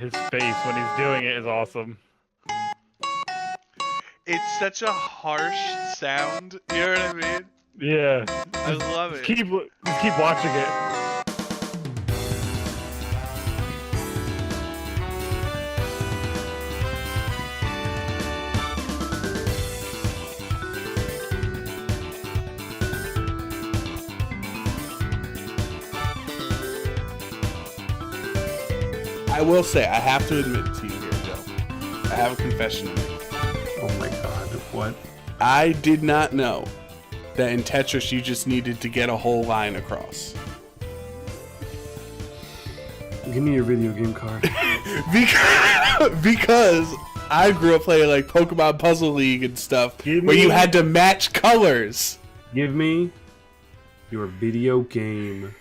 his face when he's doing it is awesome. It's such a harsh sound. You know what I mean? Yeah. I love it. Just keep watching it. I will say, I have to admit to you here, Joe. I have a confession to make. Oh my god, what? I did not know that in Tetris you just needed to get a whole line across. Give me your video game card. because I grew up playing like Pokemon Puzzle League and stuff where you had to match colors. Give me your video game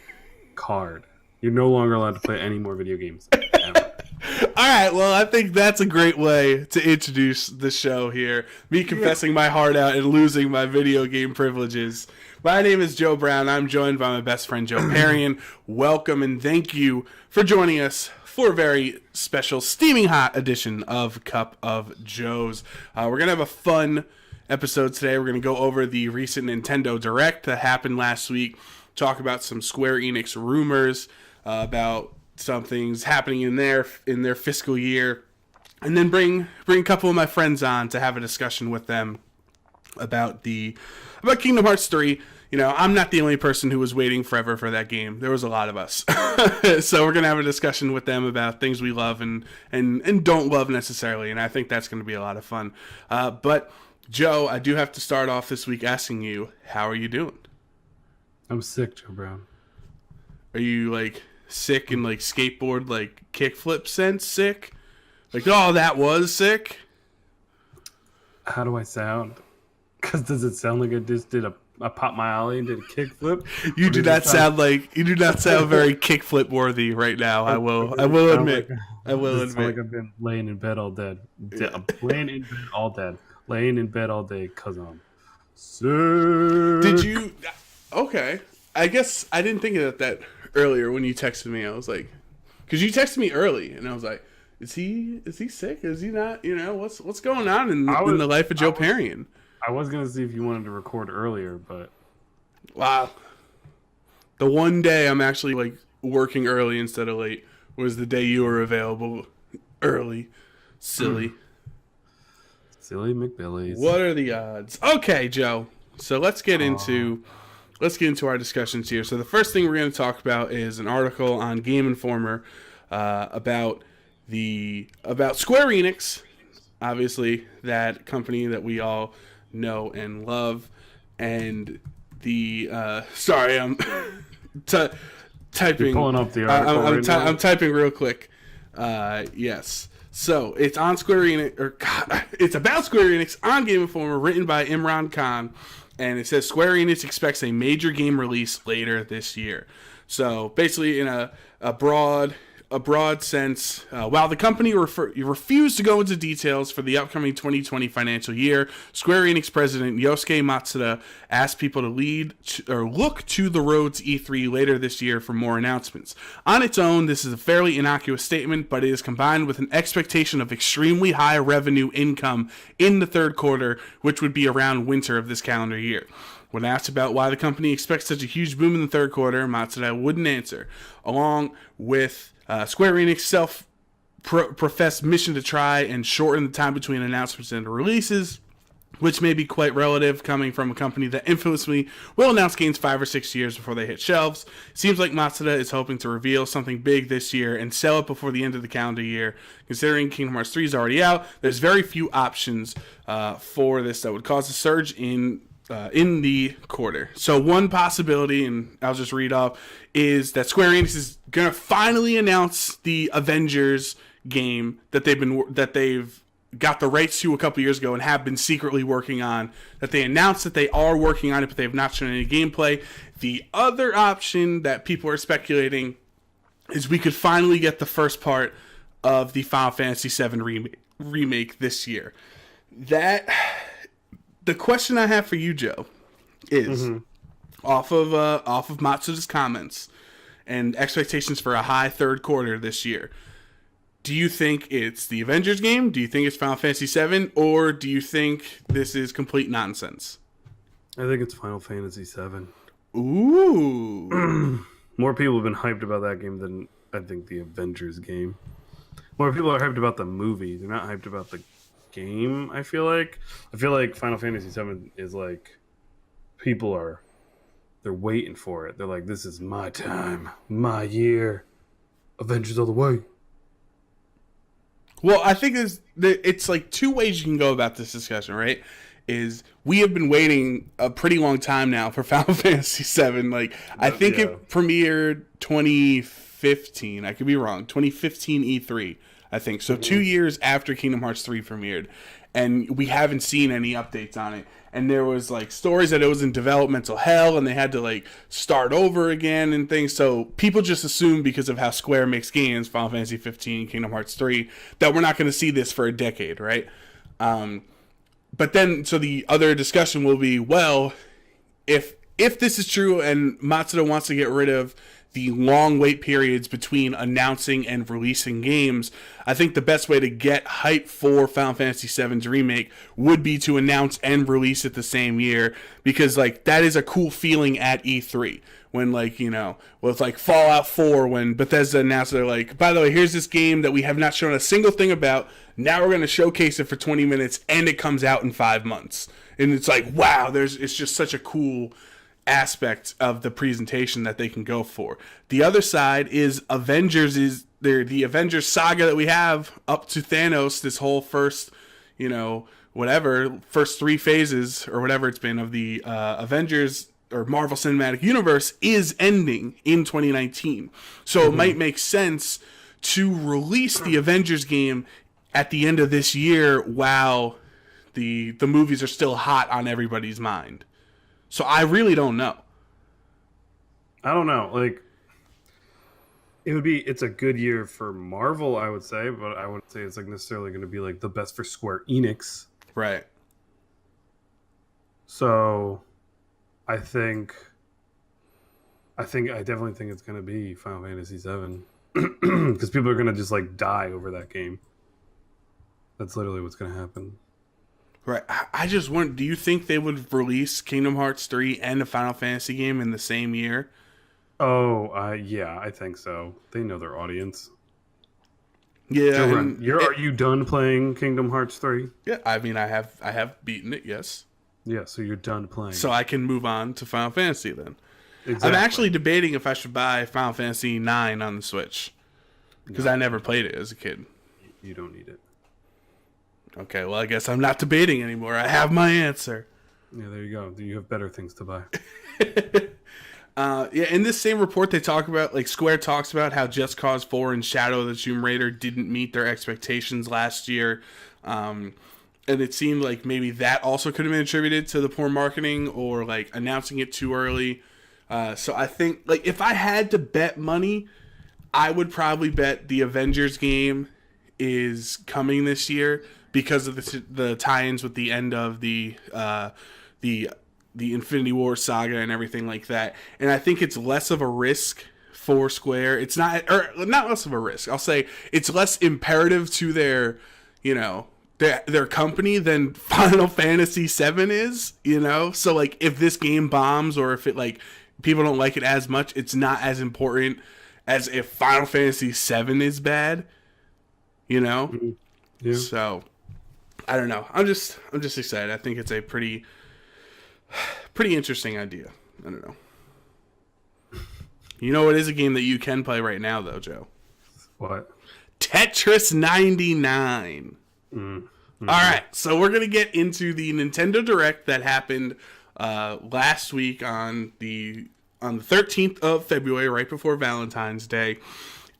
card. You're no longer allowed to play any more video games ever. All right, well, I think that's a great way to introduce the show here. Me confessing my heart out and losing my video game privileges. My name is Joe Brown. I'm joined by my best friend, Joe Perrion. Welcome and thank you for joining us for a very special, steaming hot edition of Cup of Joes. We're going to have a fun episode today. We're going to go over the recent Nintendo Direct that happened last week, talk about some Square Enix rumors, about some things happening in their fiscal year, and then bring a couple of my friends on to have a discussion with them about Kingdom Hearts 3. You know, I'm not the only person who was waiting forever for that game. There was a lot of us. So we're going to have a discussion with them about things we love and don't love necessarily, and I think that's going to be a lot of fun. But Joe, I do have to start off this week asking you, how are you doing? I'm sick, Joe Brown. Are you like sick in like skateboard like kickflip sense sick? Like, oh, that was sick? How do I sound? Because does it sound like I just did I popped my ollie and did a kickflip? You do not sound very kickflip worthy right now. I will admit. I will admit. Like I've been laying in bed all day. I'm laying in bed all day. Laying in bed all day because I'm sick. Did you? Okay. I guess I didn't think of that earlier when you texted me. I was like, because you texted me early, and I was like, is he sick? Is he not? You know, what's going on in the life of Joe Perrion? I was gonna see if you wanted to record earlier, but wow, the one day I'm actually like working early instead of late was the day you were available early. Silly McBillies. What are the odds? Okay, Joe. So let's get into our discussions here. So the first thing we're going to talk about is an article on Game Informer about Square Enix, obviously that company that we all know and love, and the sorry, I'm typing. You're pulling up the article. I'm typing real quick. Yes. So it's on Square Enix, it's about Square Enix on Game Informer, written by Imran Khan. And it says Square Enix expects a major game release later this year. So basically, in a broad sense, while the company refused to go into details for the upcoming 2020 financial year, Square Enix president Yosuke Matsuda asked people to look to the road to E3 later this year for more announcements. On its own, this is a fairly innocuous statement, but it is combined with an expectation of extremely high revenue income in the third quarter, which would be around winter of this calendar year. When asked about why the company expects such a huge boom in the third quarter, Matsuda wouldn't answer. Along with Square Enix self-professed mission to try and shorten the time between announcements and releases, which may be quite relative coming from a company that infamously will announce games 5 or 6 years before they hit shelves. Seems like Matsuda is hoping to reveal something big this year and sell it before the end of the calendar year. Considering Kingdom Hearts 3 is already out, there's very few options for this that would cause a surge in the quarter. So one possibility, and I'll just read off, is that Square Enix is going to finally announce the Avengers game that they've got the rights to a couple years ago and have been secretly working on, that they announced that they are working on it, but they have not shown any gameplay. The other option that people are speculating is we could finally get the first part of the Final Fantasy VII remake this year. The question I have for you, Joe, is off of Matsuda's comments and expectations for a high third quarter this year. do you think it's the Avengers game? Do you think it's Final Fantasy VII? Or do you think this is complete nonsense? I think it's Final Fantasy VII. Ooh. More people have been hyped about that game than I think the Avengers game. More people are hyped about the movie. They're not hyped about the game, I feel like. I feel like Final Fantasy VII is like, they're waiting for it. They're like, this is my time, my year. Avengers all the way. Well, I think it's like two ways you can go about this discussion, right? Is we have been waiting a pretty long time now for Final Fantasy VII. Like, I think it premiered 2015. I could be wrong. 2015 E3, I think. So 2 years after Kingdom Hearts 3 premiered. And we haven't seen any updates on it. And there was like stories that it was in developmental hell and they had to like start over again and things. So people just assume because of how Square makes games, Final Fantasy 15, Kingdom Hearts 3, that we're not going to see this for a decade, right? But then, so the other discussion will be, well, if this is true and Matsuda wants to get rid of the long wait periods between announcing and releasing games, I think the best way to get hype for Final Fantasy VII's remake would be to announce and release it the same year, because like that is a cool feeling at E3 when, like, you know, with like Fallout 4, when Bethesda announced, they're like, by the way, here's this game that we have not shown a single thing about. Now we're going to showcase it for 20 minutes and it comes out in 5 months. And it's like, wow, it's just such a cool aspect of the presentation that they can go for. The other side is Avengers, is the Avengers saga that we have up to Thanos, this whole first, you know, whatever, first 3 phases or whatever it's been of the Avengers or Marvel Cinematic Universe is ending in 2019. So it might make sense to release the Avengers game at the end of this year while the movies are still hot on everybody's mind. So I really don't know. I don't know. Like, it's a good year for Marvel, I would say, but I wouldn't say it's like necessarily going to be like the best for Square Enix. Right. So I definitely think it's going to be Final Fantasy VII because people are going to just like die over that game. That's literally what's going to happen. Right. I just wonder, do you think they would release Kingdom Hearts 3 and a Final Fantasy game in the same year? Oh, yeah, I think so. They know their audience. Yeah. Are you done playing Kingdom Hearts 3? Yeah, I mean, I have beaten it, yes. Yeah, so you're done playing. So I can move on to Final Fantasy then. Exactly. I'm actually debating if I should buy Final Fantasy 9 on the Switch. Because I never played it as a kid. You don't need it. Okay, well, I guess I'm not debating anymore. I have my answer. Yeah, there you go. You have better things to buy. Yeah, in this same report, they talk about, like, Square talks about how Just Cause 4 and Shadow of the Tomb Raider didn't meet their expectations last year. And it seemed like maybe that also could have been attributed to the poor marketing or, like, announcing it too early. So I think, like, if I had to bet money, I would probably bet the Avengers game is coming this year, because of the tie-ins with the end of the Infinity War saga and everything like that. And I think it's less of a risk for Square. It's not less of a risk. I'll say it's less imperative to their, you know, their company than Final Fantasy VII is, you know? So, like, if this game bombs or if it, like, people don't like it as much, it's not as important as if Final Fantasy VII is bad, you know? Mm-hmm. Yeah. So I don't know. I'm just excited. I think it's a pretty interesting idea. I don't know. You know, it is a game that you can play right now, though, Joe. What? Tetris 99. Mm-hmm. All right, so we're gonna get into the Nintendo Direct that happened last week on the 13th of February, right before Valentine's Day,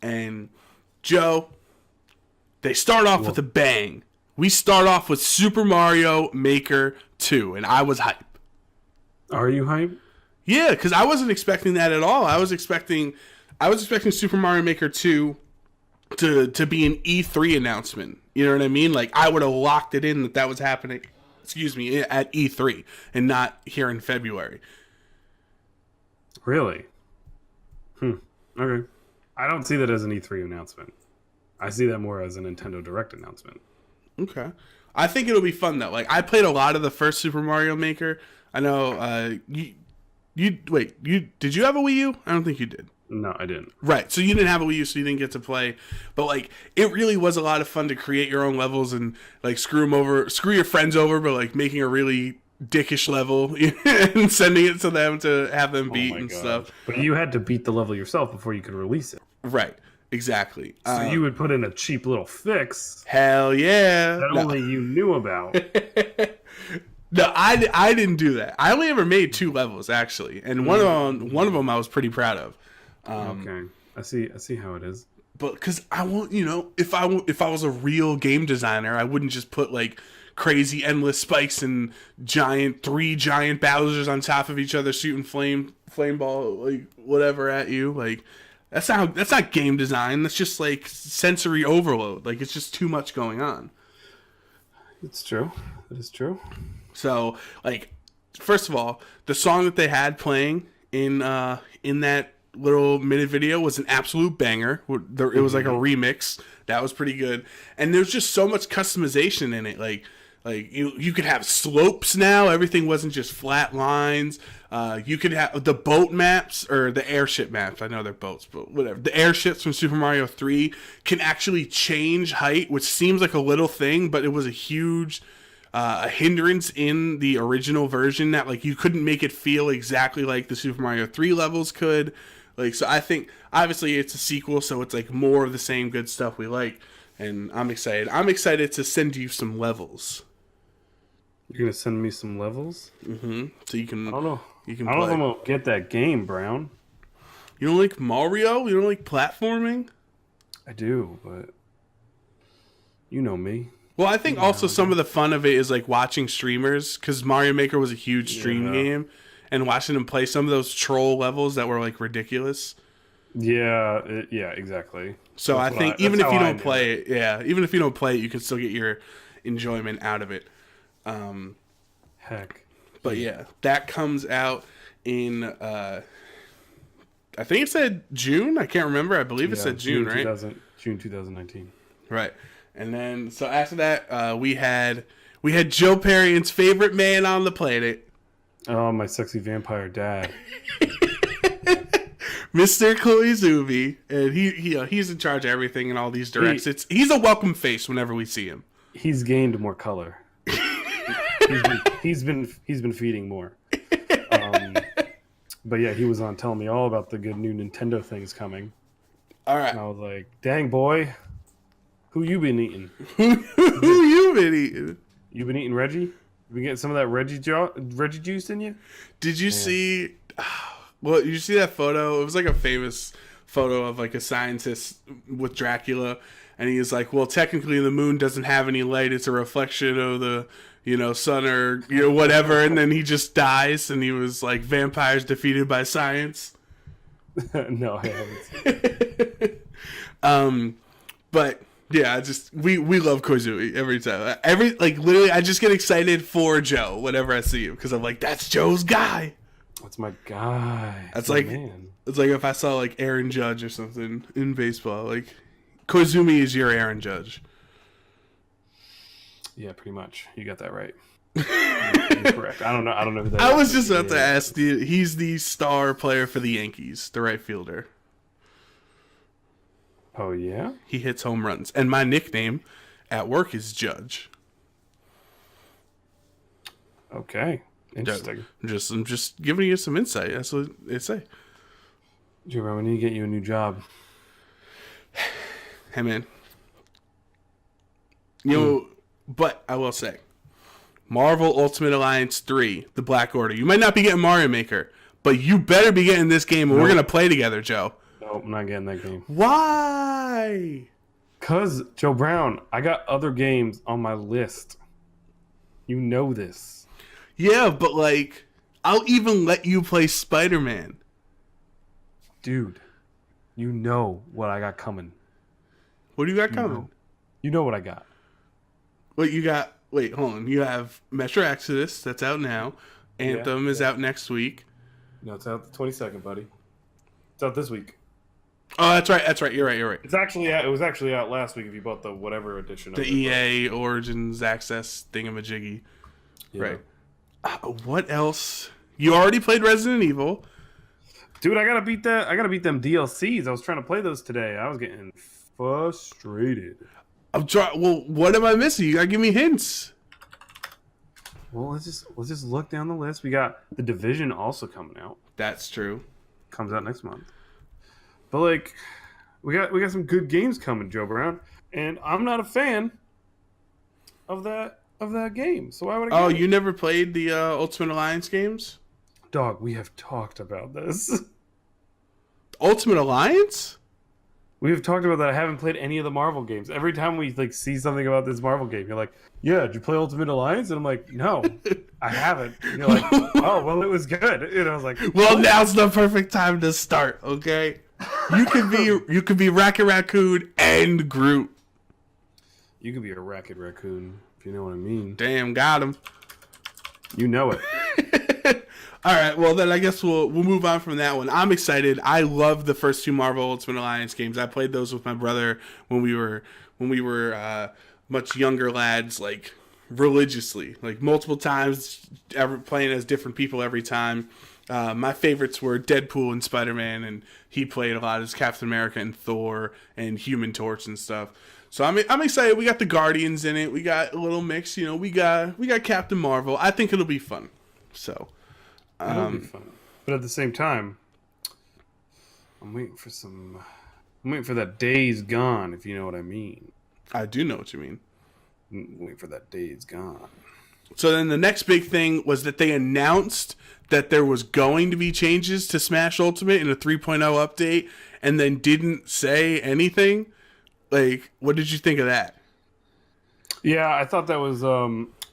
and Joe, they start off with a bang. We start off with Super Mario Maker 2, and I was hype. Are you hype? Yeah, because I wasn't expecting that at all. I was expecting Super Mario Maker 2 to be an E3 announcement. You know what I mean? Like, I would have locked it in that was happening, at E3, and not here in February. Really? Okay. I don't see that as an E3 announcement. I see that more as a Nintendo Direct announcement. Okay. I think it'll be fun though. Like I played a lot of the first Super Mario Maker. I know you did you have a Wii U? I don't think you did. No, I didn't. Right. So you didn't have a Wii U, so you didn't get to play. But like it really was a lot of fun to create your own levels and like screw your friends over, but like making a really dickish level and sending it to them to have them beat and stuff. But you had to beat the level yourself before you could release it. Right. Exactly. So you would put in a cheap little fix Hell yeah. that only you knew about. No, I didn't do that. I only ever made 2 levels actually, and one of them I was pretty proud of. Okay, I see how it is. But because I won't, if I was a real game designer, I wouldn't just put like crazy endless spikes and 3 giant Bowsers on top of each other shooting flame ball like whatever at you. Like that's not game design. That's just like sensory overload. Like it's just too much going on. It's true. It is true. So like, first of all, the song that they had playing in that little minute video was an absolute banger. It was like a remix that was pretty good, and there's just so much customization in it. Like you could have slopes now. Everything wasn't just flat lines. You could have the boat maps or the airship maps. I know they're boats, but whatever. The airships from Super Mario 3 can actually change height, which seems like a little thing, but it was a huge a hindrance in the original version that like you couldn't make it feel exactly like the Super Mario 3 levels could. Like, so I think obviously it's a sequel, so it's like more of the same good stuff we like, and I'm excited. I'm excited to send you some levels. You're gonna send me some levels? Mm-hmm. So you can. I don't know. You can. I don't know play. if I'm gonna get that game, Brown. You don't like Mario? You don't like platforming? I do, but you know me. Well, I think also some of the fun of it is like watching streamers, because Mario Maker was a huge stream game, and watching them play some of those troll levels that were like ridiculous. Yeah, exactly. So I think even if you don't play it, even if you don't play it, you can still get your enjoyment out of it. Heck. But yeah, that comes out in I think it said June. I can't remember. I believe it said June, right? June 2019. Right. And then so after that, we had Joe Perrian's favorite man on the planet. Oh, my sexy vampire dad. Mr. Koizumi, and he's in charge of everything in all these directs. He's a welcome face whenever we see him. He's gained more color. he's been feeding more. But yeah, he was on telling me all about the good new Nintendo things coming. All right. And I was like, "Dang boy, who you been eating? Who you been eating? You been eating Reggie? You been getting some of that Reggie juice in you?" Did you see? Well, you see that photo? It was like a famous photo of like a scientist with Dracula, and he's like, "Well, technically, the moon doesn't have any light; it's a reflection of the sun or whatever." And then he just dies, and he was like, "Vampires defeated by science." No, I haven't. But yeah, we love Koizumi every time. Literally, I just get excited for Joe whenever I see him because I'm like, that's Joe's guy. That's my guy. That's my like man. It's like if I saw like Aaron Judge or something in baseball. Like Koizumi is your Aaron Judge. Yeah, pretty much. You got that right. You're correct. I don't know who that is. I was just about to ask you. He's the star player for the Yankees, the right fielder. Oh yeah? He hits home runs. And my nickname at work is Judge. Okay. Interesting. I'm just giving you some insight. That's what they say. Jerome, I need to get you a new job. Hey man. But I will say, Marvel Ultimate Alliance 3, The Black Order. You might not be getting Mario Maker, but you better be getting this game, and we're going to play together, Joe. Nope, I'm not getting that game. Why? Because, Joe Brown, I got other games on my list. You know this. Yeah, but like, I'll even let you play Spider-Man. Dude, you know what I got coming. What do you got coming? You know what I got. What you got? Wait, hold on. You have Metro Exodus, that's out now. Anthem is out next week. No, it's out the 22nd, buddy. It's out this week. Oh, that's right. That's right. You're right. You're right. It's actually out, it was actually out last week if you bought the whatever edition. The of it, EA Origins Access thingamajiggy. but, yeah. Right. What else? You already played Resident Evil. Dude, I gotta beat that. I gotta beat them DLCs. I was trying to play those today. I was getting frustrated. Well, what am I missing? You gotta give me hints. Well, let's just look down the list. We got The Division also coming out. That's true. Comes out next month. But like, we got some good games coming, Joe Brown, and I'm not a fan of that game. So why would I? Oh, you never played the Ultimate Alliance games? Dog, we have talked about this. Ultimate Alliance? We have talked about that. I haven't played any of the Marvel games. Every time we like see something about this Marvel game, you're like, "Yeah, did you play Ultimate Alliance?" And I'm like, "No, I haven't." And you're like, "Oh, well, it was good." And I was like, Well, now's the perfect time to start. Okay, you could be Rocket Raccoon and Groot. "You could be a Racket Raccoon if you know what I mean." Damn, got him. You know it. All right, well then I guess we'll move on from that one. I'm excited. I love the first two Marvel Ultimate Alliance games. I played those with my brother when we were much younger lads, like religiously, like multiple times, ever playing as different people every time. My favorites were Deadpool and Spider-Man, and he played a lot as Captain America and Thor and Human Torch and stuff. So I'm excited. We got the Guardians in it. We got a little mix. You know, we got Captain Marvel. I think it'll be fun. So. It'll be fun. But at the same time, I'm waiting for that Days Gone, if you know what I mean. I do know what you mean. I'm waiting for that Days Gone. So then the next big thing was that they announced that there was going to be changes to Smash Ultimate in a 3.0 update and then didn't say anything. Like, what did you think of that? Yeah, I thought that was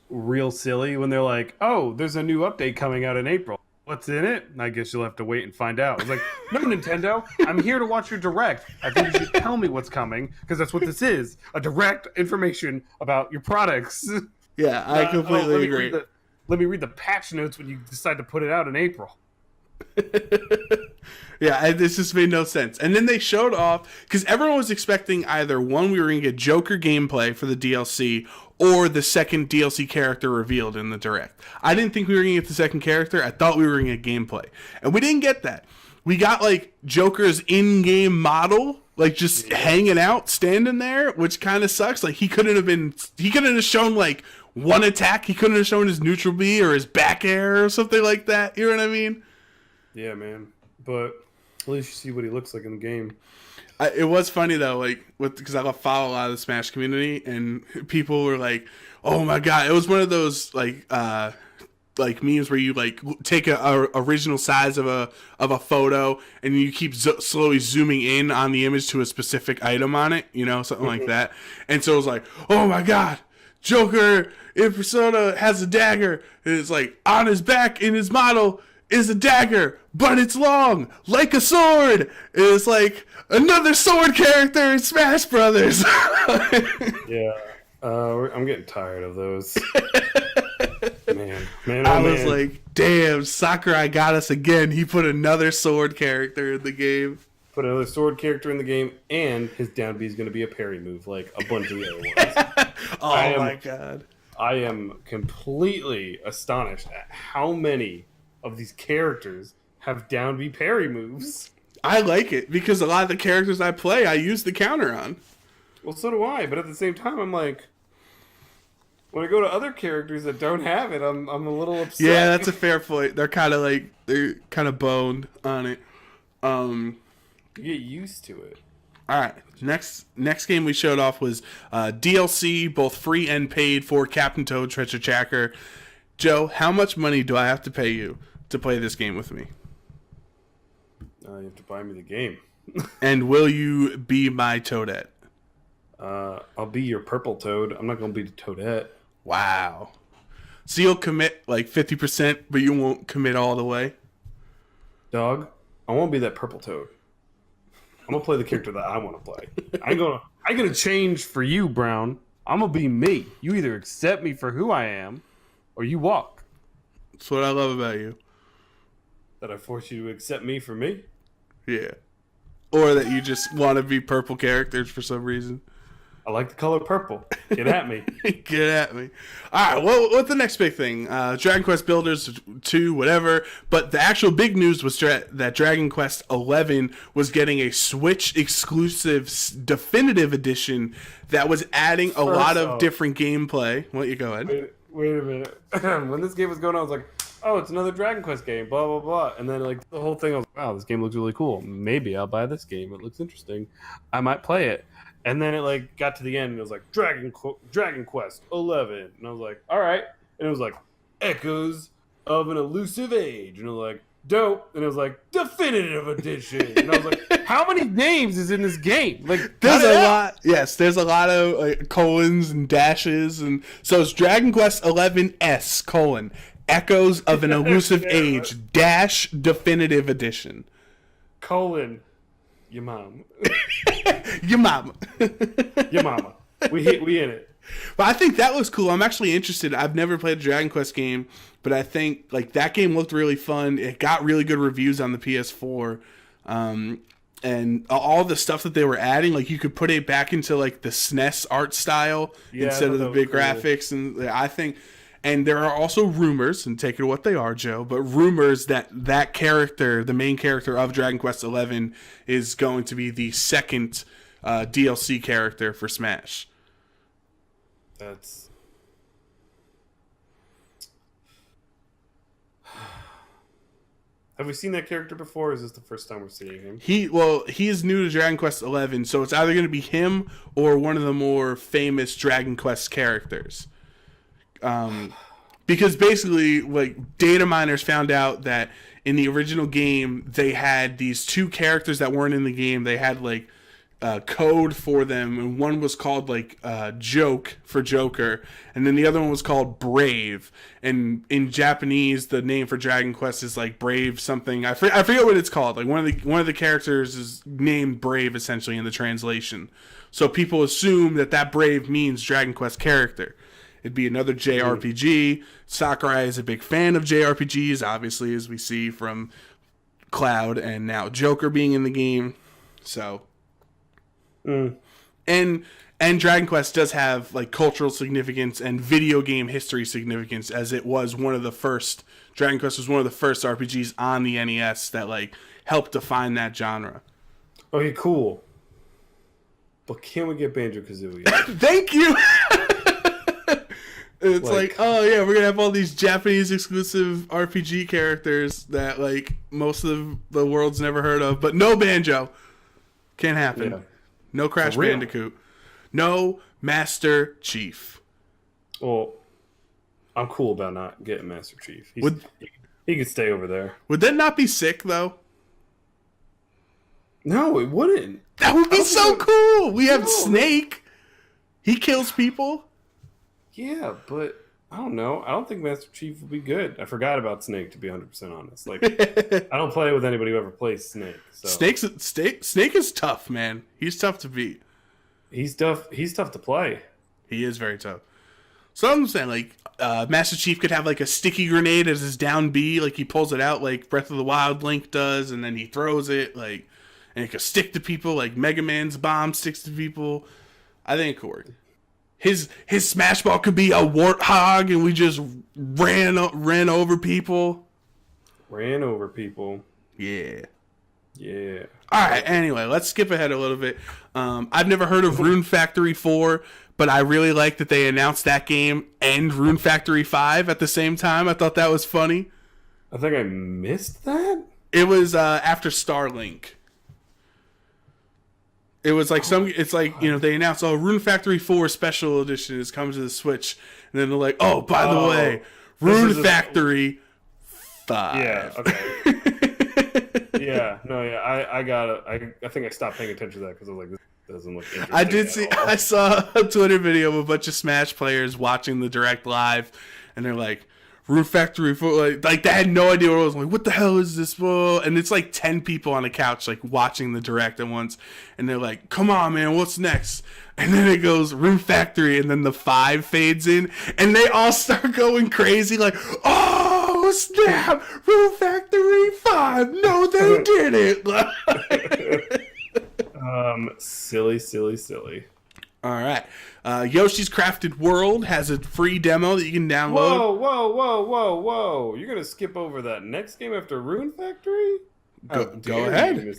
real silly when they're like, "Oh, there's a new update coming out in April. What's in it?" And I guess you'll have to wait and find out. It's like, "No, Nintendo, I'm here to watch your direct. I think you should tell me what's coming because that's what this is, a direct information about your products." Yeah, I completely agree. Let me read the patch notes when you decide to put it out in April. Yeah, this just made no sense. And then they showed off, because everyone was expecting either one, we were going to get Joker gameplay for the DLC, or the second DLC character revealed in the direct. I didn't think we were going to get the second character. I thought we were going to get gameplay. And we didn't get that. We got, like, Joker's in-game model, like, just hanging out, standing there, which kind of sucks. Like, he couldn't have shown, like, one attack. He couldn't have shown his neutral B or his back air or something like that. You know what I mean? Yeah, man. But at least you see what he looks like in the game. It was funny though, like because I follow a lot of the Smash community, and people were like, "Oh my god!" It was one of those like memes where you like take a original size of a photo and you keep slowly zooming in on the image to a specific item on it, you know, something like that. And so it was like, "Oh my god, Joker in Persona has a dagger." And it's like on his back in his model is a dagger, but it's long, like a sword. And it's like another sword character in Smash Brothers. Yeah, I'm getting tired of those. man, I was like, damn, Sakurai got us again. He put another sword character in the game. Put another sword character in the game, and his down B is going to be a parry move, like a bunch of the other ones. Oh my god. I am completely astonished at how many of these characters have down B parry moves. I like it because a lot of the characters I play, I use the counter on. Well, so do I, but at the same time, I'm like, when I go to other characters that don't have it, I'm a little upset. Yeah, that's a fair point. They're kind of boned on it. You get used to it. All right, next game we showed off was DLC, both free and paid, for Captain Toad Treasure Tracker. Joe, how much money do I have to pay you to play this game with me? You have to buy me the game. And will you be my Toadette? I'll be your purple Toad. I'm not going to be the Toadette. Wow. So you'll commit like 50%, but you won't commit all the way? Dog, I won't be that purple Toad. I'm going to play the character that I want to play. I ain't gonna change for you, Brown. I'm going to be me. You either accept me for who I am, or you walk. That's what I love about you. That I force you to accept me for me? Yeah. or that you just want to be purple characters for some reason. I like the color purple. Get at me. Get at me. All right, well, what's the next big thing? Dragon Quest Builders 2, whatever. But the actual big news was that Dragon Quest 11 was getting a Switch exclusive definitive edition that was adding a lot of different gameplay. Well, you go ahead. Wait a minute. When this game was going on, I was like, oh, it's another Dragon Quest game, blah, blah, blah. And then, like, the whole thing, I was like, wow, this game looks really cool. Maybe I'll buy this game. It looks interesting. I might play it. And then it, like, got to the end, and it was like, Dragon Quest 11. And I was like, all right. And it was like, Echoes of an Elusive Age. And I was like, dope. And it was like, Definitive Edition. And I was like, how many names is in this game? Like, there's a lot. Yes, there's a lot of colons and dashes. And so it's Dragon Quest 11S, Echoes of an Elusive Age, Definitive Edition. Your mom. Your mama. Your mama. We in it. But I think that looks cool. I'm actually interested. I've never played a Dragon Quest game, but I think like that game looked really fun. It got really good reviews on the PS4. And all the stuff that they were adding, like you could put it back into like the SNES art style instead of the big graphics. And I think, and there are also rumors, and take it what they are, Joe, but rumors that character, the main character of Dragon Quest XI, is going to be the second DLC character for Smash. That's... Have we seen that character before, or is this the first time we're seeing him? He is new to Dragon Quest XI, so it's either going to be him or one of the more famous Dragon Quest characters. Because basically, like, data miners found out that in the original game, they had these two characters that weren't in the game. They had, like, code for them, and one was called, like, Joke for Joker, and then the other one was called Brave. And in Japanese, the name for Dragon Quest is, like, Brave something. I forget what it's called. Like, one of the characters is named Brave, essentially, in the translation. So people assume that Brave means Dragon Quest character. It'd be another JRPG. Sakurai is a big fan of JRPGs, obviously, as we see from Cloud and now Joker being in the game. So, and Dragon Quest does have like cultural significance and video game history significance, as it was one of the first. Dragon Quest was one of the first RPGs on the NES that like helped define that genre. Okay, cool. But can we get Banjo-Kazooie? Thank you. It's like, oh yeah, we're going to have all these Japanese exclusive RPG characters that like most of the world's never heard of, but no Banjo. Can't happen. Yeah. No Crash Bandicoot. No Master Chief. Well, I'm cool about not getting Master Chief. He could stay over there. Would that not be sick though? No, it wouldn't. That would be so cool. We have Snake. He kills people. Yeah, but I don't know. I don't think Master Chief would be good. I forgot about Snake, to be 100% honest. Like, I don't play with anybody who ever plays Snake. So. Snake is tough, man. He's tough to beat. He's tough to play. He is very tough. So I'm saying, like, Master Chief could have like a sticky grenade as his down B, like he pulls it out like Breath of the Wild Link does, and then he throws it, like, and it could stick to people like Mega Man's bomb sticks to people. I think it could work. His Smash Ball could be a warthog, and we just ran over people. Ran over people. Yeah. Yeah. All right. Anyway, let's skip ahead a little bit. I've never heard of Rune Factory 4, but I really like that they announced that game and Rune Factory 5 at the same time. I thought that was funny. I think I missed that. It was after Starlink. It was like it's like, you know, they announced, Rune Factory 4 Special Edition is coming to the Switch. And then they're like, oh, by the way, Rune Factory 5. Yeah, okay. I got it. I think I stopped paying attention to that because I was like, this doesn't look interesting. I saw a Twitter video of a bunch of Smash players watching the Direct live, and they're like, Rune Factory 4, like they had no idea what it was. Like, what the hell is this? And it's like 10 people on a couch, like watching the Direct at once, and they're like, "Come on, man, what's next?" And then it goes Rune Factory, and then the 5 fades in, and they all start going crazy, like, "Oh snap! Rune Factory 5! No, they didn't!" Silly. All right. Yoshi's Crafted World has a free demo that you can download. Whoa. You're going to skip over that next game after Rune Factory? Go ahead.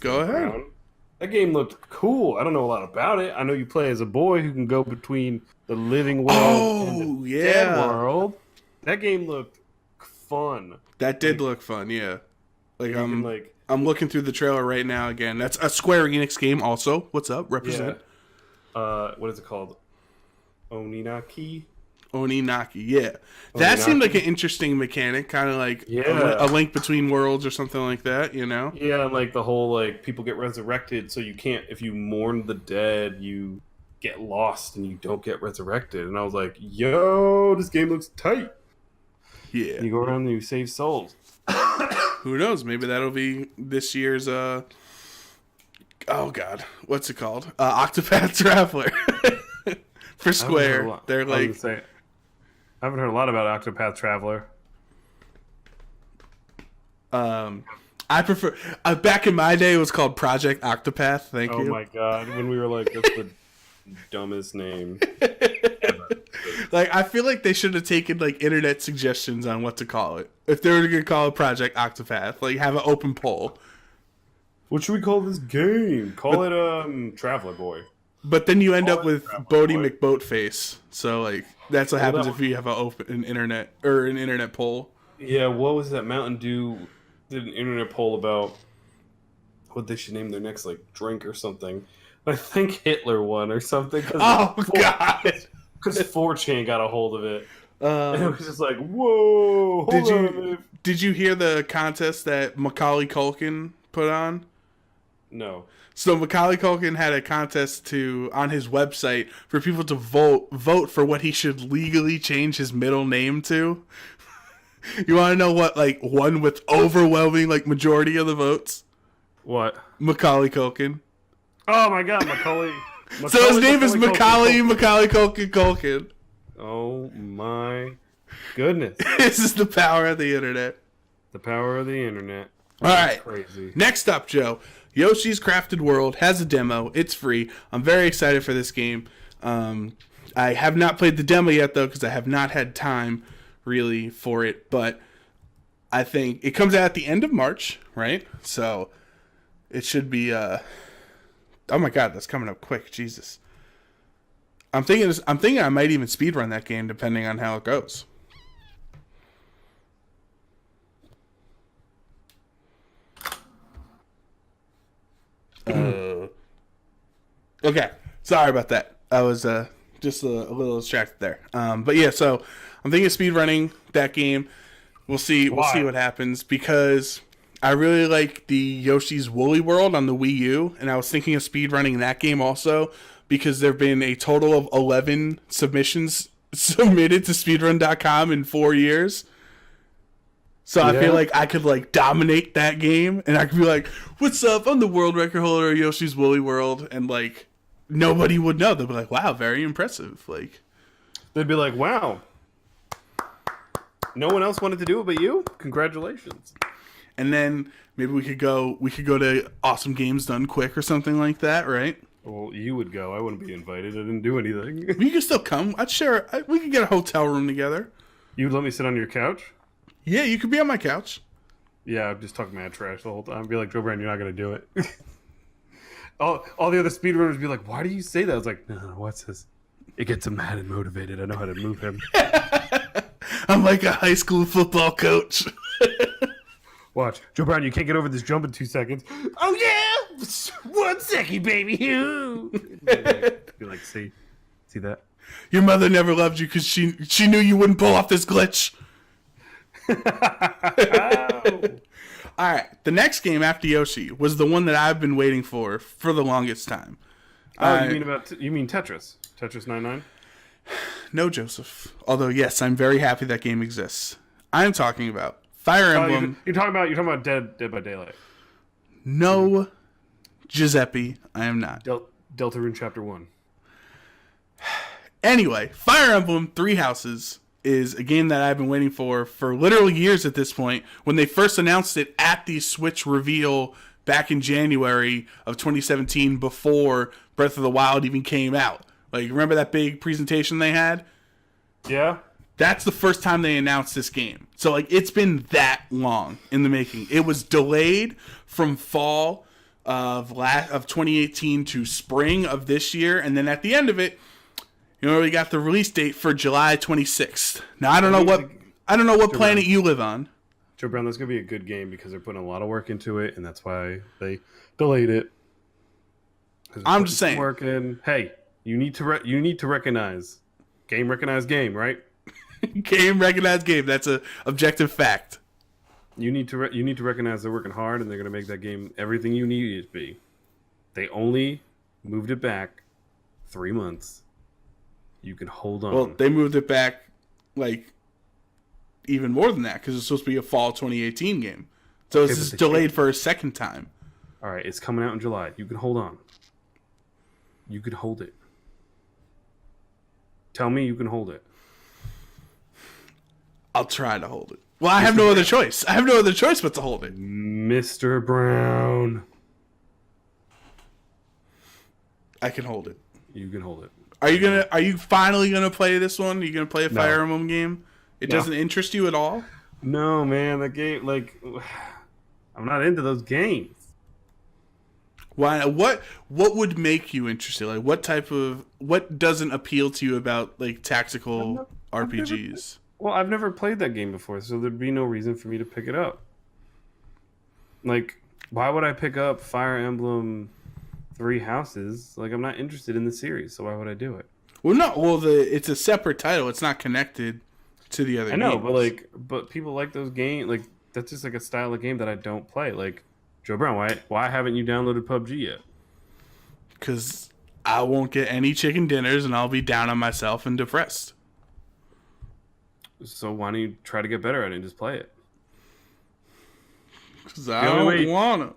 That game looked cool. I don't know a lot about it. I know you play as a boy who can go between the living world and the dead world. That game looked fun. That did look fun, yeah. I'm looking through the trailer right now again. That's a Square Enix game also. What's up? Represent. Yeah. What is it called? Oninaki, yeah. That seemed like an interesting mechanic, kind of like a link between worlds or something like that, you know? Yeah, and like the whole like people get resurrected, so you can't, if you mourn the dead, you get lost and you don't get resurrected. And I was like, yo, this game looks tight. Yeah. And you go around and you save souls. Who knows? Maybe that'll be this year's oh god, what's it called? Octopath Traveler. For Square. They're like, I haven't heard a lot about Octopath Traveler. I prefer back in my day it was called Project Octopath. Thank you. Oh my god, when we were like, that's the dumbest name ever. Like, I feel like they should have taken like internet suggestions on what to call it. If they were going to call it Project Octopath, like have an open poll. What should we call this game? Call it Traveler Boy. But then you end up with Bodie McBoatface. So like that's what happens if you have an internet poll. Yeah, what was that? Mountain Dew did an internet poll about what they should name their next like drink or something. I think Hitler won or something. God! Because 4chan got a hold of it. And it was just like, whoa! Did you hear the contest that Macaulay Culkin put on? No. So Macaulay Culkin had a contest on his website for people to vote for what he should legally change his middle name to. You want to know what like won with overwhelming like majority of the votes? What? Macaulay Culkin. Oh my god, Macaulay. So his name is Macaulay Culkin. Oh my goodness. This is the power of the internet. The power of the internet. All right. Crazy. Next up, Joe. Yoshi's Crafted World has a demo. It's free. I'm very excited for this game. I have not played the demo yet, though, because I have not had time, really, for it. But I think it comes out at the end of March, right? So it should be... oh, my God. That's coming up quick. Jesus. I'm thinking I might even speedrun that game, depending on how it goes. Okay, sorry about that. I was just a little distracted there. But yeah, so I'm thinking of speedrunning that game. We'll see. We'll see what happens because I really like the Yoshi's Woolly World on the Wii U, and I was thinking of speedrunning that game also because there've been a total of 11 submissions submitted to speedrun.com in 4 years. So I feel like I could like dominate that game, and I could be like, "What's up? I'm the world record holder of Yoshi's Woolly World," and like nobody would know. They'd be like, "Wow, very impressive!" Like they'd be like, "Wow, no one else wanted to do it but you. Congratulations!" And then maybe we could go to Awesome Games Done Quick or something like that, right? Well, you would go. I wouldn't be invited. I didn't do anything. You could still come. I'd share. We could get a hotel room together. You'd let me sit on your couch? Yeah, you could be on my couch. Yeah, I'd just talk mad trash the whole time. I'd be like, Joe Brand, you're not going to do it. all the other speedrunners would be like, why do you say that? I was like, no, what's this? It gets him mad and motivated. I know how to move him. I'm like a high school football coach. Watch. Joe Brown, you can't get over this jump in 2 seconds. Oh, yeah? 1 second, baby. Be like, see that? Your mother never loved you because she knew you wouldn't pull off this glitch. All right, the next game after Yoshi was the one that I've been waiting for the longest time. Oh, you mean Tetris? Tetris 99? No, Joseph. Although yes, I'm very happy that game exists. I'm talking about Fire Emblem. You're talking about Dead by Daylight. No, Giuseppe, I am not. Deltarune Chapter 1. Anyway, Fire Emblem Three Houses is a game that I've been waiting for literally years at this point. When they first announced it at the Switch reveal back in January of 2017 before Breath of the Wild even came out. Like, remember that big presentation they had? Yeah. That's the first time they announced this game. So, like, it's been that long in the making. It was delayed from fall of 2018 to spring of this year, and then at the end of it, we got the release date for July 26th. Now, I don't know what planet you live on. Joe Brown, that's gonna be a good game because they're putting a lot of work into it, and that's why they delayed it. I'm just saying. Work in. Hey, you need to recognize game, right? Game recognized game. That's a objective fact. You need to recognize they're working hard, and they're gonna make that game everything you need it to be. They only moved it back 3 months. You can hold on. Well, they moved it back like even more than that because it's supposed to be a fall 2018 game. So this is delayed for a second time. All right, it's coming out in July. You can hold on. You can hold it. Tell me you can hold it. I'll try to hold it. Well, I have no other choice. I have no other choice but to hold it. Mr. Brown. I can hold it. You can hold it. Are you finally gonna play this one? Are you gonna play a Fire Emblem game? It No. doesn't interest you at all? No, man, the game, like, I'm not into those games. Why? What would make you interested? Like, what doesn't appeal to you about like tactical RPGs? I've never played that game before, so there'd be no reason for me to pick it up. Like, why would I pick up Fire Emblem Three Houses? Like, I'm not interested in the series, so why would I do it? Well, no. Well, it's a separate title. It's not connected to the other. I know, games. but people like those games. Like, that's just like a style of game that I don't play. Like, Joe Brown, why haven't you downloaded PUBG yet? Because I won't get any chicken dinners, and I'll be down on myself and depressed. So why don't you try to get better at it and just play it? Because I don't want to.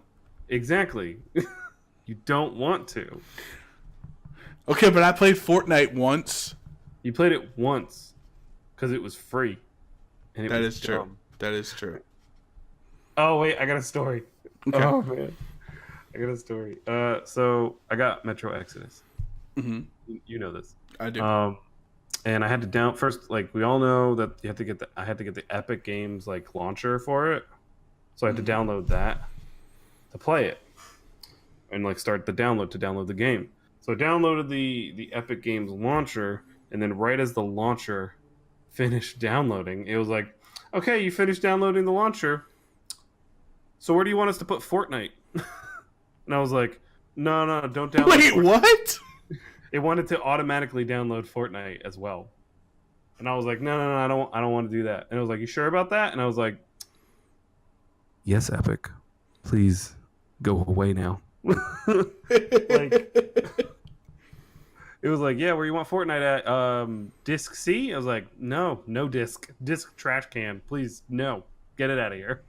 Exactly. You don't want to. Okay, but I played Fortnite once. You played it once because it was free. And That is true. That is true. Oh wait, I got a story. Okay. Oh man, I got a story. So I got Metro Exodus. Mm-hmm. You know this. I do. And I had to first. Like, we all know that you have to get I had to get the Epic Games like launcher for it. So I had to download that to play it, and like start the download to download the game. So I downloaded the Epic Games launcher, and then right as the launcher finished downloading, it was like, okay, you finished downloading the launcher. So where do you want us to put Fortnite? And I was like, no, don't download. Wait, Fortnite. what? It wanted to automatically download Fortnite as well. And I was like, no, I don't want to do that. And it was like, you sure about that? And I was like, yes, Epic. Please go away now. Like, it was like, yeah, where you want Fortnite at? Disc C? I was like, no disc. Disc trash can. Please, no. Get it out of here.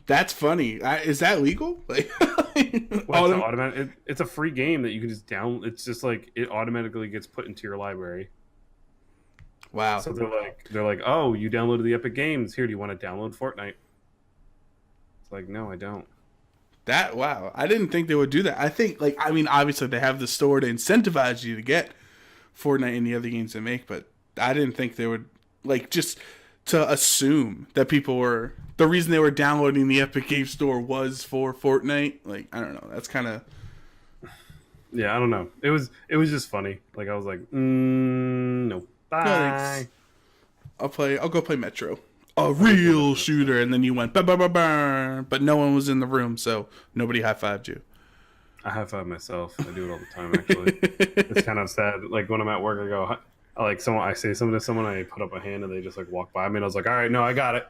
That's funny. Is that legal? Like, Well, it's automatic. It's a free game that you can just download. It's just like it automatically gets put into your library. wow. So they're like, oh, you downloaded the Epic Games. Here, do you want to download Fortnite? It's like, no, I don't. Wow. I didn't think they would do that. I think, like, I mean, obviously they have the store to incentivize you to get Fortnite and the other games they make, but I didn't think they would, like, just to assume that people were, the reason they were downloading the Epic Games Store was for Fortnite. Like, I don't know. That's kind of, Yeah, I don't know. It was just funny. Like, I was like, no, bye. I'll go play Metro. A real shooter. And then you went, bah, but no one was in the room, so nobody high-fived you. I high five myself. I do it all the time, actually. It's kind of sad. Like, when I'm at work, I go, I say something to someone, I put up a hand, and they just like walk by me, and I was like, all right, no, I got it.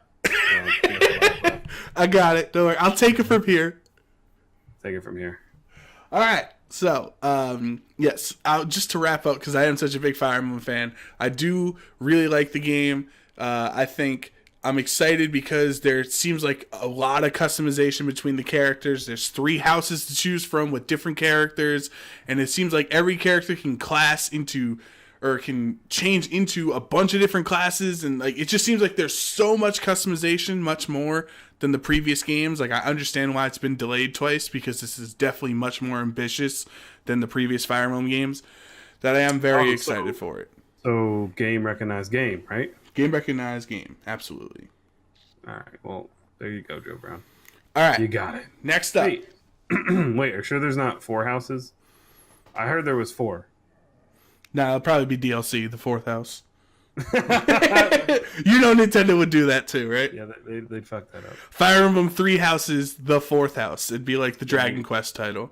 I got it. Don't worry. I'll take it from here. Take it from here. All right. So, yes, just to wrap up, because I am such a big Fire Emblem fan, I do really like the game. I think I'm excited because there seems like a lot of customization between the characters. There's 3 houses to choose from with different characters, and it seems like every character can class into or can change into a bunch of different classes, and like it just seems like there's so much customization, much more than the previous games. Like I understand why it's been delayed twice, because this is definitely much more ambitious than the previous Fire Emblem games. That I am very excited for it. So game recognized game, right? Game recognized game, absolutely. All right. Well, there you go, Joe Brown. All right, You got it. next up. Wait, wait. Are you sure there's not 4 houses? I heard there was 4. Nah, it'll probably be DLC, the 4th house. You know Nintendo would do that too, right? Yeah, they'd fuck that up. Fire Emblem 3 houses, the 4th house. It'd be like the Dragon Quest title.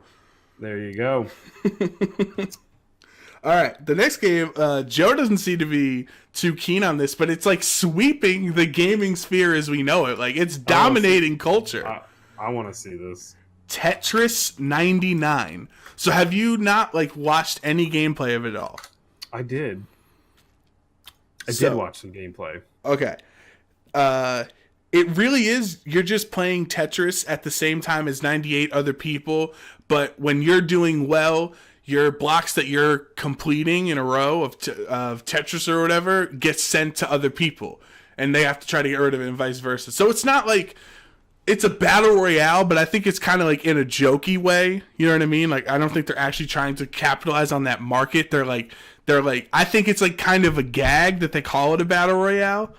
There you go. All right, the next game, Joe doesn't seem to be too keen on this, but it's like sweeping the gaming sphere as we know it. Like it's dominating culture. I want to see this. Tetris 99. So have you not like watched any gameplay of it all? I did. I did watch some gameplay. Okay. It really is, you're just playing Tetris at the same time as 98 other people, but when you're doing well, your blocks that you're completing in a row of Tetris or whatever gets sent to other people, and they have to try to get rid of it and vice versa. So it's not like it's a battle royale, but I think it's kind of like in a jokey way. You know what I mean? Like I don't think they're actually trying to capitalize on that market. They're like I think it's like kind of a gag that they call it a battle royale.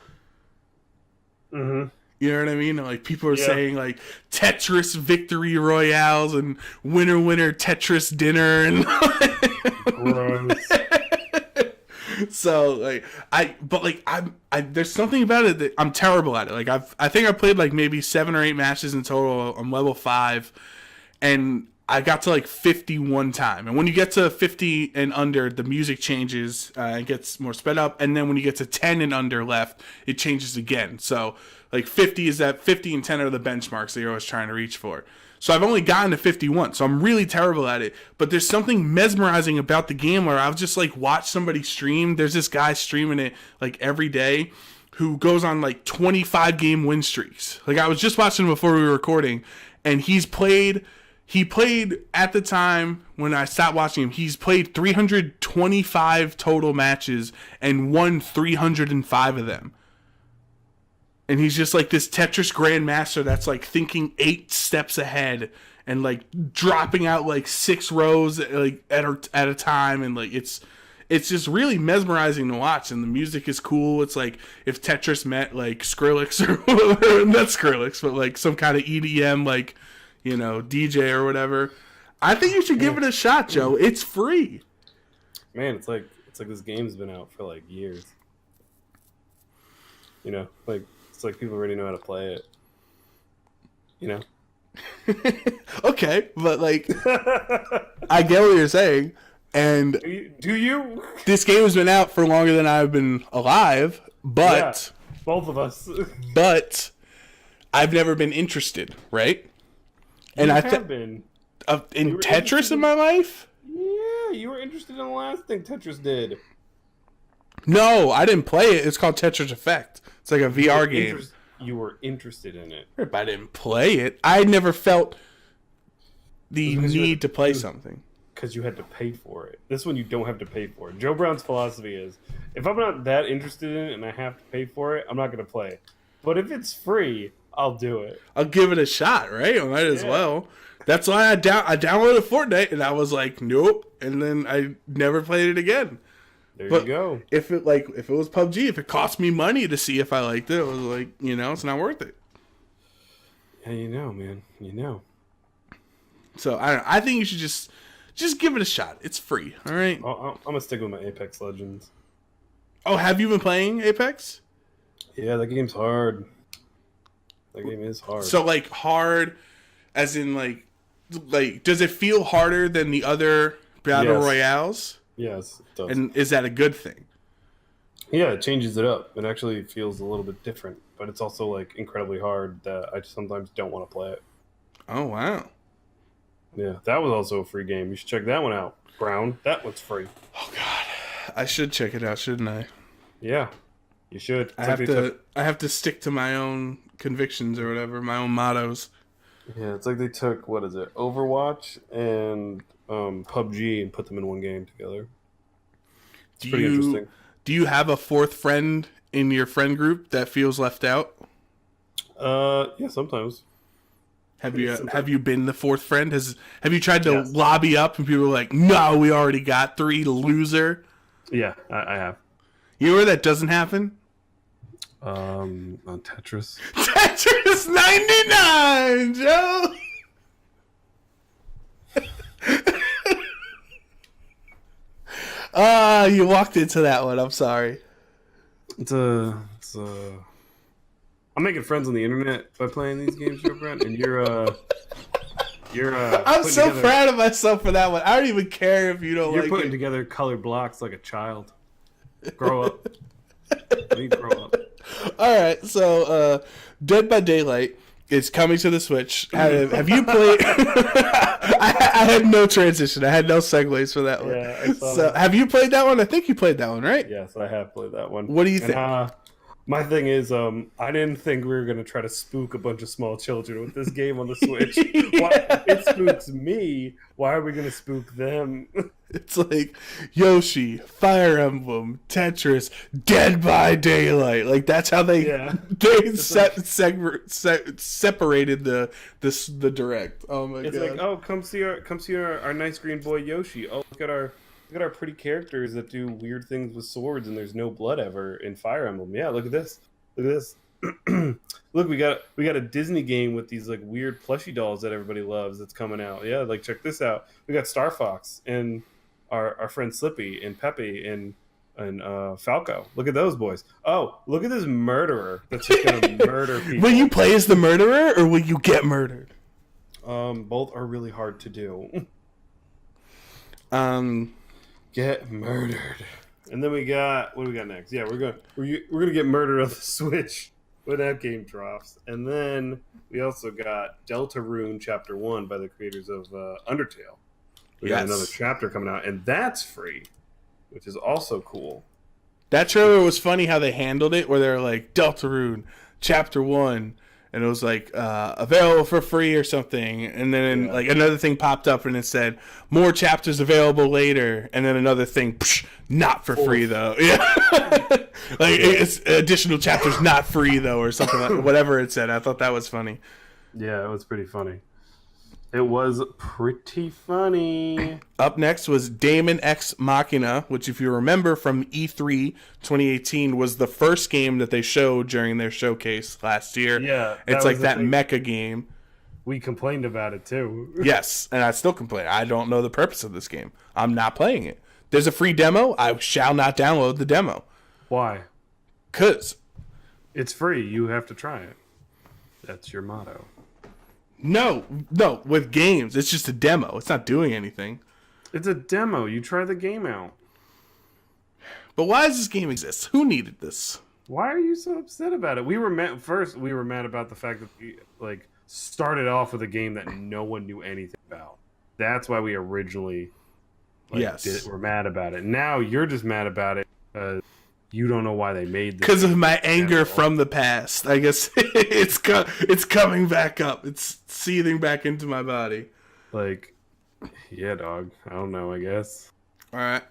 Mm-hmm. You know what I mean? Like people are saying like Tetris victory royales and winner Tetris dinner and Gross. So like I there's something about it that I'm terrible at it. Like I think I played like maybe 7 or 8 matches in total. I'm level 5 and I got to like 50 one time. And when you get to 50 and under, the music changes, it gets more sped up, and then when you get to 10 and under left, it changes again. So like 50 is that 50 and 10 are the benchmarks that you're always trying to reach for. So I've only gotten to 51, so I'm really terrible at it. But there's something mesmerizing about the game where I'll just like watch somebody stream. There's this guy streaming it like every day who goes on like 25 game win streaks. Like I was just watching him before we were recording, and he played at the time when I stopped watching him, he's played 325 total matches and won 305 of them. And he's just like this Tetris grandmaster that's like thinking 8 steps ahead and like dropping out like 6 rows like at a time, and like it's just really mesmerizing to watch, and the music is cool. It's like if Tetris met like Skrillex or not Skrillex, but like some kind of EDM like, you know, DJ or whatever. I think you should give it a shot, Joe. It's free. Man, it's like this game's been out for like years. You know, like it's like people already know how to play it. You know? Okay, but like I get what you're saying, and do you? This game has been out for longer than I've been alive, but both of us. But I've never been interested, right? And I have been in Tetris in my life. Yeah, you were interested in the last thing Tetris did. No, I didn't play it. It's called Tetris Effect. It's like a VR game. You were interested in it. But I didn't play it. I never felt the need to play something. Because you had to pay for it. This one you don't have to pay for it. Joe Brown's philosophy is, if I'm not that interested in it and I have to pay for it, I'm not going to play it. But if it's free, I'll do it. I'll give it a shot, right? I might as well. That's why I downloaded Fortnite, and I was like, nope. And then I never played it again. There you go. If it was PUBG, if it cost me money to see if I liked it, I was like, you know, it's not worth it. Yeah, you know, man. You know. So I think you should just give it a shot. It's free, all right? I'm gonna stick with my Apex Legends. Oh, have you been playing Apex? Yeah, that game's hard. That game is hard. So like hard, as in like does it feel harder than the other battle royales? Yes, it does. And is that a good thing? Yeah, it changes it up. It actually feels a little bit different, but it's also like incredibly hard that I sometimes don't want to play it. Oh wow. Yeah, that was also a free game. You should check that one out, Brown. That one's free. Oh god, I should check it out, shouldn't I? Yeah, you should. I have to stick to my own convictions or whatever, my own mottos. Yeah, it's like they took Overwatch and PUBG and put them in one game together. Do pretty interesting. Do you have a fourth friend in your friend group that feels left out? Yeah, sometimes. Have you been the fourth friend? Have you tried to lobby up and people are like, no, we already got 3, loser? Yeah, I have. You know where that doesn't happen? On Tetris. Tetris 99, Joe. You walked into that one. I'm sorry. I'm making friends on the internet by playing these games, Joe Brent, and you're I'm so proud of myself for that one. I don't even care if you don't You're like putting it. together colored blocks like a child. Grow up. You need to grow up. All right, so Dead by Daylight is coming to the Switch. Have you played? I had no transition. I had no segues for that one. Yeah, I saw So, that. have you played that one? I think you played that one, right? Yes, I have played that one. What do you think? My thing is, I didn't think we were going to try to spook a bunch of small children with this game on the Switch. It spooks me. Why are we going to spook them? It's like Yoshi, Fire Emblem, Tetris, Dead by Daylight. Like that's how they separated the direct. Oh my god! It's like, oh, come see our nice green boy Yoshi. Oh, look at our pretty characters that do weird things with swords, and there's no blood ever in Fire Emblem. Yeah, look at this. Look at this. Look, we got a Disney game with these like weird plushie dolls that everybody loves that's coming out. Yeah, like check this out. We got Star Fox and our friend Slippy and Peppy and Falco. Look at those boys. Oh, look at this murderer that's just gonna murder people. Will you play as the murderer or will you get murdered? Both are really hard to do. Get murdered. And then what do we got next? Yeah, we're gonna get murdered on the Switch when that game drops. And then we also got Deltarune Chapter 1 by the creators of Undertale. We got another chapter coming out, and that's free, which is also cool. That trailer was funny how they handled it, where they're like Deltarune Chapter 1, and it was like available for free or something, and then like another thing popped up and it said more chapters available later, and then another thing not for free though. Yeah, like it's additional chapters not free though, or something like whatever it said. I thought that was funny. Yeah, it was pretty funny. It was pretty funny. Up next was Daemon X Machina, which, if you remember from E3 2018, was the first game that they showed during their showcase last year. Yeah. It's like that mecha game. We complained about it, too. Yes, and I still complain. I don't know the purpose of this game. I'm not playing it. There's a free demo. I shall not download the demo. Why? 'Cause it's free. You have to try it. That's your motto. No, with games, it's just a demo. It's not doing anything. It's a demo. You try the game out. But why does this game exist? Who needed this? Why are you so upset about it? We were mad about the fact that we like started off with a game that no one knew anything about. That's why we originally were mad about it. Now you're just mad about it because you don't know why they made this. Because of my anger from the past. I guess it's coming back up. It's seething back into my body. Like, yeah, dog. I don't know, I guess. All right.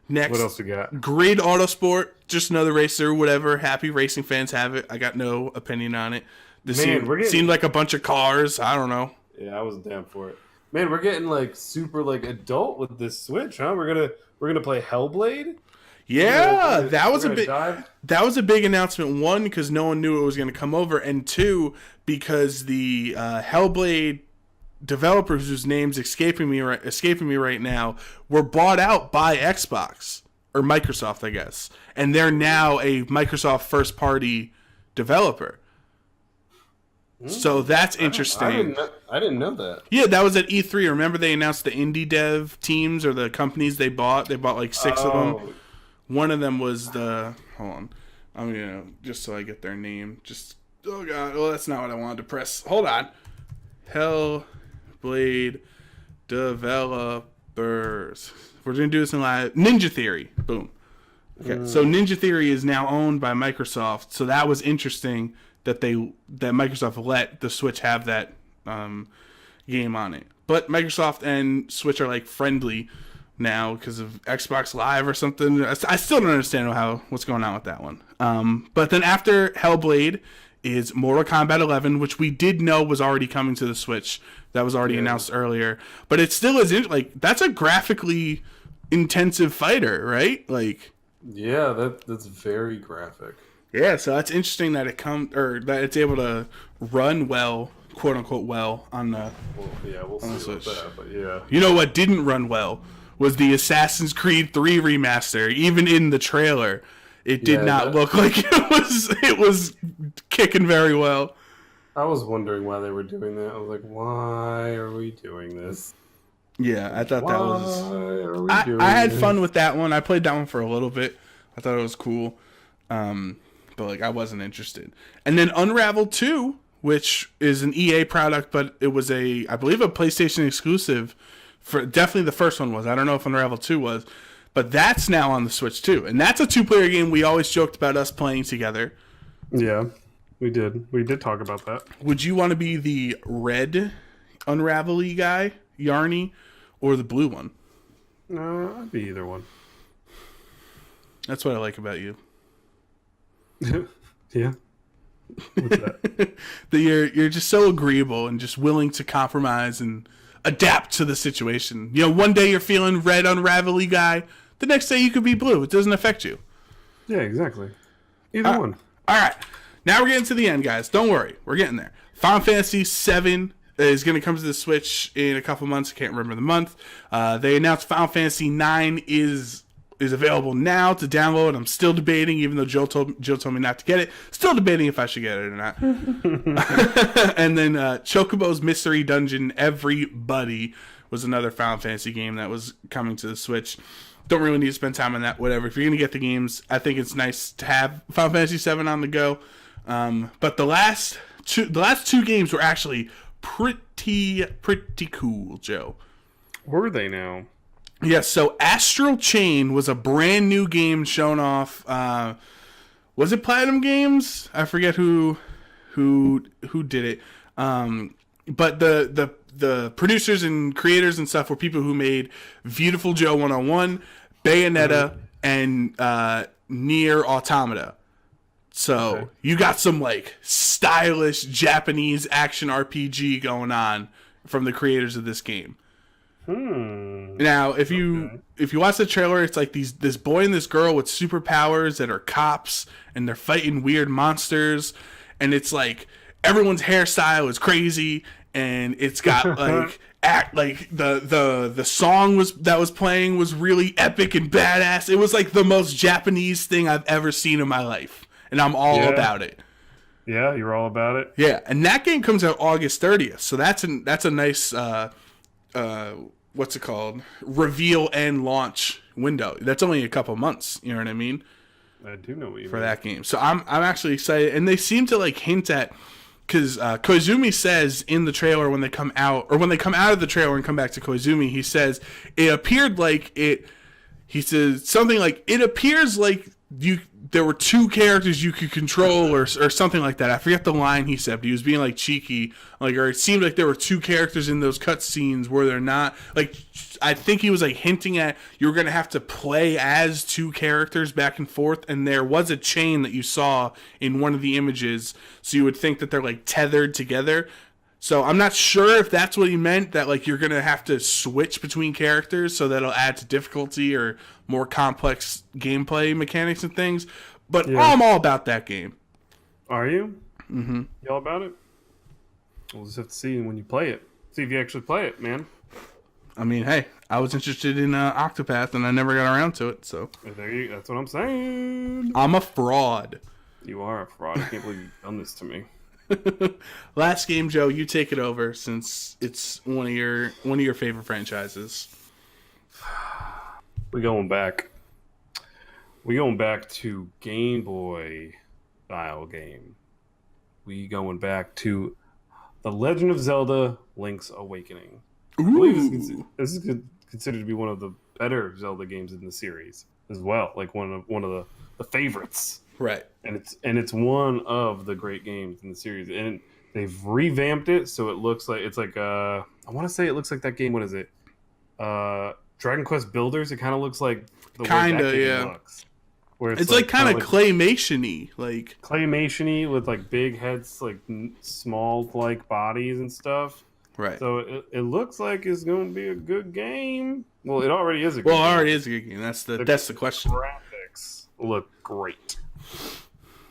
Next. What else we got? Grid Autosport. Just another racer, whatever. Happy racing fans have it. I got no opinion on it. This seemed like a bunch of cars. I don't know. Yeah, I wasn't down for it. Man, we're getting like super like adult with this Switch, huh? We're gonna play Hellblade. Yeah, that was a big announcement. One, because no one knew it was going to come over, and two, because the Hellblade developers, whose names escaping me right now, were bought out by Xbox or Microsoft, I guess, and they're now a Microsoft first-party developer. So that's interesting. I didn't know that. Yeah, that was at E3. Remember they announced the indie dev teams or the companies they bought? They bought like 6 of them. One of them was hold on. I'm gonna, just so I get their name. Oh god, well that's not what I wanted to press. Hold on. Hellblade developers. We're gonna do this in live. Ninja Theory. Boom. Okay, so Ninja Theory is now owned by Microsoft. So that was interesting that Microsoft let the Switch have that game on it. But Microsoft and Switch are like friendly. now because of Xbox Live or something. I still don't understand what's going on with that one. But then after Hellblade is Mortal Kombat 11, which we did know was already coming to the Switch. That was already announced earlier. But it still is like that's a graphically intensive fighter, right? Like, yeah, that's very graphic. Yeah, so that's interesting that that it's able to run well, quote unquote, well on the. Well, yeah, we'll see about that, but yeah. You know what didn't run well was the Assassin's Creed 3 remaster. Even in the trailer, it did not look like it was kicking very well. I was wondering why they were doing that. I was like, why are we doing this? Yeah, I thought that was. I had fun with that one. I played that one for a little bit. I thought it was cool. But like I wasn't interested. And then Unravel 2, which is an EA product, but it was I believe a PlayStation exclusive. For definitely the first one was. I don't know if Unravel 2 was, but that's now on the Switch too. And that's a 2-player game we always joked about us playing together. Yeah, we did. We did talk about that. Would you want to be the red Unravel-y guy, Yarny, or the blue one? I'd be either one. That's what I like about you. Yeah. What's that? That you're just so agreeable and just willing to compromise and adapt to the situation. You know, one day you're feeling red unravel-y guy, the next day you could be blue. It doesn't affect you. Yeah, exactly. Either one. All right. Now we're getting to the end, guys. Don't worry. We're getting there. Final Fantasy VII is going to come to the Switch in a couple months. I can't remember the month. They announced Final Fantasy IX is available now to download. I'm still debating, even though Joe told me not to get it. Still debating if I should get it or not. And then Chocobo's Mystery Dungeon Everybody was another Final Fantasy game that was coming to the Switch. Don't really need to spend time on that. Whatever. If you're going to get the games, I think it's nice to have Final Fantasy VII on the go. But the last two games were actually pretty cool, Joe. Were they now? Yes, so Astral Chain was a brand new game shown off. Was it Platinum Games? I forget who did it. But the producers and creators and stuff were people who made Beautiful Joe 101, Bayonetta, and Nier Automata. So you got some like stylish Japanese action RPG going on from the creators of this game. Now, if you watch the trailer, it's like this boy and this girl with superpowers that are cops, and they're fighting weird monsters, and it's like everyone's hairstyle is crazy, and it's got like the song that was playing was really epic and badass. It was like the most Japanese thing I've ever seen in my life, and I'm all about it. Yeah, you're all about it. Yeah, and that game comes out August 30th, so that's a nice what's it called? Reveal and launch window. That's only a couple months. You know what I mean? I do know what you for mean. that game. So I'm actually excited, and they seem to like hint at because Koizumi says in the trailer when they come out, or when they come out of the trailer and come back to Koizumi, he says it appeared like it. He says something like it appears like there were two characters you could control or something like that. I forget the line he said, but he was being like cheeky, or it seemed like there were two characters in those cutscenes where they're not. Like, I think he was like hinting at you were going to have to play as two characters back and forth, and there was a chain that you saw in one of the images, so you would think that they're like tethered together. So I'm not sure if that's what he meant, that like you're going to have to switch between characters, so that'll add to difficulty or more complex gameplay mechanics and things. But I'm all about that game. Are you? Mm-hmm. You all about it? We'll just have to see when you play it. See if you actually play it, man. I mean, hey, I was interested in Octopath, and I never got around to it, so... That's what I'm saying. I'm a fraud. You are a fraud. I can't believe you've done this to me. Last game, Joe, you take it over, since it's one of your favorite franchises. We're going back to Game Boy style game. We going back to The Legend of Zelda: Link's Awakening. I believe this is considered to be one of the better Zelda games in the series as well. Like one of the favorites. Right. And it's one of the great games in the series. And they've revamped it so it looks like it's like I want to say it looks like that game. What is it? Dragon Quest Builders. It kind of looks like the way Kinda, that game yeah. looks. Where It's like kind of claymation-y, like claymation-y with like big heads, like small like bodies and stuff. right. So it looks like it's going to be a good game. Well, it already is a good Well, game. it already is a good game. That's the question. Graphics look great.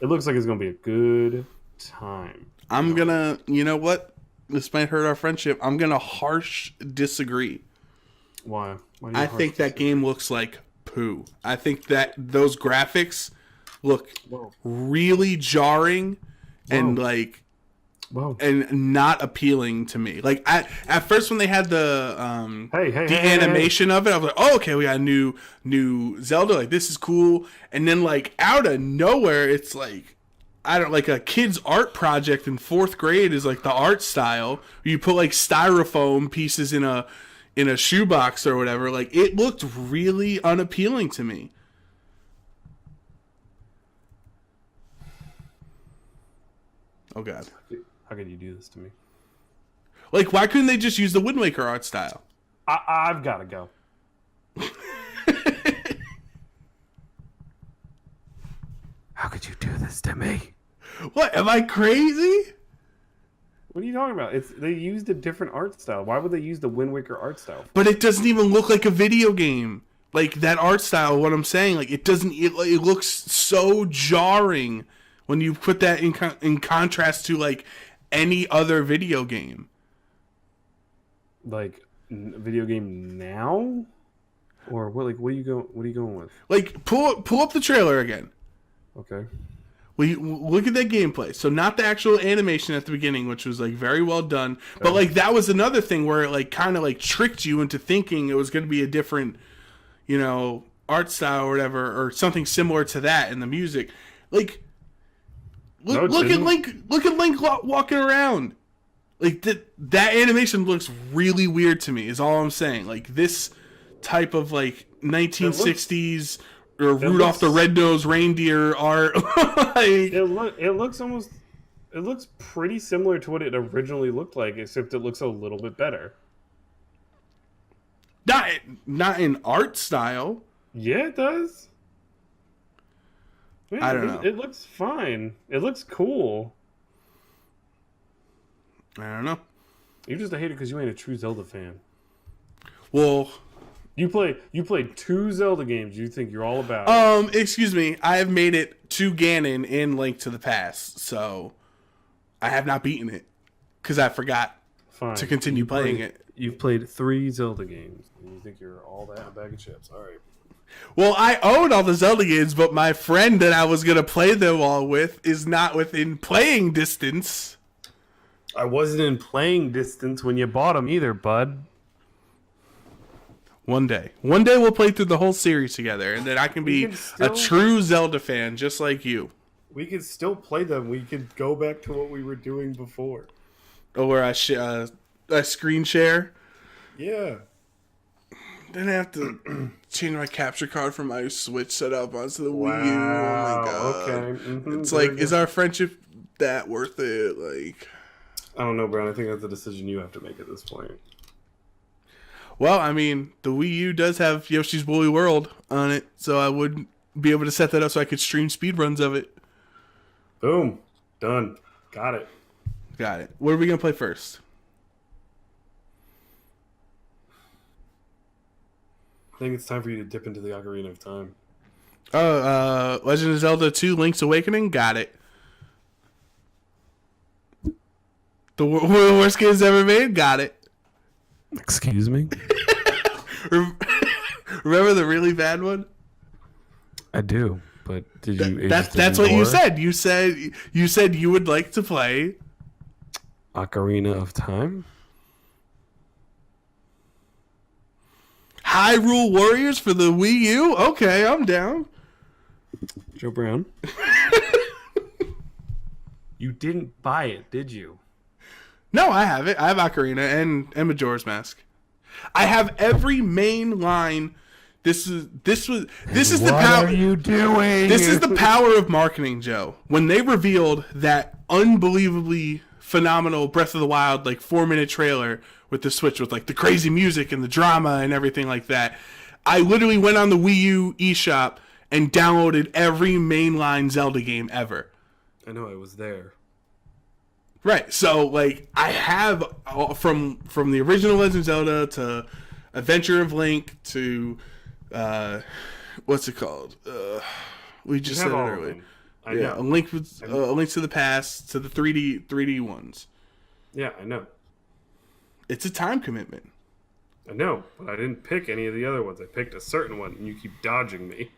It looks like it's going to be a good time. I'm gonna, you know what? This might hurt our friendship. I'm gonna harsh disagree. Why? Why do you I think that game looks like poo. I think that those graphics look Whoa. really jarring and Whoa. like Whoa. and not appealing to me. Like at first when they had the animation of it, I was like, oh, okay, we got a new Zelda. Like this is cool. And then like out of nowhere, it's like like a kid's art project in 4th grade is like the art style. You put like styrofoam pieces in a shoebox or whatever. Like it looked really unappealing to me. Oh god. How could you do this to me? Like why couldn't they just use the Wind Waker art style? I've got to go. How could you do this to me? What? Am I crazy? What are you talking about? They used a different art style. Why would they use the Wind Waker art style? But it doesn't even look like a video game. Like that art style, what I'm saying, like it doesn't. It looks so jarring when you put that in contrast to like any other video game. Like video game now, or what? Like what are you going with? Like pull up the trailer again. Okay. Look at that gameplay. So not the actual animation at the beginning, which was like very well done, but like that was another thing where it like kind of like tricked you into thinking it was going to be a different, you know, art style or whatever, or something similar to that in the music. Like look at Link walking around. Like that animation looks really weird to me. Is all I'm saying. Like this type of like 1960s. Or Rudolph the Red-Nosed Reindeer art. Like, it looks pretty similar to what it originally looked like, except it looks a little bit better. Not in art style. Yeah, it does. Man, I don't know. It looks fine. It looks cool. I don't know. You're just a hater because you ain't a true Zelda fan. Well, you played 2 Zelda games. You think you're all about it. Excuse me. I have made it to Ganon in Link to the Past, so I have not beaten it because I forgot to continue playing it. You've played 3 Zelda games, and you think you're all that in a bag of chips. All right. Well, I own all the Zelda games, but my friend that I was gonna play them all with is not within playing distance. I wasn't in playing distance when you bought them either, bud. One day we'll play through the whole series together, and then I can be a true Zelda fan, just like you. We could still play them. We could go back to what we were doing before. Or where I screen share. Yeah. Then I have to change my capture card from my Switch setup onto the Wow. Wii U. Oh my god. Okay. Mm-hmm. It's like, is our friendship that worth it? Like, I don't know, Brian. I think that's a decision you have to make at this point. well, I mean, the Wii U does have Yoshi's Woolly World on it, so I would be able to set that up so I could stream speedruns of it. Boom. Done. Got it. Got it. What are we going to play first? I think it's time for you to dip into the Ocarina of Time. Oh, Legend of Zelda 2 Link's Awakening? Got it. The worst games ever made? Got it. Excuse me? Remember the really bad one? I do, but did you... That's what you said. You said you would like to play Ocarina of Time? Hyrule Warriors for the Wii U? Okay, I'm down. Joe Brown? You didn't buy it, did you? No, I have it. I have Ocarina and Majora's Mask. I have every main line. This is the power. What are you doing? This is the power of marketing, Joe. When they revealed that unbelievably phenomenal Breath of the Wild 4-minute trailer with the Switch with like the crazy music and the drama and everything like that. I literally went on the Wii U eShop and downloaded every mainline Zelda game ever. I know, I was there. Right, so like I have from the original Legend of Zelda to Adventure of Link to what's it called? We just said it earlier. Yeah, a link to the past to the 3D ones. Yeah, I know. It's a time commitment. I know, but I didn't pick any of the other ones. I picked a certain one, and you keep dodging me.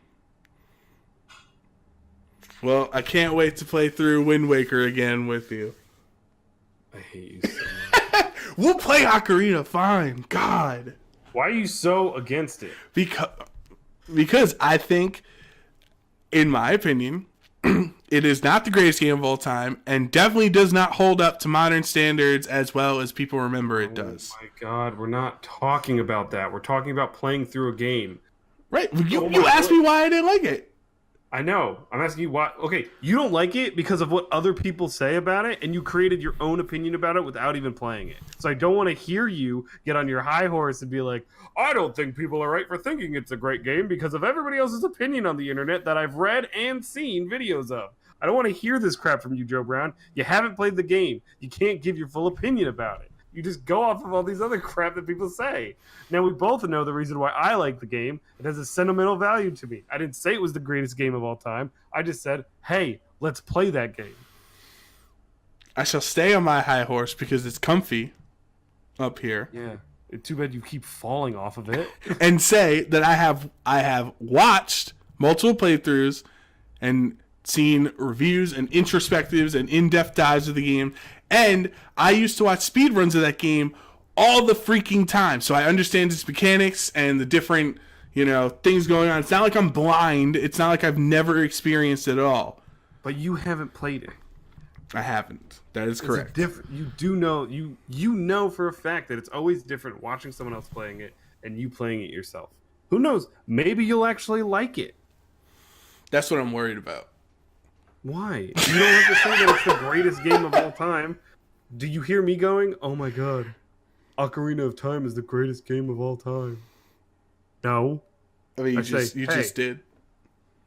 Well, I can't wait to play through Wind Waker again with you. I hate you so much. We'll play Ocarina, fine. God. Why are you so against it? Because I think, in my opinion, it is not the greatest game of all time, and definitely does not hold up to modern standards as well as people remember it does. Oh my God, we're not talking about that. We're talking about playing through a game. Right. You asked me why I didn't like it. I know. I'm asking you why. Okay, you don't like it because of what other people say about it, and you created your own opinion about it without even playing it. So I don't want to hear you get on your high horse and be like, I don't think people are right for thinking it's a great game because of everybody else's opinion on the internet that I've read and seen videos of. I don't want to hear this crap from you, Joe Brown. You haven't played the game. You can't give your full opinion about it. You just go off of all these other crap that people say. Now, we both know the reason why I like the game. It has a sentimental value to me. I didn't say it was the greatest game of all time. I just said, hey, let's play that game. I shall stay on my high horse because it's comfy up here. Yeah. Too bad you keep falling off of it. And say that I have watched multiple playthroughs and seen reviews and introspectives and in-depth dives of the game. And I used to watch speedruns of that game all the freaking time. So I understand its mechanics and the different, things going on. It's not like I'm blind. It's not like I've never experienced it at all. But you haven't played it. I haven't. That is correct. You do know, you know for a fact that it's always different watching someone else playing it and you playing it yourself. Who knows? Maybe you'll actually like it. That's what I'm worried about. Why? You don't have to say that it's the greatest game of all time. Do you hear me going, oh my God, Ocarina of Time is the greatest game of all time? No. I mean, you just did.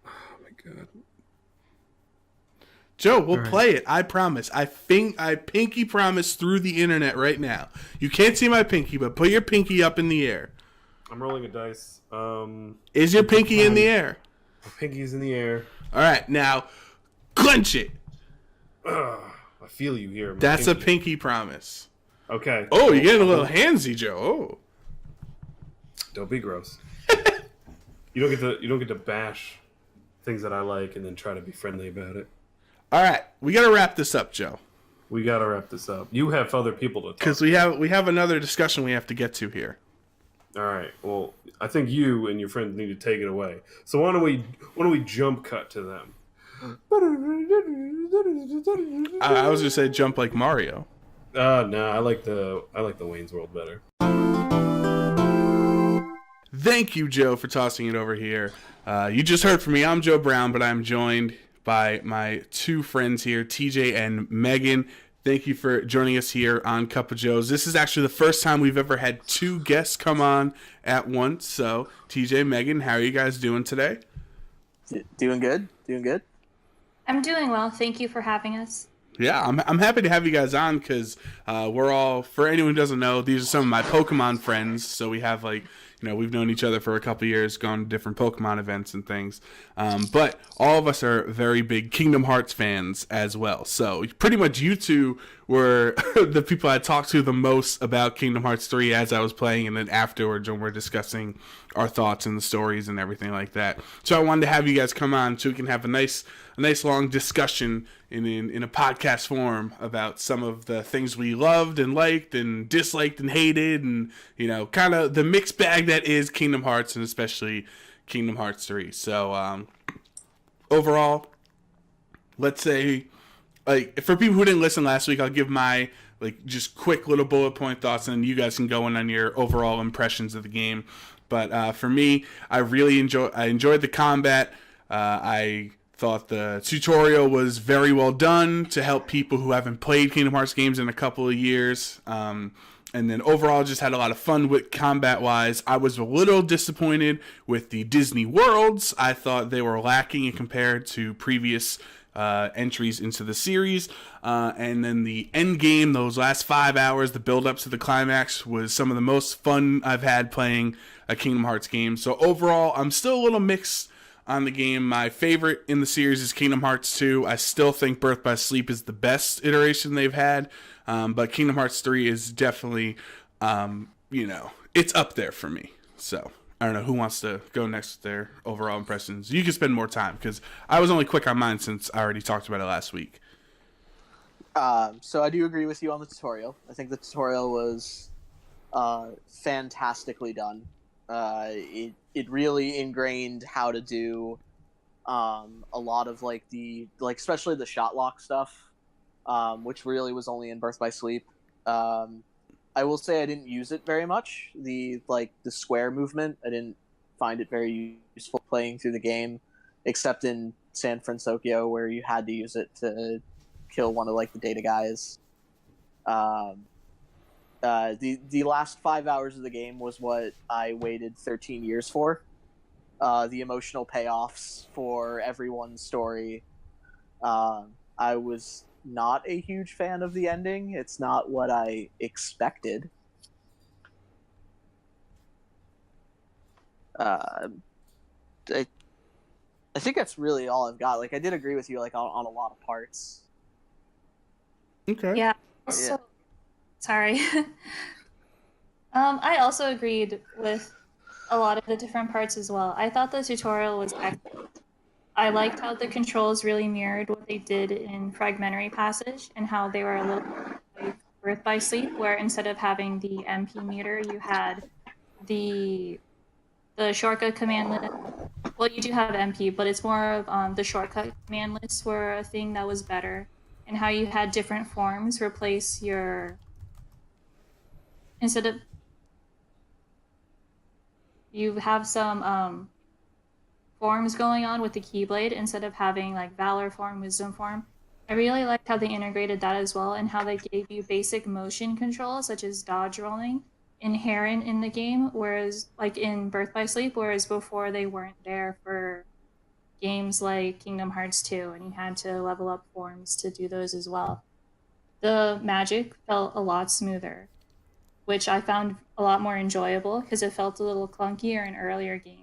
Oh my God. Joe, we'll play it. I promise. I pinky promise through the internet right now. You can't see my pinky, but put your pinky up in the air. I'm rolling a dice. Is your pinky in the air? My pinky's in the air. All right, now clench it. I feel you here. That's a pinky promise. Okay. Oh, you're getting a little handsy, Joe. Oh. Don't be gross. You don't get to bash things that I like and then try to be friendly about it. All right, we got to wrap this up, Joe. We got to wrap this up. You have other people to talk to. Because we have another discussion we have to get to here. All right. Well, I think you and your friends need to take it away. So why don't we jump cut to them? I was gonna say jump like Mario. No, I like the Wayne's World better. Thank you, Joe, for tossing it over here. You just heard from me. I'm Joe Brown, but I'm joined by my two friends here, TJ and Megan. Thank you for joining us here on Cup of Joe's. This is actually the first time we've ever had two guests come on at once. So, TJ, Megan, how are you guys doing today? Doing good. I'm doing well. Thank you for having us. Yeah, I'm happy to have you guys on because we're all, for anyone who doesn't know, these are some of my Pokemon friends. So we have we've known each other for a couple years, gone to different Pokemon events and things. But all of us are very big Kingdom Hearts fans as well. So pretty much you two were the people I talked to the most about Kingdom Hearts 3 as I was playing, and then afterwards when we're discussing our thoughts and the stories and everything like that. So I wanted to have you guys come on so we can have a nice long discussion in a podcast form about some of the things we loved and liked and disliked and hated, and kind of the mixed bag that is Kingdom Hearts, and especially Kingdom Hearts 3. So overall, let's say, for people who didn't listen last week, I'll give my just quick little bullet point thoughts, and you guys can go in on your overall impressions of the game. But for me, I really enjoyed the combat. I thought the tutorial was very well done to help people who haven't played Kingdom Hearts games in a couple of years. And then overall, just had a lot of fun with combat-wise. I was a little disappointed with the Disney Worlds. I thought they were lacking compared to previous entries into the series. And then the end game, those last 5 hours, the build-up to the climax, was some of the most fun I've had playing a Kingdom Hearts game. So overall, I'm still a little mixed on the game. My favorite in the series is Kingdom Hearts 2. I still think Birth by Sleep is the best iteration they've had. But Kingdom Hearts 3 is definitely, it's up there for me. So, I don't know who wants to go next with their overall impressions. You can spend more time, because I was only quick on mine since I already talked about it last week. So I do agree with you on the tutorial. I think the tutorial was fantastically done. It really ingrained how to do a lot of especially the shot lock stuff. Which really was only in Birth by Sleep. I will say I didn't use it very much. The square movement, I didn't find it very useful playing through the game, except in San Francisco, where you had to use it to kill one of the data guys. The last 5 hours of the game was what I waited 13 years for. The emotional payoffs for everyone's story. I was not a huge fan of the ending. It's not what I expected. I think that's really all I've got. I did agree with you on a lot of parts. Okay. Yeah. Also, sorry. I also agreed with a lot of the different parts as well. I thought the tutorial was excellent. I liked how the controls really mirrored what they did in Fragmentary Passage, and how they were a little like Birth by Sleep, where instead of having the MP meter, you had the shortcut command list. Well, you do have MP, but it's more of the shortcut command lists were a thing that was better, and how you had different forms replace your... Instead of... You have some forms going on with the Keyblade instead of having Valor form, Wisdom form. I really liked how they integrated that as well, and how they gave you basic motion controls such as dodge rolling inherent in the game, whereas in Birth by Sleep, whereas before they weren't there for games like Kingdom Hearts 2, and you had to level up forms to do those as well. The magic felt a lot smoother, which I found a lot more enjoyable because it felt a little clunkier in earlier games.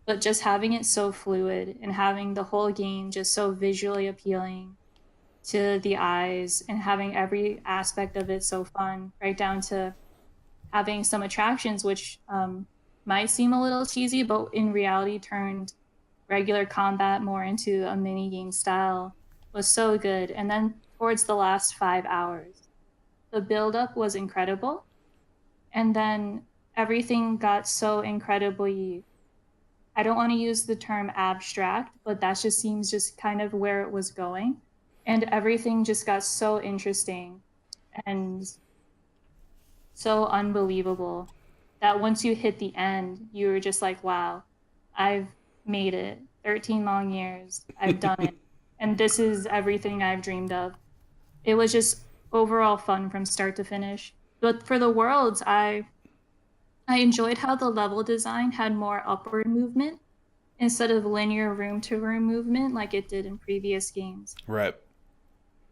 But just having it so fluid and having the whole game just so visually appealing to the eyes, and having every aspect of it so fun, right down to having some attractions which might seem a little cheesy, but in reality turned regular combat more into a mini-game style, was so good. And then towards the last 5 hours, the build-up was incredible. And then everything got so incredibly... I don't want to use the term abstract, but that just seems just kind of where it was going. And everything just got so interesting and so unbelievable that once you hit the end, you were just like, wow, I've made it. 13 long years, I've done it. And this is everything I've dreamed of. It was just overall fun from start to finish. But for the worlds, I enjoyed how the level design had more upward movement instead of linear room-to-room movement like it did in previous games. Right.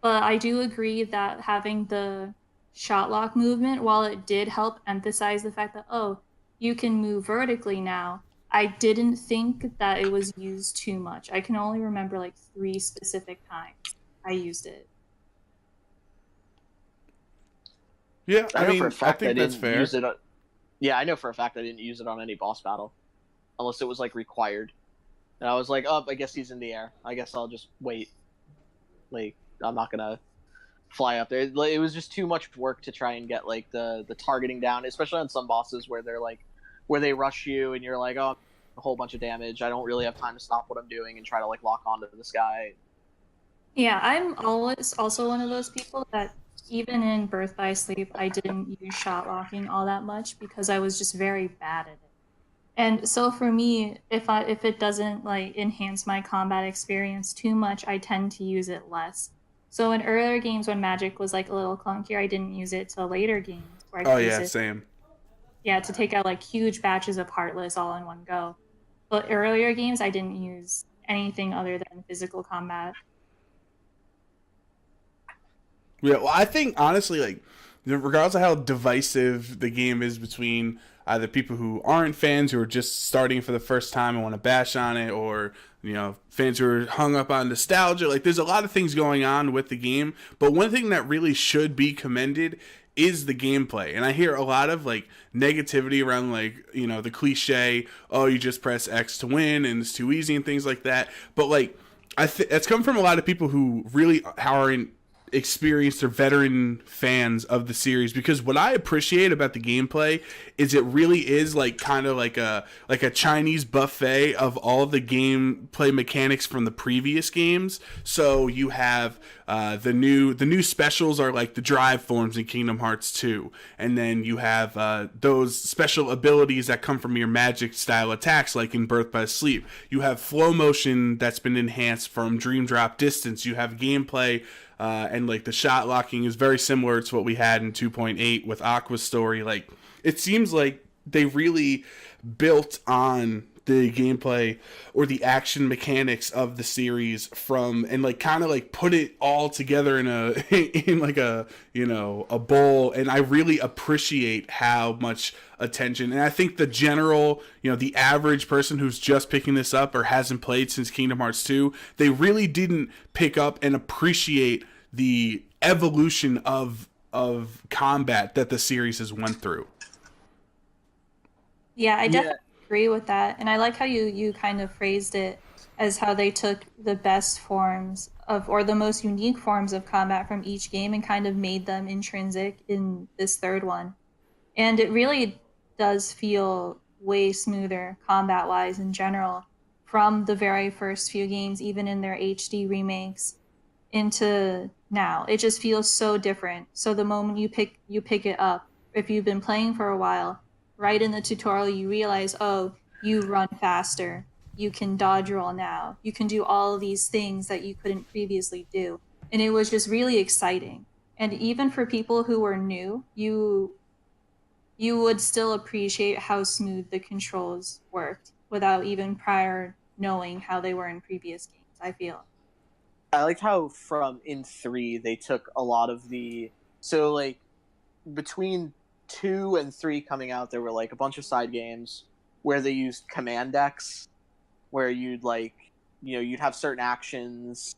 But I do agree that having the shot lock movement, while it did help emphasize the fact that, oh, you can move vertically now, I didn't think that it was used too much. I can only remember 3 specific times I used it. Yeah, I mean, for a fact I think that's didn't fair. use it. Yeah, I know for a fact I didn't use it on any boss battle, unless it was required. And I was like, oh, I guess he's in the air. I guess I'll just wait. I'm not gonna fly up there. It was just too much work to try and get the targeting down, especially on some bosses where they're where they rush you and you're like, oh, a whole bunch of damage. I don't really have time to stop what I'm doing and try to lock onto this guy. Yeah, I'm always also one of those people that even in Birth by Sleep, I didn't use shot locking all that much because I was just very bad at it. And so for me, if it doesn't enhance my combat experience too much, I tend to use it less. So in earlier games when magic was a little clunkier, I didn't use it till later games. where I Oh could use yeah, it. same. Yeah, to take out like huge batches of Heartless all in one go. But earlier games, I didn't use anything other than physical combat. Yeah, well, I think honestly, like, regardless of how divisive the game is between either people who aren't fans who are just starting for the first time and want to bash on it, or fans who are hung up on nostalgia, like, there's a lot of things going on with the game. But one thing that really should be commended is the gameplay. And I hear a lot of like negativity around like, the cliche, oh, you just press X to win and it's too easy and things like that. But like, it's come from a lot of people who really aren't experienced or veteran fans of the series, because what I appreciate about the gameplay is it really is like kind of like a Chinese buffet of all of the gameplay mechanics from the previous games. So you have the new specials are like the drive forms in Kingdom Hearts 2, and then you have those special abilities that come from your magic style attacks like in Birth by Sleep. You have flow motion that's been enhanced from Dream Drop Distance. You have gameplay and like the shot locking is very similar to what we had in 2.8 with Aqua's story. Like, it seems like they really built on the gameplay or the action mechanics of the series and like kind of like put it all together in a bowl. And I really appreciate how much attention, and I think the general, the average person who's just picking this up or hasn't played since Kingdom Hearts 2, they really didn't pick up and appreciate the evolution of combat that the series has went through. Yeah, I definitely agree with that. And I like how you kind of phrased it as how they took the best forms of, or the most unique forms of combat from each game and kind of made them intrinsic in this third one. And it really does feel way smoother combat-wise in general from the very first few games, even in their HD remakes, into now. It just feels so different. So the moment you pick it up, if you've been playing for a while, right in the tutorial you realize, oh, you run faster, you can dodge roll now, you can do all of these things that you couldn't previously do. And it was just really exciting. And even for people who were new, you would still appreciate how smooth the controls worked without even prior knowing how they were in previous games, I feel. I liked how in 3 they took a lot of so like between 2 and 3 coming out, there were like a bunch of side games where they used command decks, where you'd you'd have certain actions,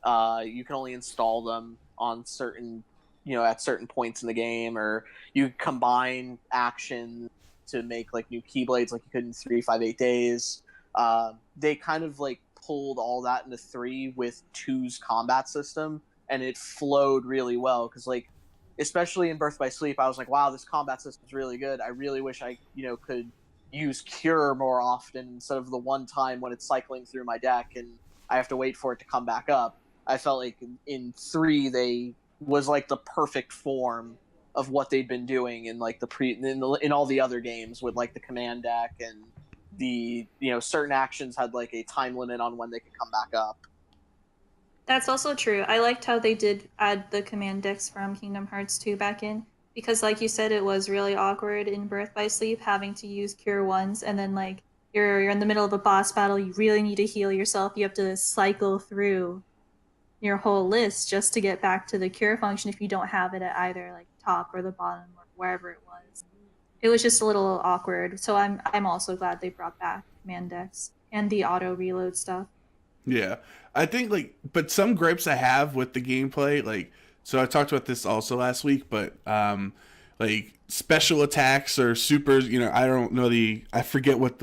you can only install them on certain, at certain points in the game, or you combine actions to make like new keyblades like you could in 3, 5, 8 days. They kind of like pulled all that into 3 with 2's combat system, and it flowed really well, because like, especially in Birth by Sleep, I was like, wow, this combat system's really good. I really wish I, could use Cure more often instead of the one time when it's cycling through my deck and I have to wait for it to come back up. I felt like in 3 they was like the perfect form of what they'd been doing in like in all the other games with like the command deck, and the certain actions had like a time limit on when they could come back up. That's also true. I liked how they did add the command decks from Kingdom Hearts 2 back in, because like you said, it was really awkward in Birth by Sleep having to use Cure once, and then like you're in the middle of a boss battle, you really need to heal yourself, you have to cycle through your whole list just to get back to the Cure function if you don't have it at either like top or the bottom or wherever it was. It was just a little awkward. So I'm also glad they brought back command decks and the auto reload stuff. Yeah, I think but some gripes I have with the gameplay, so I talked about this also last week, but like special attacks or supers, I don't know I forget what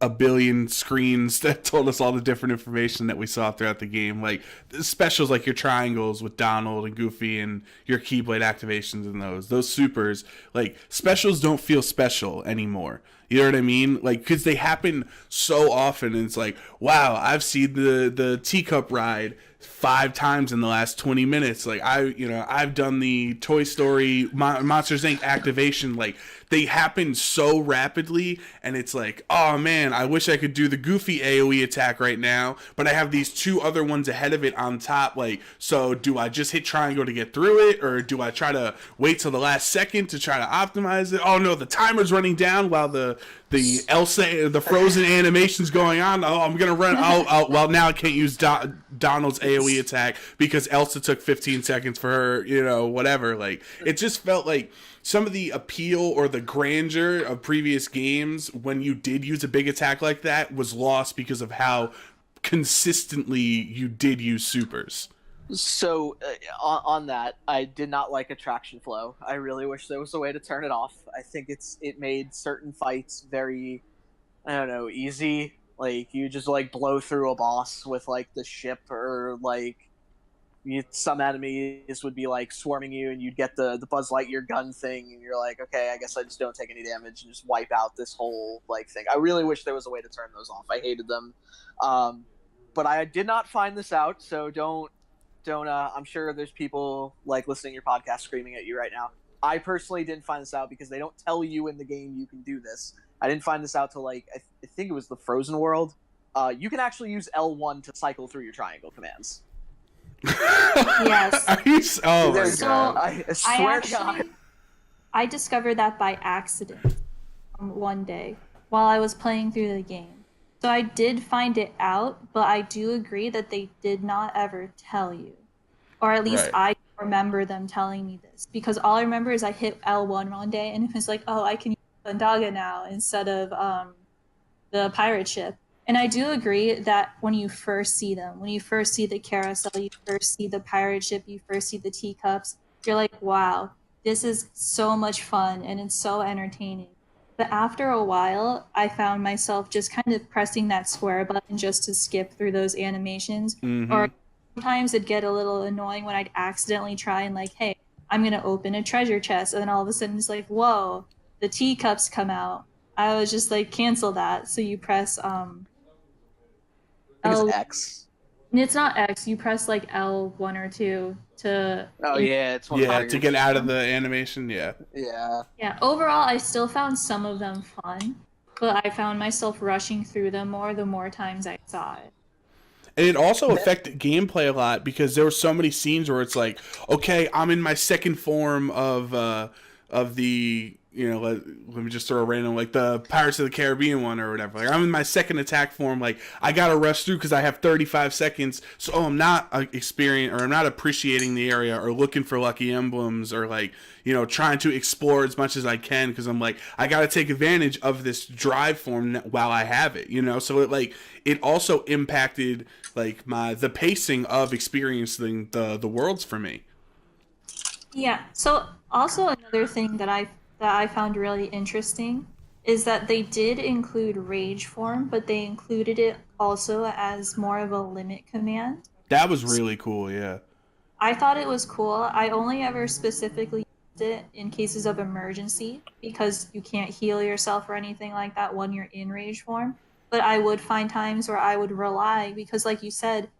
a billion screens that told us all the different information that we saw throughout the game. Like the specials, like your triangles with Donald and Goofy and your Keyblade activations and those supers, like specials don't feel special anymore. You know what I mean? Like, because they happen so often, and it's like, wow, I've seen the teacup ride 5 times in the last 20 minutes. Like, I've done the Toy Story Monsters Inc. activation. Like, they happen so rapidly, and it's like, oh man, I wish I could do the Goofy AoE attack right now, but I have these 2 other ones ahead of it on top. Like, so do I just hit triangle to get through it, or do I try to wait till the last second to try to optimize it? Oh no, the timer's running down while the Elsa, the Frozen animation's going on. Oh, I'm gonna run. Well, now I can't use Donald's AoE attack because Elsa took 15 seconds for her. Whatever. Like, it just felt like some of the appeal or the grandeur of previous games when you did use a big attack like that was lost because of how consistently you did use supers. So on that, I did not like attraction flow. I really wish there was a way to turn it off. I think it made certain fights very, I don't know, easy. Like, you just like blow through a boss with like the ship, or like some enemies would be like swarming you, and you'd get the Buzz Lightyear gun thing, and you're like, okay, I guess I just don't take any damage and just wipe out this whole like thing. I really wish there was a way to turn those off. I hated them, but I did not find this out, so don't. I'm sure there's people like listening to your podcast screaming at you right now. I personally didn't find this out because they don't tell you in the game you can do this. I didn't find this out till like I think it was the Frozen World. You can actually use L1 to cycle through your triangle commands. Yes. Oh my So, god! I swear to God. I discovered that by accident one day while I was playing through the game. So I did find it out, but I do agree that they did not ever tell you. Or at least Right. I remember them telling me this. Because all I remember is I hit L1 one day and it was like, oh, I can use Bandaga now instead of the pirate ship. And I do agree that when you first see them, when you first see the carousel, you first see the pirate ship, you first see the teacups, you're like, wow, this is so much fun and it's so entertaining. But after a while, I found myself just kind of pressing that square button just to skip through those animations. Mm-hmm. Or sometimes it'd get a little annoying when I'd accidentally try and like, hey, I'm going to open a treasure chest. And then all of a sudden it's like, whoa, the teacups come out. I was just like, cancel that. So you press I think it's X. It's not X. You press like L1 or 2 to. Oh yeah, it's one Yeah, of to get out of the animation. Yeah. Yeah. Yeah. Overall, I still found some of them fun, but I found myself rushing through them more the more times I saw it. And it also affected gameplay a lot because there were so many scenes where it's like, okay, I'm in my second form of the, let me just throw a random, like the Pirates of the Caribbean one or whatever. Like, I'm in my second attack form. Like, I gotta rush through because I have 35 seconds. So I'm not I'm not appreciating the area or looking for lucky emblems or like, trying to explore as much as I can because I'm like, I gotta take advantage of this drive form while I have it. So it also impacted like the pacing of experiencing the worlds for me. Yeah. So also another thing that I found really interesting is that they did include rage form, but they included it also as more of a limit command. That was really cool, yeah. I thought it was cool. I only ever specifically used it in cases of emergency because you can't heal yourself or anything like that when you're in rage form. But I would find times where I would rely because, like you said,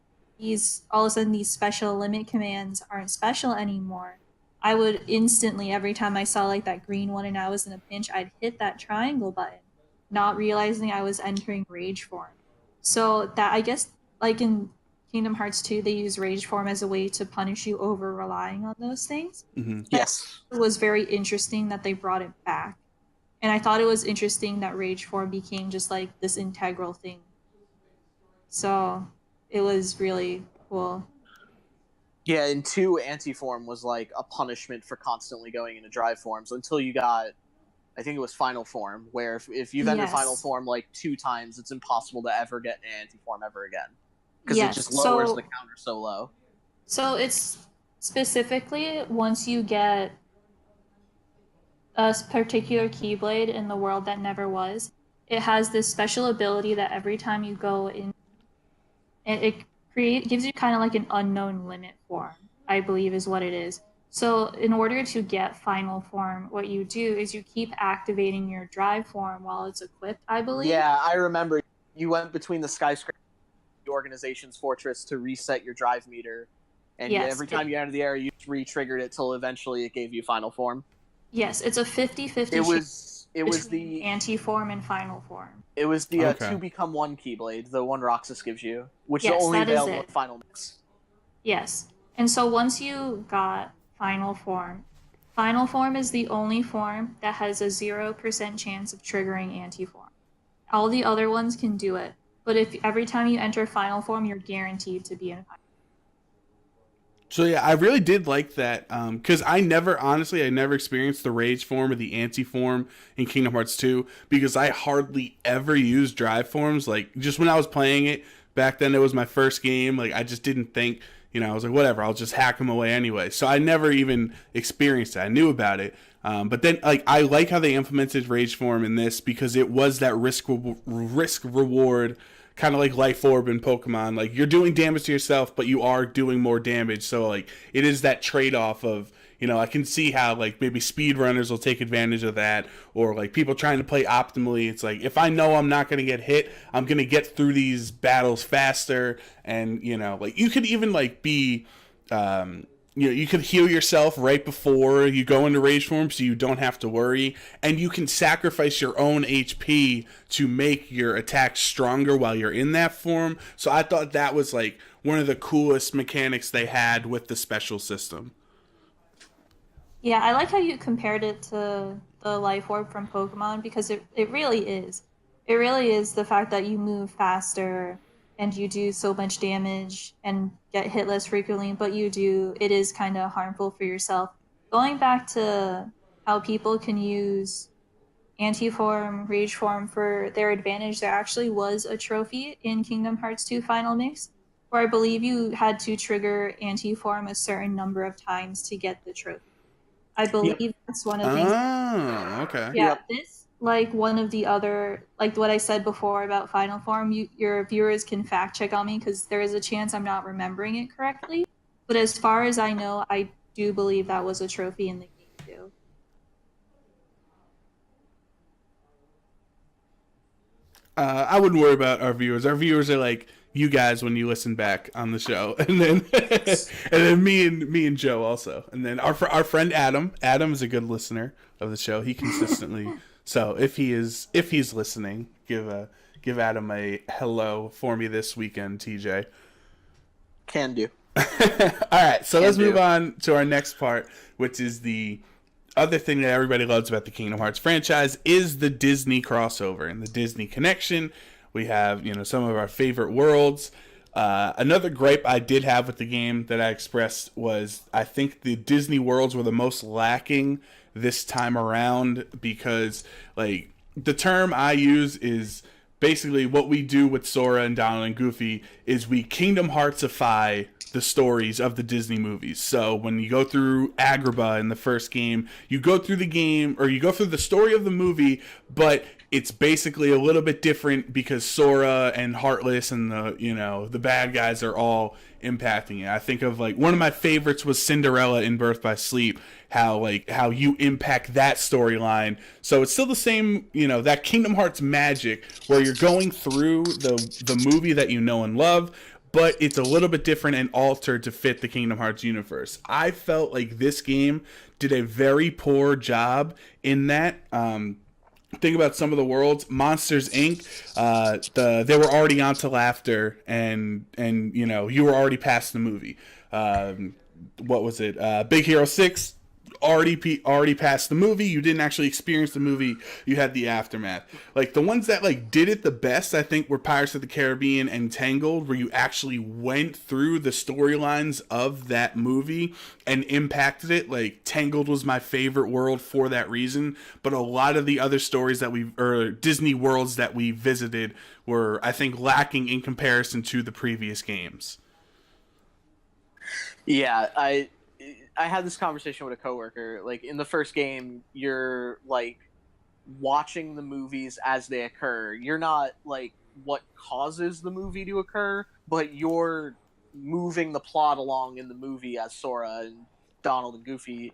all of a sudden these special limit commands aren't special anymore. I would instantly, every time I saw like that green one and I was in a pinch, I'd hit that triangle button, not realizing I was entering rage form. So that, I guess, like in Kingdom Hearts 2, they use rage form as a way to punish you over relying on those things. Mm-hmm. Yes. It was very interesting that they brought it back. And I thought it was interesting that rage form became just like this integral thing. So it was really cool. Yeah, in 2, anti-form was like a punishment for constantly going into drive forms until you got, I think it was final form, where if you've entered final form like 2 times, it's impossible to ever get an anti-form ever again. Because it just lowers the counter so low. So it's specifically once you get a particular Keyblade in the world that never was, it has this special ability that every time you go in, it gives you kind of like an unknown limit form, I believe is what it is. So in order to get final form, what you do is you keep activating your drive form while it's equipped, I believe. Yeah, I remember you went between the skyscraper and the organization's fortress to reset your drive meter, and Yes, every time you entered the area, you just re-triggered it till eventually it gave you final form. Yes, it's a 50-50 It was the anti-form and final form. It was the Okay. 2 become 1 Keyblade, the one Roxas gives you, which Yes, is only that is available it. at Final Mix. Yes. And so once you got final form is the only form that has a 0% chance of triggering anti-form. All the other ones can do it, but if every time you enter final form, you're guaranteed to be in final. So yeah, I really did like that because I never experienced the rage form or the anti form in Kingdom Hearts 2 because I hardly ever used drive forms. Like just when I was playing it back then, it was my first game. Like I just didn't think, I was like, whatever, I'll just hack them away anyway. So I never even experienced it. I knew about it, but then like I like how they implemented rage form in this because it was that risk reward. Kind of like Life Orb in Pokemon. Like, you're doing damage to yourself, but you are doing more damage. So, like, it is that trade-off of, I can see how, like, maybe speedrunners will take advantage of that. Or, like, people trying to play optimally. It's like, if I know I'm not going to get hit, I'm going to get through these battles faster. And, like, you could even, like, be... you could heal yourself right before you go into rage form so you don't have to worry. And you can sacrifice your own HP to make your attack stronger while you're in that form. So I thought that was like one of the coolest mechanics they had with the special system. Yeah, I like how you compared it to the Life Orb from Pokemon because it really is. It really is the fact that you move faster and you do so much damage and get hit less frequently, but it is kind of harmful for yourself. Going back to how people can use anti-form, rage form for their advantage, there actually was a trophy in Kingdom Hearts 2 Final Mix where I believe you had to trigger anti-form a certain number of times to get the trophy. I believe that's one of the things. Oh, okay. Yeah, Yep. this, like one of the other, like what I said before about final form, your viewers can fact check on me because there is a chance I'm not remembering it correctly. But as far as I know, I do believe that was a trophy in the game too. I wouldn't worry about our viewers. Our viewers are like you guys when you listen back on the show, and then me and Joe also, and then our friend Adam. Adam is a good listener of the show. He consistently. So if he's listening, give Adam a hello for me this weekend, TJ. Can do. All right, so let's move on to our next part, which is the other thing that everybody loves about the Kingdom Hearts franchise is the Disney crossover and the Disney connection. We have, some of our favorite worlds. Another gripe I did have with the game that I expressed was I think the Disney worlds were the most lacking this time around because, like, the term I use is basically what we do with Sora and Donald and Goofy is we Kingdom Heartsify the stories of the Disney movies. So when you go through Agrabah in the first game, you go through the game or you go through the story of the movie, but it's basically a little bit different because Sora and Heartless and the bad guys are all impacting it. I think of like one of my favorites was Cinderella in Birth by Sleep, how you impact that storyline. So it's still the same, that Kingdom Hearts magic where you're going through the movie that you know and love, but it's a little bit different and altered to fit the Kingdom Hearts universe. I felt like this game did a very poor job in that. Think about some of the worlds. Monsters Inc. They were already onto laughter, and you were already past the movie. What was it? Big Hero 6. Already passed the movie. You didn't actually experience the movie. You had the aftermath. Like the ones that like did it the best, I think, were Pirates of the Caribbean and Tangled, where you actually went through the storylines of that movie and impacted it. Like Tangled was my favorite world for that reason. But a lot of the other stories Disney worlds that we visited were, I think, lacking in comparison to the previous games. Yeah, I had this conversation with a coworker. Like in the first game, you're like watching the movies as they occur. You're not like what causes the movie to occur, but you're moving the plot along in the movie as Sora. And Donald and Goofy,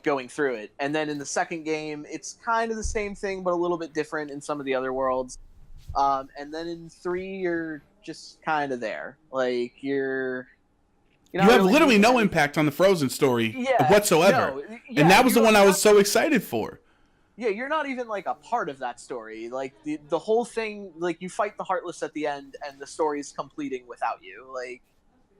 going through it. And then in the second game, it's kind of the same thing, but a little bit different in some of the other worlds. And then in 3, you're just kind of there. Like, you have really literally doing no anything. impact on the Frozen story Yeah, whatsoever. no, yeah, and that was the you're one I not- was so excited for. Yeah, you're not even like a part of that story. Like the whole thing, like you fight the Heartless at the end, and the story's completing without you. Like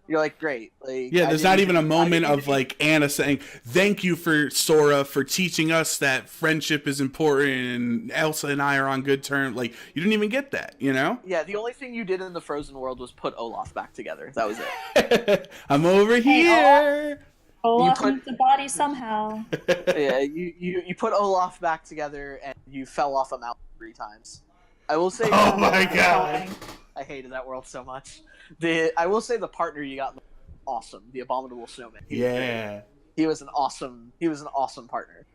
you're like great. Like Yeah, I there's didn't not even a I moment didn't of like Anna saying, "Thank you for Sora for teaching us that friendship is important and Elsa and I are on good terms." Like you didn't even get that, you know? Yeah, the only thing you did in the Frozen world was put Olaf back together. That was it. I'm over here. Olaf put- needs a body somehow. Yeah, you put Olaf back together, and you fell off a mountain 3 times. I will say. Oh my god. I hated that world so much. I will say the partner you got awesome. The Abominable Snowman. Yeah. He was an awesome partner.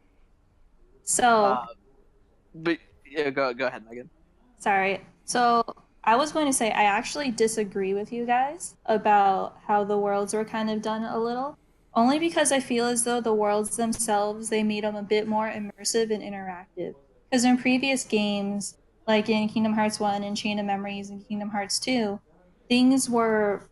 So, But yeah, go ahead, Megan. sorry. So, I was going to say I actually disagree with you guys about how the worlds were kind of done a little. Only because I feel as though the worlds themselves, they made them a bit more immersive and interactive. Because in previous games, like in Kingdom Hearts 1 and Chain of Memories and Kingdom Hearts 2, things were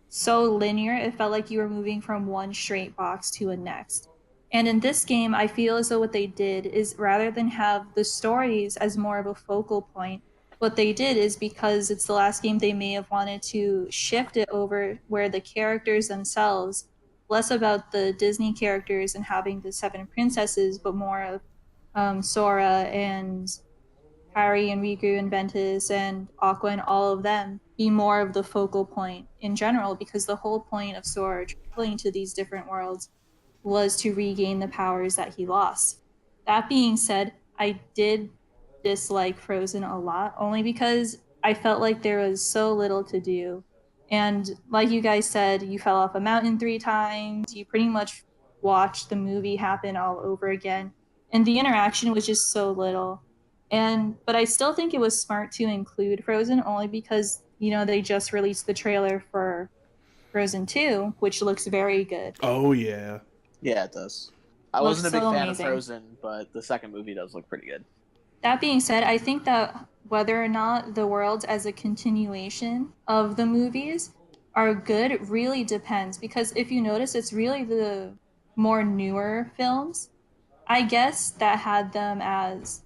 so linear, it felt like you were moving from one straight box to a next. And in this game, I feel as though what they did is rather than have the stories as more of a focal point, what they did is because it's the last game, they may have wanted to shift it over where the characters themselves, less about the Disney characters and having the 7 princesses, but more of Sora and Harry and Riku and Ventus and Aqua and all of them be more of the focal point in general, because the whole point of Sora traveling to these different worlds was to regain the powers that he lost. That being said, I did dislike Frozen a lot, only because I felt like there was so little to do. And like you guys said, you fell off a mountain 3 times, you pretty much watched the movie happen all over again. And the interaction was just so little. But I still think it was smart to include Frozen, only because, they just released the trailer for Frozen 2, which looks very good. Oh yeah. Yeah, it does. I Looks wasn't a big so fan amazing. of Frozen, but the second movie does look pretty good. That being said, I think that whether or not the worlds as a continuation of the movies are good really depends, because if you notice, it's really the more newer films, I guess, that had them as,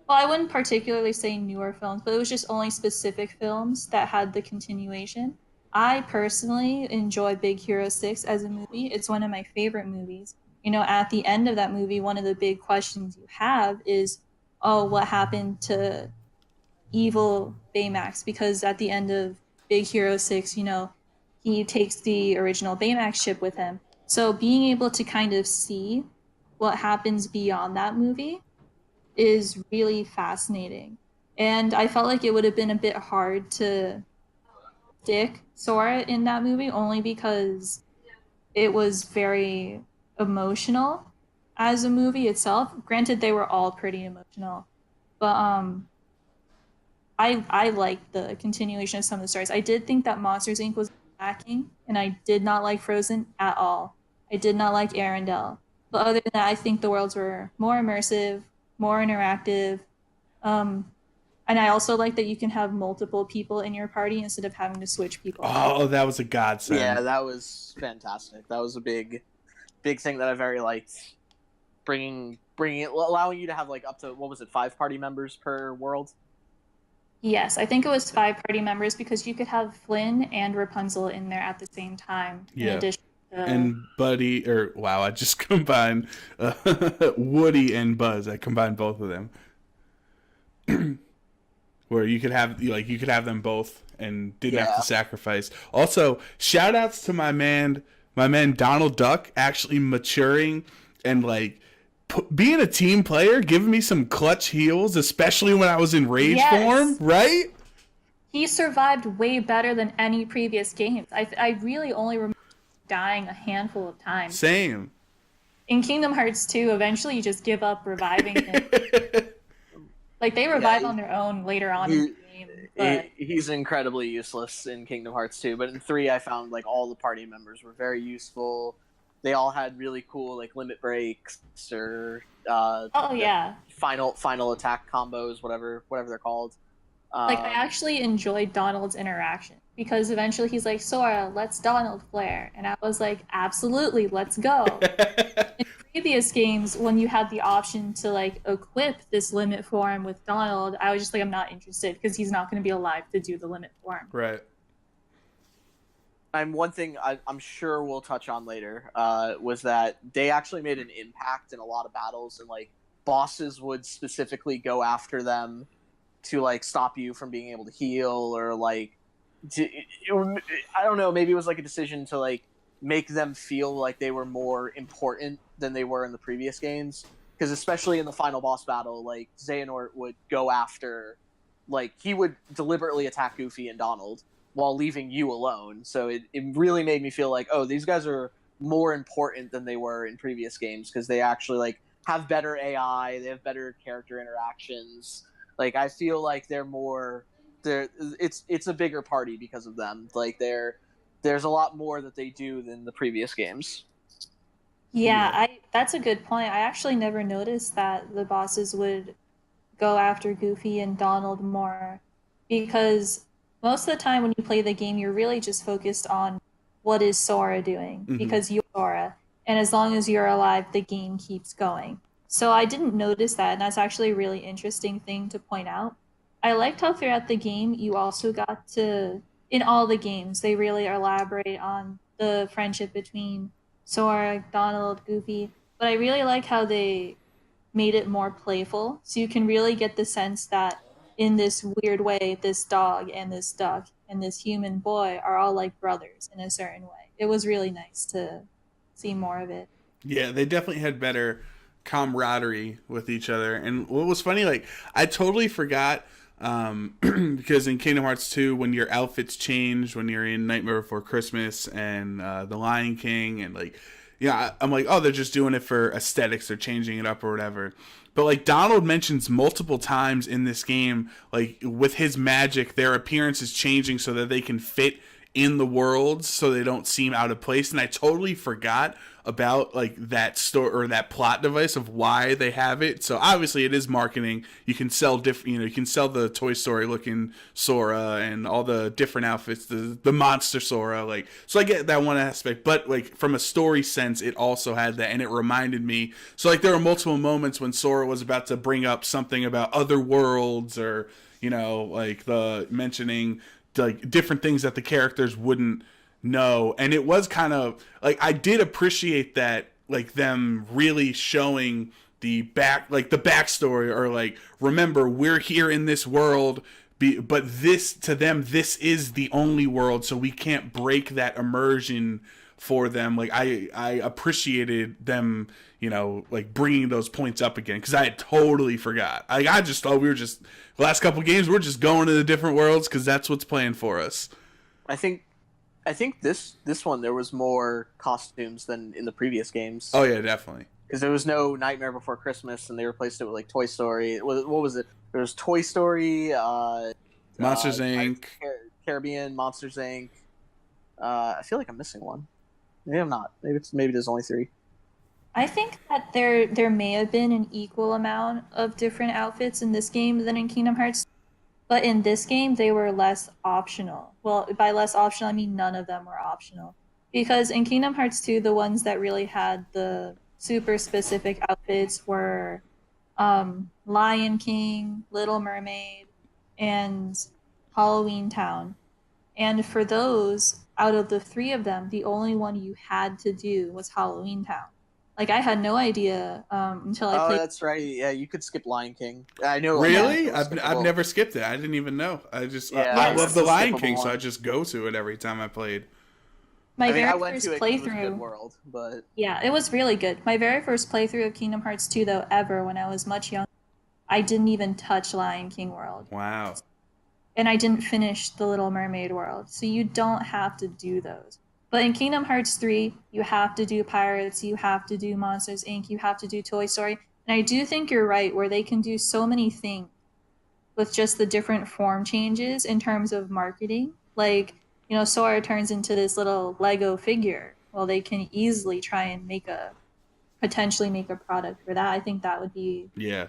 well, I wouldn't particularly say newer films, but it was just only specific films that had the continuation. I personally enjoy Big Hero 6 as a movie. It's one of my favorite movies. At the end of that movie, one of the big questions you have is, oh, what happened to evil Baymax? Because at the end of Big Hero 6, he takes the original Baymax ship with him. So being able to kind of see what happens beyond that movie is really fascinating. And I felt like it would have been a bit hard to stick Sora in that movie, only because it was very emotional as a movie itself. Granted, they were all pretty emotional, but I liked the continuation of some of the stories. I did think that Monsters Inc. was lacking, and I did not like Frozen at all. I did not like Arendelle. But other than that, I think the worlds were more immersive, more interactive. And I also like that you can have multiple people in your party instead of having to switch people. Oh, that was a godsend. Yeah, that was fantastic. That was a big thing that I very liked. Bringing it, allowing you to have like up to, what was it, 5 party members per world? Yes, I think it was 5 party members, because you could have Flynn and Rapunzel in there at the same time. Yeah. In addition to... And Buddy, wow, I just combined Woody and Buzz. I combined both of them. Where you could have them both and didn't have to sacrifice. Also, shout outs to my man Donald Duck actually maturing and like being a team player, giving me some clutch heals, especially when I was in rage form, right? He survived way better than any previous games. I really only remember dying a handful of times. Same. In Kingdom Hearts 2, eventually you just give up reviving him. Like, they revive on their own later on in the game. But... He's incredibly useless in Kingdom Hearts 2, but in 3 I found like all the party members were very useful. they all had really cool like limit breaks or Oh yeah. final attack combos, whatever they're called. Like I actually enjoyed Donald's interaction because eventually he's like, Sora, let's Donald flare. And I was like, absolutely, let's go. In previous games, when you had the option to like equip this limit form with Donald, I was just like, I'm not interested because he's not going to be alive to do the limit form. Right. And one thing I'm sure we'll touch on later was that they actually made an impact in a lot of battles, and like bosses would specifically go after them to like stop you from being able to heal, or like I don't know, maybe it was like a decision to like make them feel like they were more important than they were in the previous games. Because especially in the final boss battle, like Xehanort would go after, like he would deliberately attack Goofy and Donald while leaving you alone. So it really made me feel like, oh, these guys are more important than they were in previous games, because they actually like have better AI, they have better character interactions. Like I feel like it's a bigger party because of them. Like there's a lot more that they do than the previous games. Yeah, that's a good point. I actually never noticed that the bosses would go after Goofy and Donald more, because most of the time when you play the game, you're really just focused on what is Sora doing, because you're Sora, and as long as you're alive, the game keeps going. So I didn't notice that, and that's actually a really interesting thing to point out. I liked how throughout the game you also got to, in all the games, they really elaborate on the friendship between Sora, Donald, Goofy, but I really like how they made it more playful, so you can really get the sense that in this weird way, this dog and this duck and this human boy are all like brothers in a certain way. It was really nice to see more of it. Yeah, they definitely had better camaraderie with each other. And what was funny, like I totally forgot, because in Kingdom Hearts 2, when your outfits change, when you're in Nightmare Before Christmas and The Lion King, and like, yeah, I'm like, oh, they're just doing it for aesthetics, they're changing it up or whatever. But like Donald mentions multiple times in this game, like with his magic, their appearance is changing so that they can fit in the worlds, so they don't seem out of place. And I totally forgot about like that store or that plot device of why they have it. So obviously it is marketing. You can sell different, you can sell the Toy Story looking Sora and all the different outfits, the monster Sora, like, so I get that one aspect, but like from a story sense, it also had that, and it reminded me. So like there were multiple moments when Sora was about to bring up something about other worlds, or like the mentioning like different things that the characters wouldn't know. And it was kind of like, I did appreciate that, like them really showing the backstory, or like, remember, we're here in this world, but this, to them, this is the only world, so we can't break that immersion for them. Like I appreciated them, like bringing those points up again, because I had totally forgot. I just thought we were just, the last couple games, we're just going to the different worlds because that's what's playing for us. I think this one, there was more costumes than in the previous games. Oh yeah, definitely. Because there was no Nightmare Before Christmas, and they replaced it with like Toy Story. What was it? There was Toy Story, Monsters Inc., Caribbean, Monsters Inc. I feel like I'm missing one. Maybe I'm not. Maybe there's only 3. I think that there may have been an equal amount of different outfits in this game than in Kingdom Hearts, but in this game they were less optional. Well, by less optional, I mean none of them were optional. Because in Kingdom Hearts 2, the ones that really had the super specific outfits were Lion King, Little Mermaid, and Halloween Town. And for those, out of the 3 of them, the only one you had to do was Halloween Town. Like, I had no idea until I played. Oh, that's right. Yeah, you could skip Lion King. I know. Really? Yeah, I've never skipped it. I didn't even know. I just Yeah, I love the Lion King, one. so I just go to it every time I played. My I very went first to it 'cause it was a playthrough. good world, but Yeah, it was really good. My very first playthrough of Kingdom Hearts 2, though, ever, when I was much younger, I didn't even touch Lion King World. Wow. And I didn't finish the Little Mermaid World. So you don't have to do those. But in Kingdom Hearts 3, you have to do Pirates, you have to do Monsters, Inc., you have to do Toy Story. And I do think you're right, where they can do so many things with just the different form changes in terms of marketing. Like, Sora turns into this little Lego figure well, they can easily try and potentially make a product for that. I think that would be Yeah.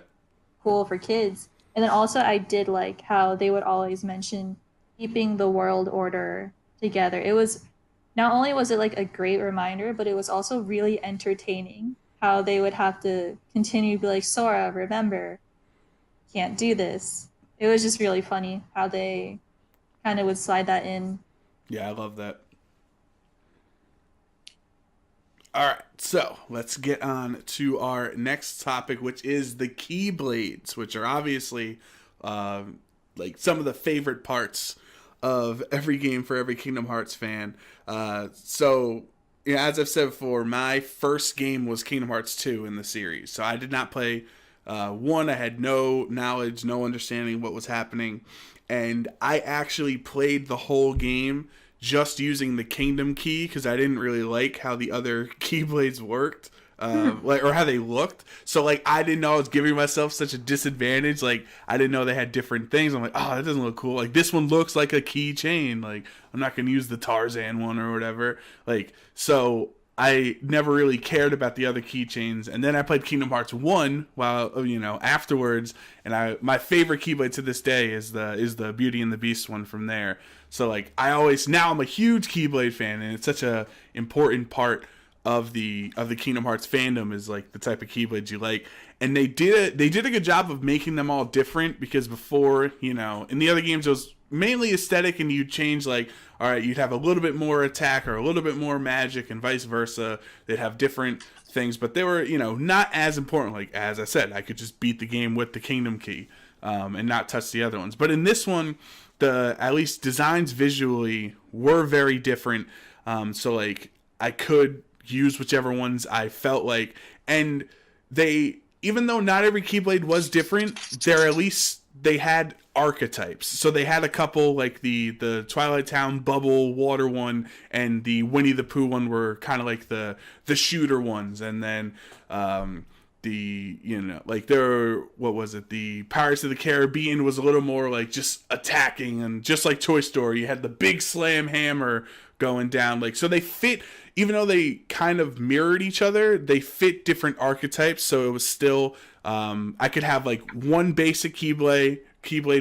cool for kids. And then also, I did like how they would always mention keeping the world order together. It was not only was it like a great reminder, but it was also really entertaining how they would have to continue to be like, Sora, remember, can't do this. It was just really funny how they kind of would slide that in. Yeah, I love that. All right, so let's get on to our next topic, which is the Keyblades, which are obviously like some of the favorite parts of every game for every Kingdom Hearts fan. So, you know, as I've said before, my first game was Kingdom Hearts 2 in the series. So I did not play 1. I had no knowledge, no understanding of what was happening. And I actually played the whole game just using the Kingdom Key because I didn't really like how the other Keyblades worked. Like, or how they looked. So like I didn't know I was giving myself such a disadvantage. Like I didn't know they had different things. I'm like, oh, that doesn't look cool. Like this one looks like a keychain. Like I'm not gonna use the Tarzan one or whatever. Like so I never really cared about the other keychains. And then I played Kingdom Hearts 1 while, you know, afterwards. And my favorite Keyblade to this day is the Beauty and the Beast one from there. So like now I'm a huge Keyblade fan, and it's such a important part of the Kingdom Hearts fandom is like the type of Keyblades you like. And they did a good job of making them all different, because before, you know, in the other games it was mainly aesthetic, and you'd change like, all right, you'd have a little bit more attack or a little bit more magic and vice versa. They'd have different things, but they were, you know, not as important. Like, as I said, I could just beat the game with the Kingdom Key and not touch the other ones. But in this one, the at least designs visually were very different. So like I could use whichever ones I felt like, and they, even though not every Keyblade was different, they had archetypes. So they had a couple, like the Twilight Town bubble water one and the Winnie the Pooh one were kind of like the shooter ones, and then the, you know, like the Pirates of the Caribbean was a little more like just attacking, and just like Toy Story, you had the big slam hammer going down. Like, so they fit, even though they kind of mirrored each other, they fit different archetypes. So it was still, I could have like one basic Keyblade,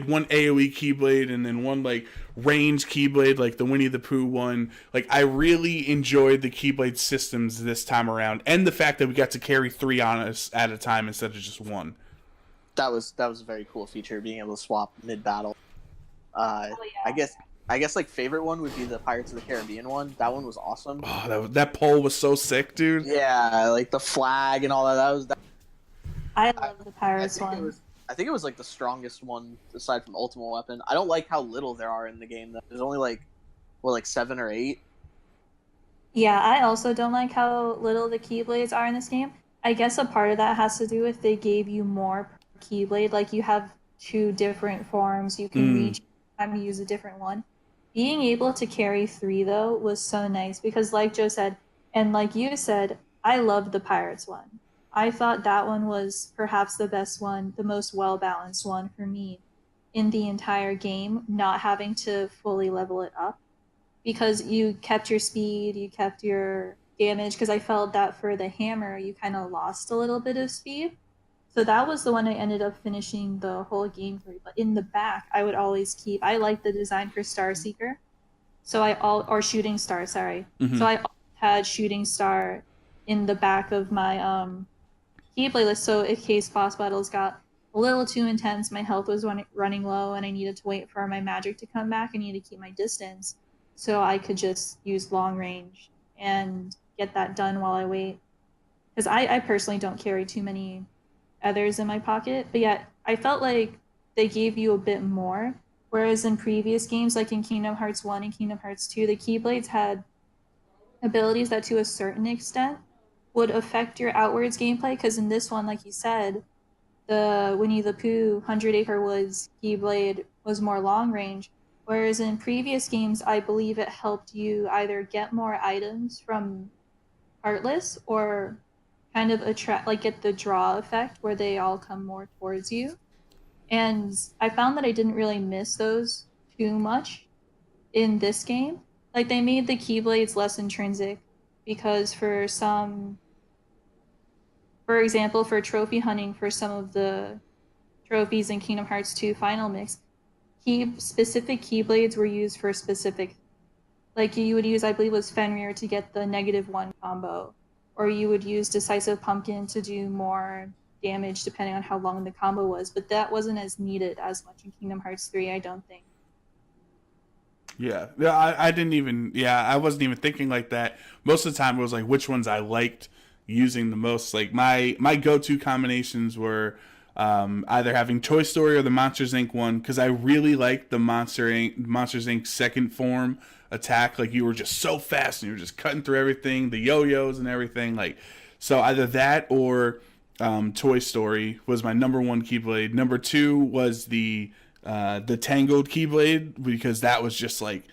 one AoE Keyblade, and then one like range Keyblade, like the Winnie the Pooh one. Like, I really enjoyed the Keyblade systems this time around, and the fact that we got to carry 3 on us at a time instead of just 1. That was a very cool feature, being able to swap mid battle. I guess like favorite one would be the Pirates of the Caribbean one. That one was awesome. Oh, that pole was so sick, dude. Yeah, like the flag and all that. I love the Pirates one. I think it was like the strongest one aside from Ultimate Weapon. I don't like how little there are in the game though. There's only like 7 or 8. Yeah, I also don't like how little the Keyblades are in this game. I guess a part of that has to do with they gave you more per Keyblade. Like, you have 2 different forms. You can reach time you use a different one. Being able to carry 3, though, was so nice because, like Joe said, and like you said, I loved the Pirates one. I thought that one was perhaps the best one, the most well-balanced one for me in the entire game, not having to fully level it up. Because you kept your speed, you kept your damage, because I felt that for the hammer, you kind of lost a little bit of speed. So that was the one I ended up finishing the whole game through. But in the back, I would always keep, I like the design for Star Seeker. So or Shooting Star, sorry. Mm-hmm. So I had Shooting Star in the back of my Keyblade list. So in case boss battles got a little too intense, my health was running low, and I needed to wait for my magic to come back, I needed to keep my distance. So I could just use long range and get that done while I wait. Because I personally don't carry too many others in my pocket. But yeah, I felt like they gave you a bit more. Whereas in previous games, like in Kingdom Hearts 1 and Kingdom Hearts 2, the Keyblades had abilities that to a certain extent would affect your outwards gameplay. Because in this one, like you said, the Winnie the Pooh 100 Acre Woods Keyblade was more long range. Whereas in previous games, I believe it helped you either get more items from Heartless or kind of get the draw effect where they all come more towards you. And I found that I didn't really miss those too much in this game. Like, they made the Keyblades less intrinsic because for example, for trophy hunting for some of the trophies in Kingdom Hearts 2 Final Mix, specific keyblades were used for specific. Like you would use, I believe, it was Fenrir to get the -1 combo, or you would use Decisive Pumpkin to do more damage depending on how long the combo was. But that wasn't as needed as much in Kingdom Hearts 3, I don't think. Yeah, I didn't even. Yeah, I wasn't even thinking like that. Most of the time, it was like which ones I liked using the most. Like my go-to combinations were either having Toy Story or the Monsters Inc. one, because I really liked the Monsters Inc. second form attack. Like you were just so fast and you were just cutting through everything, the yo-yos and everything. Like so, either that or Toy Story was my number one Keyblade. Number two was the Tangled Keyblade, because that was just like,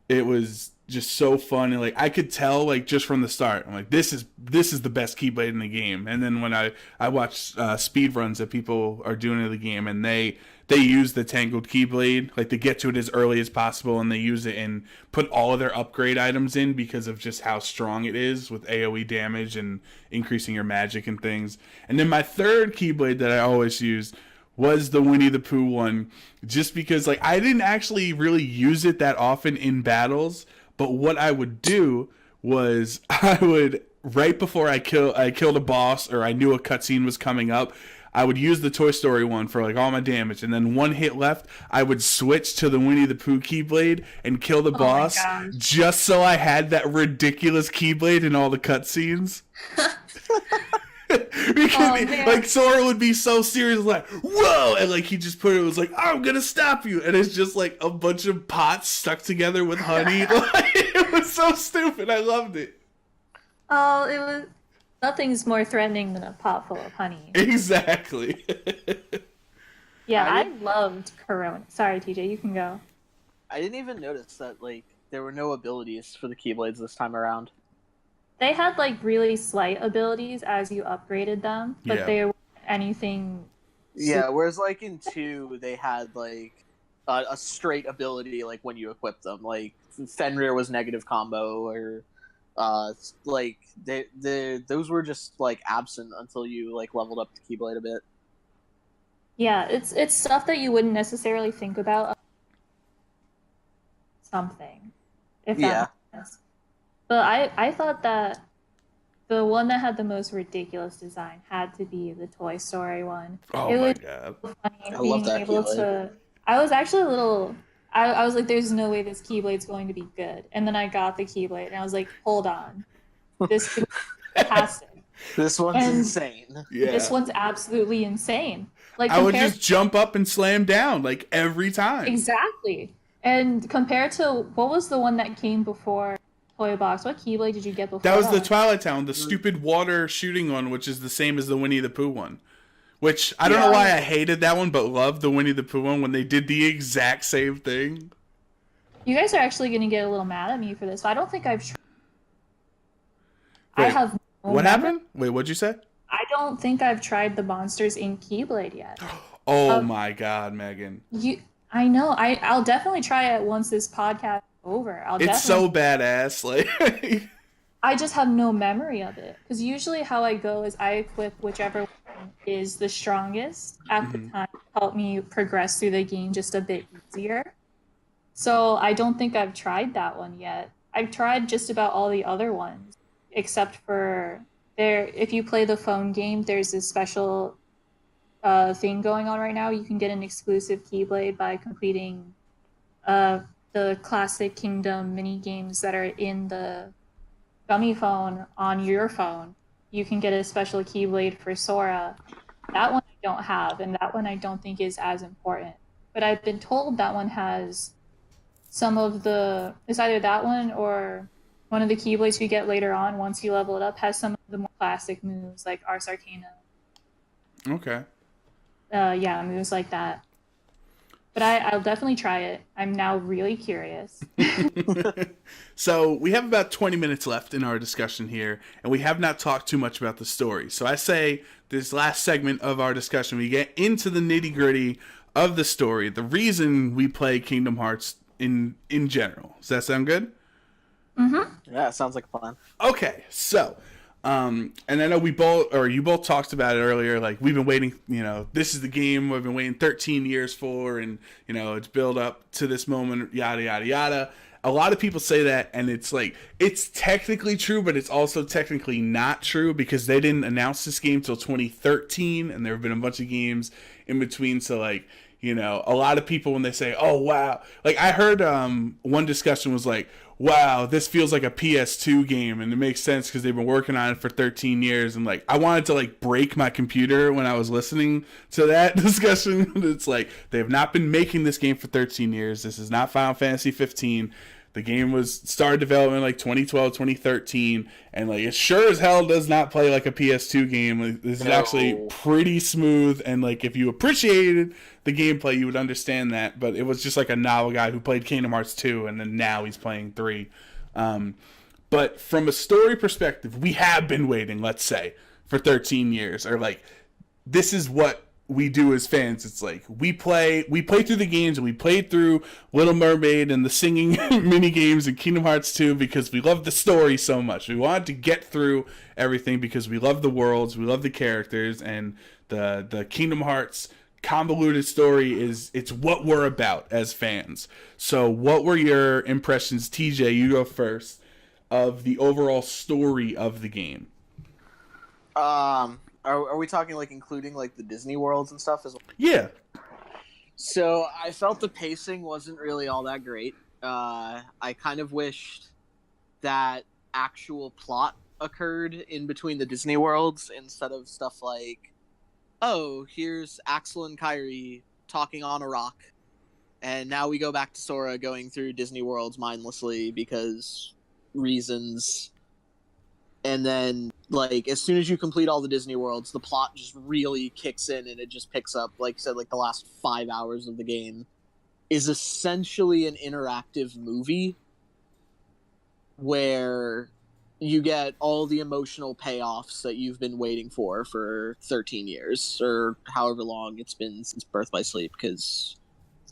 it was just so fun, and like I could tell like just from the start, I'm like, this is the best Keyblade in the game. And then when I watch speed runs that people are doing in the game, and they use the Tangled Keyblade, like they get to it as early as possible, and they use it and put all of their upgrade items in because of just how strong it is with AoE damage and increasing your magic and things. And then my third Keyblade that I always used was the Winnie the Pooh one, just because like I didn't actually really use it that often in battles, but what I would do was I would, right before I killed a boss or I knew a cutscene was coming up, I would use the Toy Story one for like all my damage, and then one hit left, I would switch to the Winnie the Pooh Keyblade and kill the boss, just so I had that ridiculous Keyblade in all the cutscenes. Because like Sora would be so serious, like whoa, and like he just put it was like, I'm gonna stop you, and it's just like a bunch of pots stuck together with honey. Like, it was so stupid. I loved it. Oh, it was. Nothing's more threatening than a pot full of honey. Exactly. Yeah, I loved Corona. Sorry, TJ, you can go. I didn't even notice that like there were no abilities for the Keyblades this time around. They had like really slight abilities as you upgraded them, but they weren't anything. Yeah, whereas like in 2, they had like a straight ability like when you equip them. Like Fenrir was negative combo, or like those were just like absent until you like leveled up the Keyblade a bit. Yeah, it's stuff that you wouldn't necessarily think about. Something, if that makes sense. But I thought that the one that had the most ridiculous design had to be the Toy Story one. Oh my god! So funny I being love that able Keyblade. to. I was actually a little. I was like, "There's no way this Keyblade's going to be good." And then I got the Keyblade, and I was like, "Hold on, this could be fantastic." This one's insane. Yeah, This one's absolutely insane. Like I would just jump up and slam down like every time. Exactly. And compared to what was the one that came before Toy Box? What Keyblade did you get before? That was the one? Twilight Town, the stupid water shooting one, which is the same as the Winnie the Pooh one. Which, I don't know why I hated that one, but loved the Winnie the Pooh one when they did the exact same thing. You guys are actually going to get a little mad at me for this. I don't think I've tried. Wait, I have. What happened? Wait, what'd you say? I don't think I've tried the Monsters Inc. Keyblade yet. Oh my god, Megan. I know. I'll definitely try it once this podcast is over. It's so badass. Like, I just have no memory of it. Because usually how I go is I equip whichever one is the strongest at the time to help me progress through the game just a bit easier. So I don't think I've tried that one yet. I've tried just about all the other ones, except for if you play the phone game, there's this special thing going on right now. You can get an exclusive Keyblade by completing the Classic Kingdom mini games that are in the Gummy phone on your phone. You can get a special Keyblade for Sora. That one I don't have, and that one I don't think is as important. But I've been told that one has some of the... It's either that one or one of the Keyblades you get later on once you level it up has some of the more classic moves, like Ars Arcana. okay. Yeah, moves like that. But I'll definitely try it. I'm now really curious. So we have about 20 minutes left in our discussion here, and we have not talked too much about the story. So I say this last segment of our discussion, we get into the nitty-gritty of the story, the reason we play Kingdom Hearts in general. Does that sound good? Mm-hmm. Yeah, sounds like a plan. Okay, so, and I know you both talked about it earlier. Like, we've been waiting. This is the game we've been waiting 13 years for, and it's built up to this moment. Yada yada yada. A lot of people say that, and it's like, it's technically true, but it's also technically not true because they didn't announce this game till 2013, and there have been a bunch of games in between. So, like, a lot of people, when they say, oh, wow. Like, I heard one discussion was like, wow, this feels like a PS2 game, and it makes sense because they've been working on it for 13 years. And, like, I wanted to, like, break my computer when I was listening to that discussion. It's like, they have not been making this game for 13 years. This is not Final Fantasy 15. The game was started development like 2012, 2013, and like it sure as hell does not play like a PS2 game. Like, this is actually pretty smooth, and like if you appreciated the gameplay, you would understand that. But it was just like a novel guy who played Kingdom Hearts 2, and then now he's playing 3. But from a story perspective, we have been waiting, let's say, for 13 years, or like this is what we do as fans. It's like we play through the games, and we played through Little Mermaid and the singing mini games in Kingdom Hearts 2 because we love the story so much. We wanted to get through everything because we love the worlds, we love the characters, and the Kingdom Hearts convoluted story it's what we're about as fans. So what were your impressions, TJ, you go first, of the overall story of the game? Are we talking like including like the Disney worlds and stuff as well? Yeah. So I felt the pacing wasn't really all that great. I kind of wished that actual plot occurred in between the Disney worlds instead of stuff like, oh, here's Axel and Kairi talking on a rock, and now we go back to Sora going through Disney worlds mindlessly because reasons. And then, like, as soon as you complete all the Disney worlds, the plot just really kicks in, and it just picks up, like I said, like the last 5 hours of the game is essentially an interactive movie where you get all the emotional payoffs that you've been waiting for 13 years, or however long it's been since Birth by Sleep, because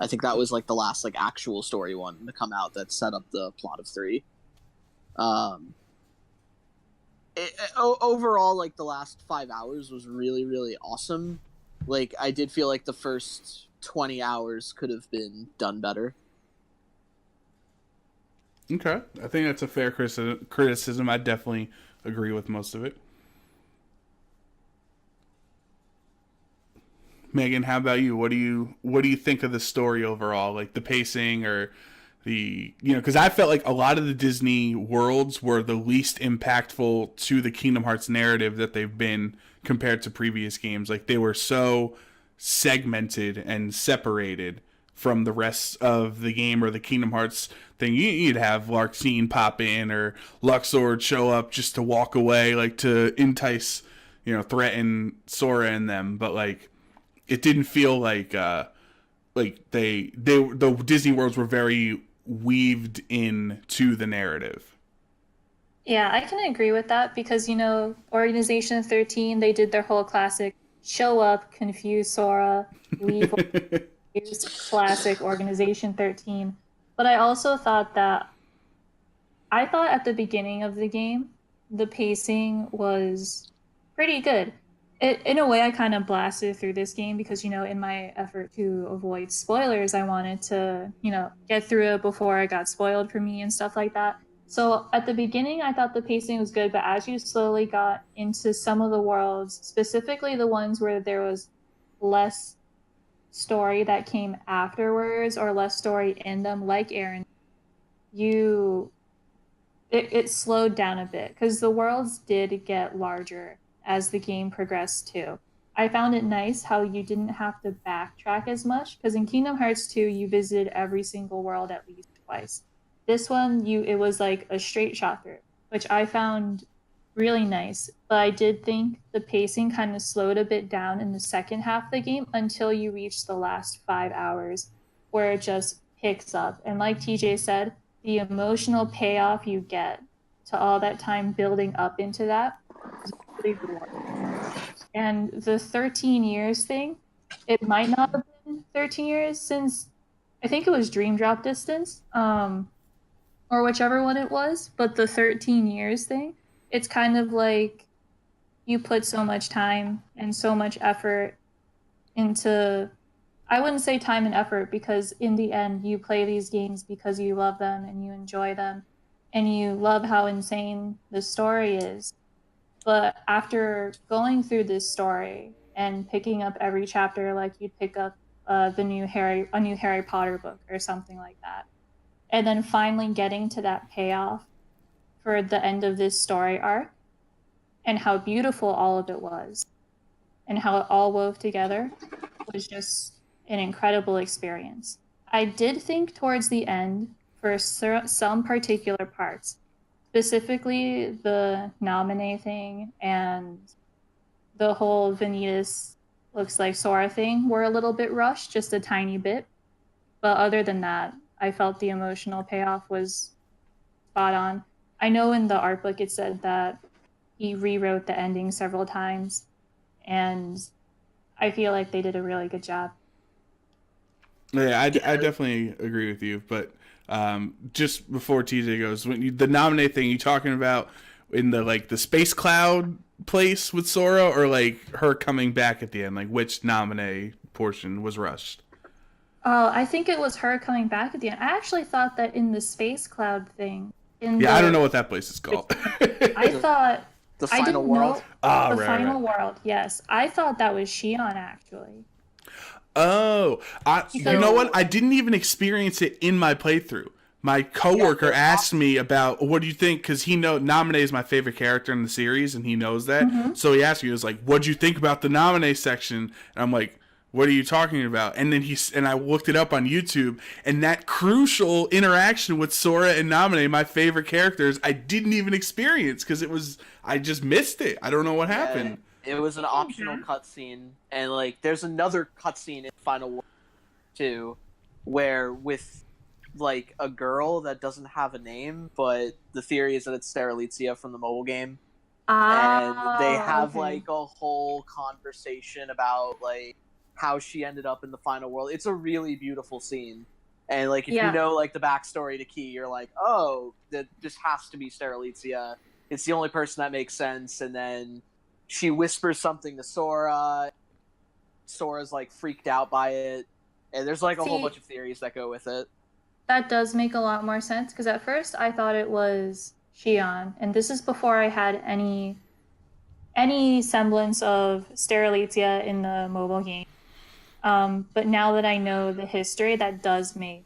I think that was, like, the last, like, actual story one to come out that set up the plot of 3. Overall, like, the last 5 hours was really, really awesome. Like, I did feel like the first 20 hours could have been done better. Okay. I think that's a fair criticism. I definitely agree with most of it. Megan, how about you? What do you think of the story overall? Like the pacing, or because I felt like a lot of the Disney worlds were the least impactful to the Kingdom Hearts narrative that they've been compared to previous games. Like, they were so segmented and separated from the rest of the game or the Kingdom Hearts thing. You'd have Larxene pop in, or Luxord show up just to walk away, like to entice, threaten Sora and them. But like, it didn't feel like the Disney worlds were very weaved into the narrative. Yeah, I can agree with that because, Organization 13, they did their whole classic show up, confuse Sora, leave, classic Organization 13. But I also thought at the beginning of the game, the pacing was pretty good. In a way, I kind of blasted through this game because, in my effort to avoid spoilers, I wanted to, get through it before it got spoiled for me and stuff like that. So at the beginning, I thought the pacing was good, but as you slowly got into some of the worlds, specifically the ones where there was less story that came afterwards or less story in them, like Aaron, it slowed down a bit because the worlds did get larger as the game progressed too. I found it nice how you didn't have to backtrack as much, because in Kingdom Hearts 2, you visited every single world at least twice. This one, it was like a straight shot through, which I found really nice. But I did think the pacing kind of slowed a bit down in the second half of the game until you reach the last 5 hours, where it just picks up. And like TJ said, the emotional payoff you get to all that time building up into that is really rewarding. And the 13 years thing, it might not have been 13 years since I think it was Dream Drop distance. or whichever one it was, but the 13 years thing, it's kind of like you put so much time and so much effort into, I wouldn't say time and effort, because in the end you play these games because you love them and you enjoy them and you love how insane the story is. But after going through this story and picking up every chapter like you'd pick up a new Harry Potter book or something like that, and then finally getting to that payoff for the end of this story arc, and how beautiful all of it was, and how it all wove together, was just an incredible experience. I did think towards the end, for some particular parts, specifically the Naminé thing and the whole Vanitas looks like Sora thing, were a little bit rushed, just a tiny bit. But other than that, I felt the emotional payoff was spot on. I know in the art book it said that he rewrote the ending several times, and I feel like they did a really good job. Yeah, I definitely agree with you. But just before TJ goes, the Naminé thing, you talking about in the space cloud place with Sora, or like her coming back at the end? Like which Naminé portion was rushed? Oh, I think it was her coming back at the end. I actually thought that in the space cloud thing. I don't know what that place is called. I thought The I final didn't world. know the final world. Yes, I thought that was Shion actually. Oh, you know what? I didn't even experience it in my playthrough. My coworker asked me about what do you think, because he knows Naminé is my favorite character in the series, and he knows that. Mm-hmm. So he asked me, he was like, "What'd you think about the Naminé section?" And I'm like, "What are you talking about?" And then I looked it up on YouTube, and that crucial interaction with Sora and Naminé, my favorite characters, I didn't even experience because I just missed it. I don't know what happened. It was an optional cutscene, and like there's another cutscene in Final War 2 where with like a girl that doesn't have a name, but the theory is that it's Sterelitzia from the mobile game. And they have like a whole conversation about like how she ended up in the final world. It's a really beautiful scene. And like if you know like the backstory to Key, you're like, oh, that just has to be Sterelitzia. It's the only person that makes sense. And then she whispers something to Sora. Sora's like freaked out by it. And there's like a whole bunch of theories that go with it. That does make a lot more sense, because at first I thought it was Shion, and this is before I had any semblance of Sterelitzia in the mobile game. But now that I know the history, that does make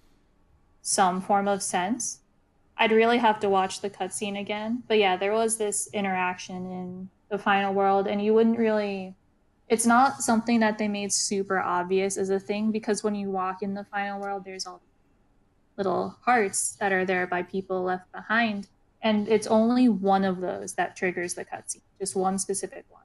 some form of sense. I'd really have to watch the cutscene again. But yeah, there was this interaction in the final world, and you wouldn't really... It's not something that they made super obvious as a thing, because when you walk in the final world, there's all little hearts that are there by people left behind. And it's only one of those that triggers the cutscene, just one specific one.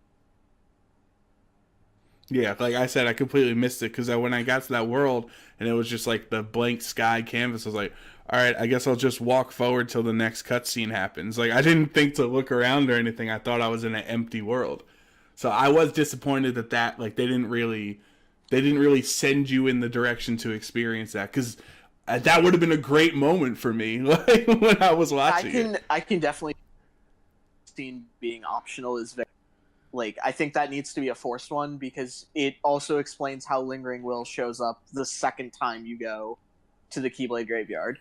Yeah, like I said, I completely missed it because when I got to that world and it was just like the blank sky canvas, I was like, all right, I guess I'll just walk forward till the next cutscene happens. Like I didn't think to look around or anything. I thought I was in an empty world. So I was disappointed that like they didn't really send you in the direction to experience that, because that would have been a great moment for me, like when I was watching it. I can definitely see being optional is very, like, I think that needs to be a forced one, because it also explains how Lingering Will shows up the second time you go to the Keyblade Graveyard.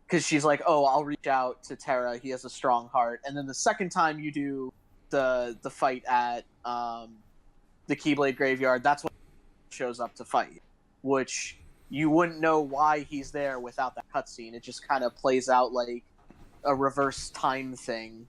Because she's like, oh, I'll reach out to Terra, he has a strong heart. And then the second time you do the fight at the Keyblade Graveyard, that's when he shows up to fight. Which you wouldn't know why he's there without that cutscene. It just kind of plays out like a reverse time thing.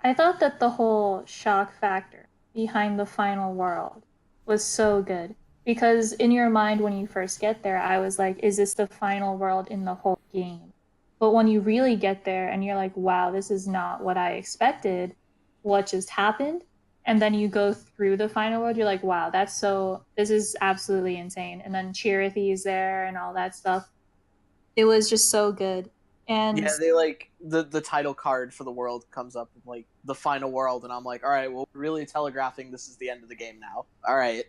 I thought that the whole shock factor behind the final world was so good. Because in your mind, when you first get there, I was like, is this the final world in the whole game? But when you really get there and you're like, wow, this is not what I expected, what just happened? And then you go through the final world, you're like, wow, this is absolutely insane. And then Chirithy is there and all that stuff. It was just so good. And yeah, they like the title card for the world comes up in like the final world, and I'm like, all right, well, we're really telegraphing this is the end of the game now. All right.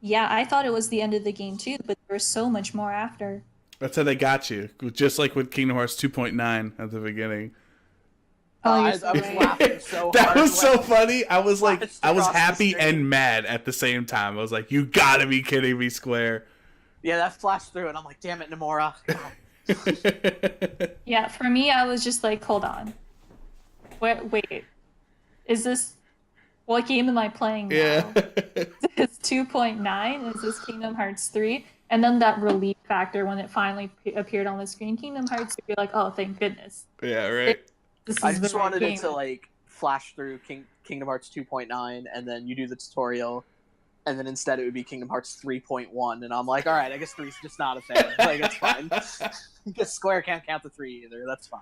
Yeah, I thought it was the end of the game too, but there was so much more after. That's how they got you. Just like with Kingdom Hearts 2.9 at the beginning. Oh, I you're was so right. laughing so That hard. was so when- funny. I was like, flashed I was across the happy screen. and mad at the same time. I was like, you gotta be kidding me, Square. Yeah, that flashed through, and I'm like, damn it, Nomura. God. Yeah, for me, I was just like, hold on. Wait. Is this... What game am I playing now? Yeah. Is this 2.9? Is this Kingdom Hearts 3? And then that relief factor when it finally appeared on the screen, Kingdom Hearts 3, you're like, oh, thank goodness. Yeah, right. This is I the just right wanted game. it to like flash through Kingdom Hearts 2.9, and then you do the tutorial, and then instead it would be Kingdom Hearts 3.1, and I'm like, all right, I guess 3's just not a thing. Like, it's fine. Because Square can't count the 3 either. That's fine.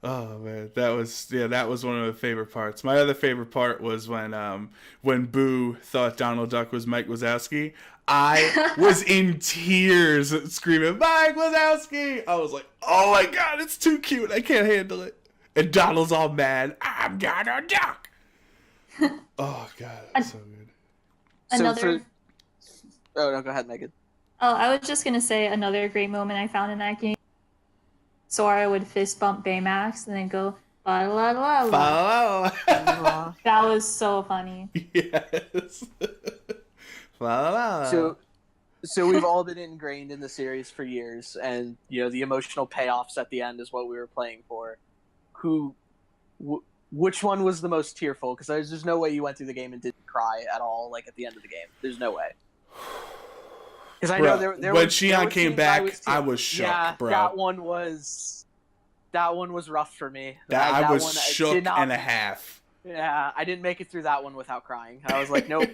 Oh man, that was one of the favorite parts. My other favorite part was when Boo thought Donald Duck was Mike Wazowski. I was in tears screaming, Mike Wazowski! I was like, oh my god, it's too cute. I can't handle it. And Donald's all mad. I'm Donald Duck. Oh god, that's so good. Another... Oh, no, go ahead, Megan. Oh, I was just gonna say another great moment I found in that game. Sora would fist bump Baymax and then go la la la la. Follow. That was so funny. Yes. Follow. So we've all been ingrained in the series for years, and the emotional payoffs at the end is what we were playing for. Which one was the most tearful? Because there's no way you went through the game and didn't cry at all, like at the end of the game. There's no way. Because I know there when was, Shion came back, I was shook, yeah, bro. That one was rough for me. I was one, shook and a half. Yeah, I didn't make it through that one without crying. I was like, nope,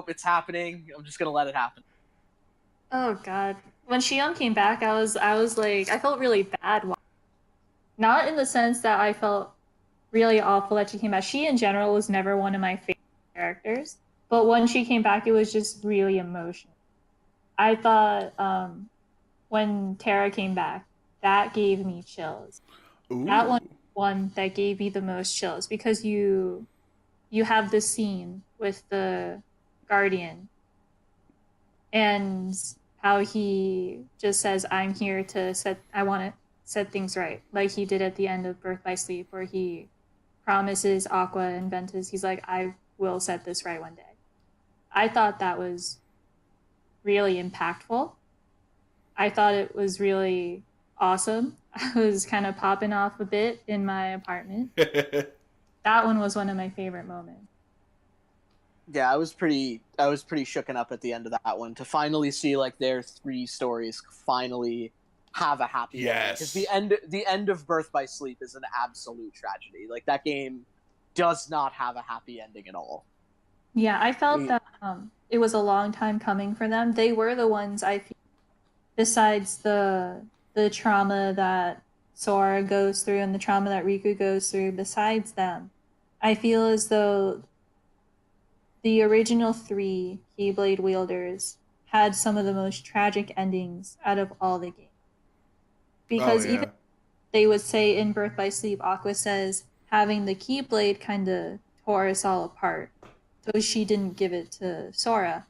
it's happening. I'm just gonna let it happen. Oh god. When Shion came back, I was like, I felt really bad. Not in the sense that I felt really awful that she came back. She in general was never one of my favorite characters. But when she came back, it was just really emotional. I thought when Terra came back, that gave me chills. Ooh. That one that gave me the most chills because you have this scene with the Guardian and how he just says, I'm here to I want to set things right, like he did at the end of Birth by Sleep, where he promises Aqua and Ventus, he's like, I will set this right one day. I thought that was really impactful. I thought it was really awesome. I was kind of popping off a bit in my apartment. That one was one of my favorite moments. Yeah, I was pretty shooken up at the end of that one to finally see like their 3 stories finally have a happy ending. Because the end of Birth by Sleep is an absolute tragedy. Like that game does not have a happy ending at all. Yeah, I felt that it was a long time coming for them. They were the ones I feel, besides the trauma that Sora goes through and the trauma that Riku goes through, besides them, I feel as though the original 3 Keyblade wielders had some of the most tragic endings out of all the games. Because even they would say in Birth by Sleep, Aqua says, having the Keyblade kind of tore us all apart. So she didn't give it to Sora.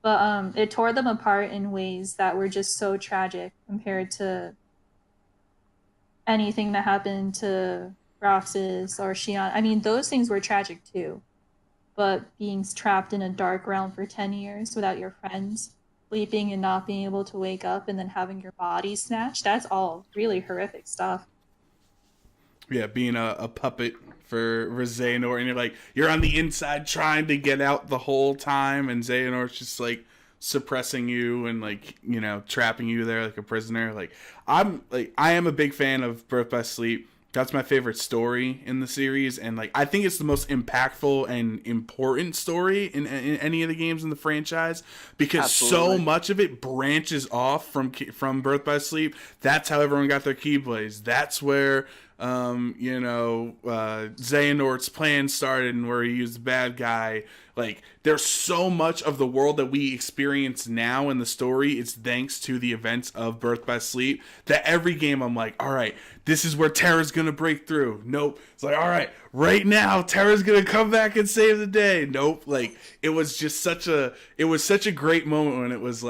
But it tore them apart in ways that were just so tragic compared to anything that happened to Roxas or Shion. I mean, those things were tragic too. But being trapped in a dark realm for 10 years without your friends, sleeping and not being able to wake up, and then having your body snatched, that's all really horrific stuff. Yeah, being a puppet for Xehanort, and you're on the inside trying to get out the whole time, and Xehanort's just like suppressing you and trapping you there like a prisoner. I am a big fan of Birth by Sleep. That's my favorite story in the series, and I think it's the most impactful and important story in any of the games in the franchise, because so much of it branches off from Birth by Sleep. That's how everyone got their Keyblades. That's where Xehanort's plan started, and where he used the bad guy. There's so much of the world that we experience now in the story, it's thanks to the events of Birth by Sleep, that every game I'm like, all right, this is where Terra's gonna break through. Nope. It's like, all right, right now Terra's gonna come back and save the day. Nope. It was such a great moment when it was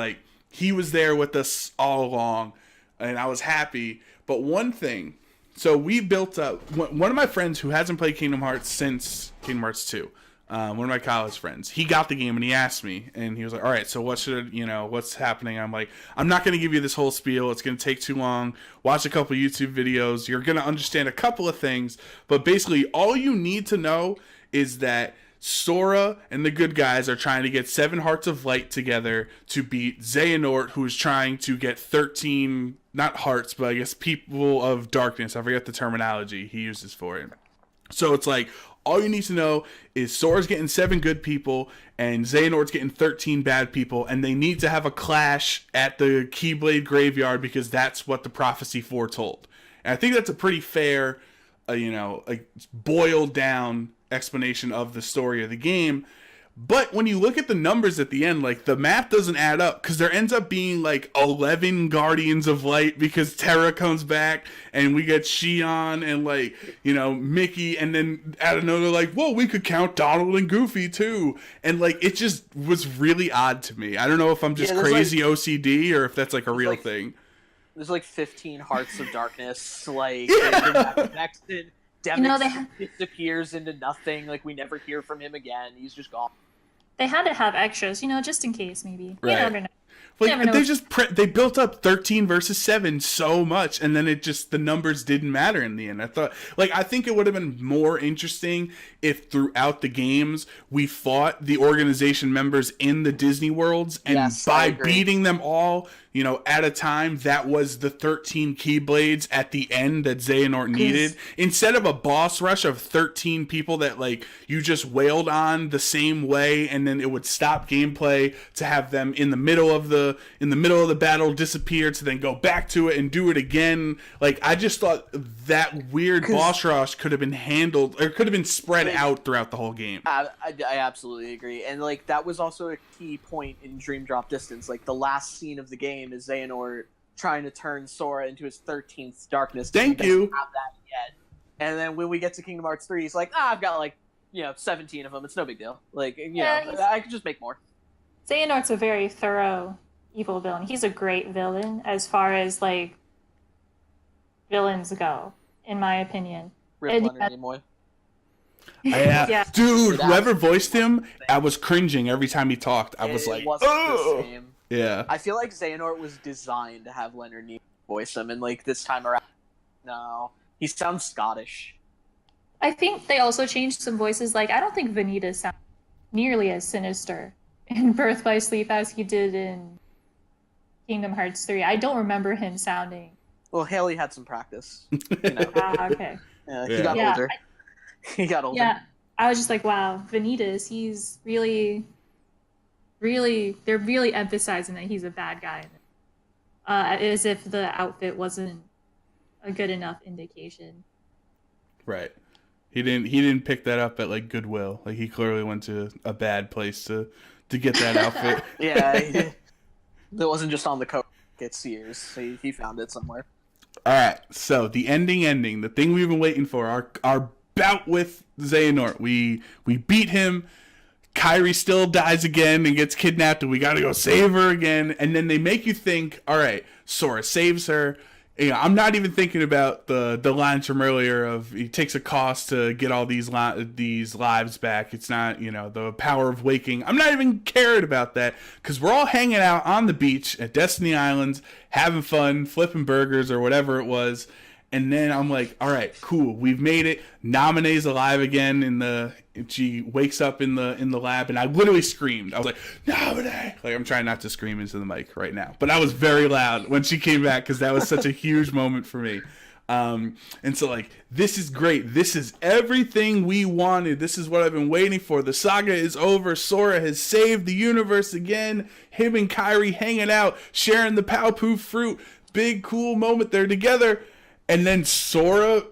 he was there with us all along, and I was happy. But one thing, so we built up, one of my friends who hasn't played Kingdom Hearts since Kingdom Hearts 2, one of my college friends, he got the game and he asked me, and he was like, all right, so what's happening? I'm like, I'm not going to give you this whole spiel. It's going to take too long. Watch a couple YouTube videos. You're going to understand a couple of things, but basically all you need to know is that Sora and the good guys are trying to get 7 Hearts of Light together to beat Xehanort, who is trying to get 13, not hearts, but I guess people of darkness. I forget the terminology he uses for it. So it's like, all you need to know is Sora's getting 7 good people and Xehanort's getting 13 bad people, and they need to have a clash at the Keyblade Graveyard because that's what the prophecy foretold. And I think that's a pretty fair, boiled down explanation of the story of the game. But when you look at the numbers at the end, like, the math doesn't add up, because there ends up being like 11 Guardians of Light because Terra comes back and we get Xion and Mickey, and then out of nowhere like, whoa, we could count Donald and Goofy too. And like, it just was really odd to me. I don't know if I'm just crazy OCD or if that's like a real thing. There's like 15 Hearts of Darkness, like, connected. Demix disappears into nothing. Like, we never hear from him again. He's just gone. They had to have extras, just in case, maybe. Right. You never know. Like, they built up 13 versus 7 so much, and then the numbers didn't matter in the end. I think it would have been more interesting if throughout the games we fought the organization members in the Disney worlds, and by beating them all, at a time, that was the 13 Keyblades at the end that Xehanort needed. Instead of a boss rush of 13 people that, like, you just wailed on the same way, and then it would stop gameplay to have them in the middle of the battle disappear to then go back to it and do it again. Like, I just thought that weird boss rush could have been handled, or could have been spread out throughout the whole game. I absolutely agree. And, like, that was also a key point in Dream Drop Distance. Like, the last scene of the game is Xehanort trying to turn Sora into his 13th darkness. Thank you. Have that yet. And then when we get to Kingdom Hearts 3, he's like, I've got, like, 17 of them. It's no big deal. Like, I could just make more. Xehanort's a very thorough evil villain. He's a great villain as far as, like, villains go, in my opinion. Rip Leonard Nimoy. Yeah. Dude, whoever voiced him, I was cringing every time he talked. I was like, the same. Yeah. I feel like Xehanort was designed to have Leonard Nimoy voice him, and, like, this time around, no. He sounds Scottish. I think they also changed some voices. Like, I don't think Vanitas sounds nearly as sinister in Birth by Sleep as he did in Kingdom Hearts 3. I don't remember him sounding. Well, Haley had some practice. Okay. He got older. He got older. Yeah, I was just like, wow, Vanitas, he's really, they're really emphasizing that he's a bad guy. As if the outfit wasn't a good enough indication. Right. He didn't pick that up at, like, Goodwill. Like, he clearly went to a bad place to get that outfit. Yeah, it wasn't just on the coat at Sears. He found it somewhere. All right, so the ending, the thing we've been waiting for, our bout with Xehanort. We beat him. Kairi still dies again and gets kidnapped, and we gotta go save her again. And then they make you think, all right, Sora saves her. I'm not even thinking about the lines from earlier of it takes a cost to get all these lives back. It's not, the power of waking. I'm not even caring about that, because we're all hanging out on the beach at Destiny Islands, having fun, flipping burgers or whatever it was. And then I'm like, all right, cool, we've made it. Naminé's alive again she wakes up in the lab, and I literally screamed. I was like, Naminé! Like, I'm trying not to scream into the mic right now, but I was very loud when she came back, because that was such a huge moment for me. And so, like, this is great. This is everything we wanted. This is what I've been waiting for. The saga is over. Sora has saved the universe again. Him and Kairi hanging out, sharing the Paopu fruit. Big, cool moment. They're together. And then Sora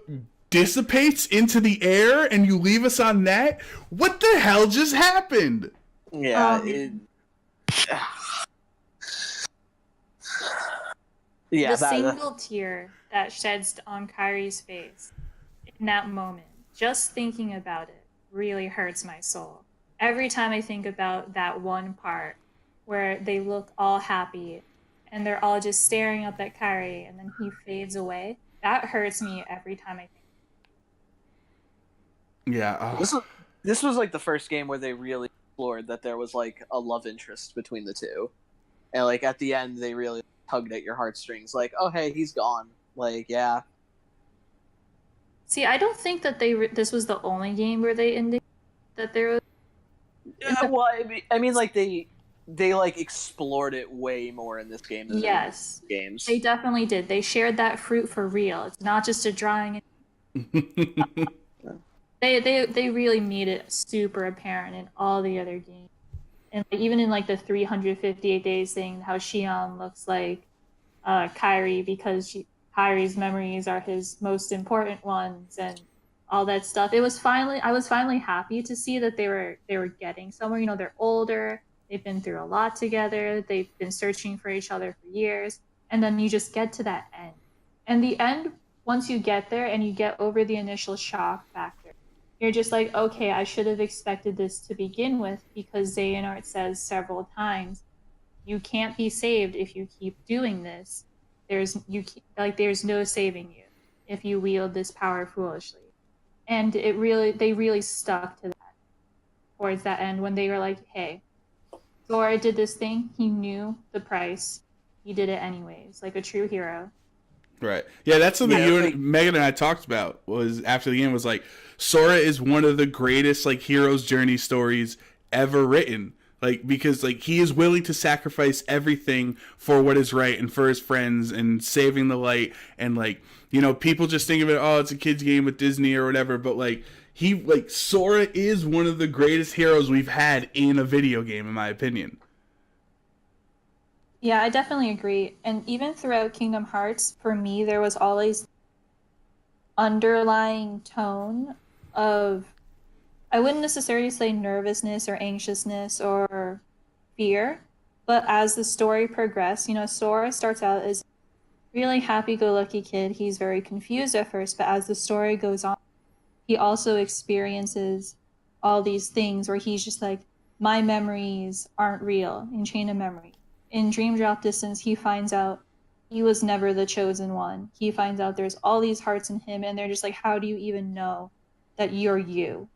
dissipates into the air, and you leave us on that? What the hell just happened? Yeah, the single tear that sheds on Kairi's face in that moment, just thinking about it, really hurts my soul. Every time I think about that one part where they look all happy and they're all just staring up at Kairi, and then he fades away. That hurts me every time I think. Yeah. This was like the first game where they really explored that there was like a love interest between the two, and like at the end they really tugged at your heartstrings. Like, oh hey, he's gone. Like, yeah. See, I don't think that this was the only game where they indicated that there was. Yeah, well, I mean, like they like explored it way more in this game than Yes, they did in games. they definitely did. They shared that fruit for real. It's not just a drawing. They really made it super apparent in all the other games, and like, even in like the 358 days thing, how Xion looks like Kairi because Kairi's memories are his most important ones, and all that stuff. I was finally happy to see that they were getting somewhere. You know, they're older. They've been through a lot together. They've been searching for each other for years, and then you just get to that end. And the end, once you get there and you get over the initial shock factor, you're just like, okay, I should have expected this to begin with, because Xehanort says several times, you can't be saved if you keep doing this. There's no saving you if you wield this power foolishly. And they really stuck to that towards that end when they were like, hey, Sora did this thing, he knew the price, he did it anyways, like a true hero. Right. Yeah, that's something Megan and I talked about, was after the game, was like, Sora is one of the greatest like hero's journey stories ever written. Like, because like he is willing to sacrifice everything for what is right and for his friends and saving the light, and like, you know, people just think of it, oh, it's a kid's game with Disney or whatever, but like Sora is one of the greatest heroes we've had in a video game, in my opinion. Yeah, I definitely agree. And even throughout Kingdom Hearts, for me, there was always underlying tone of, I wouldn't necessarily say nervousness or anxiousness or fear, but as the story progressed, you know, Sora starts out as a really happy-go-lucky kid. He's very confused at first, but as the story goes on, he also experiences all these things where he's just like, my memories aren't real in Chain of Memory. In Dream Drop Distance, he finds out he was never the chosen one. He finds out there's all these hearts in him, and they're just like, how do you even know that you're you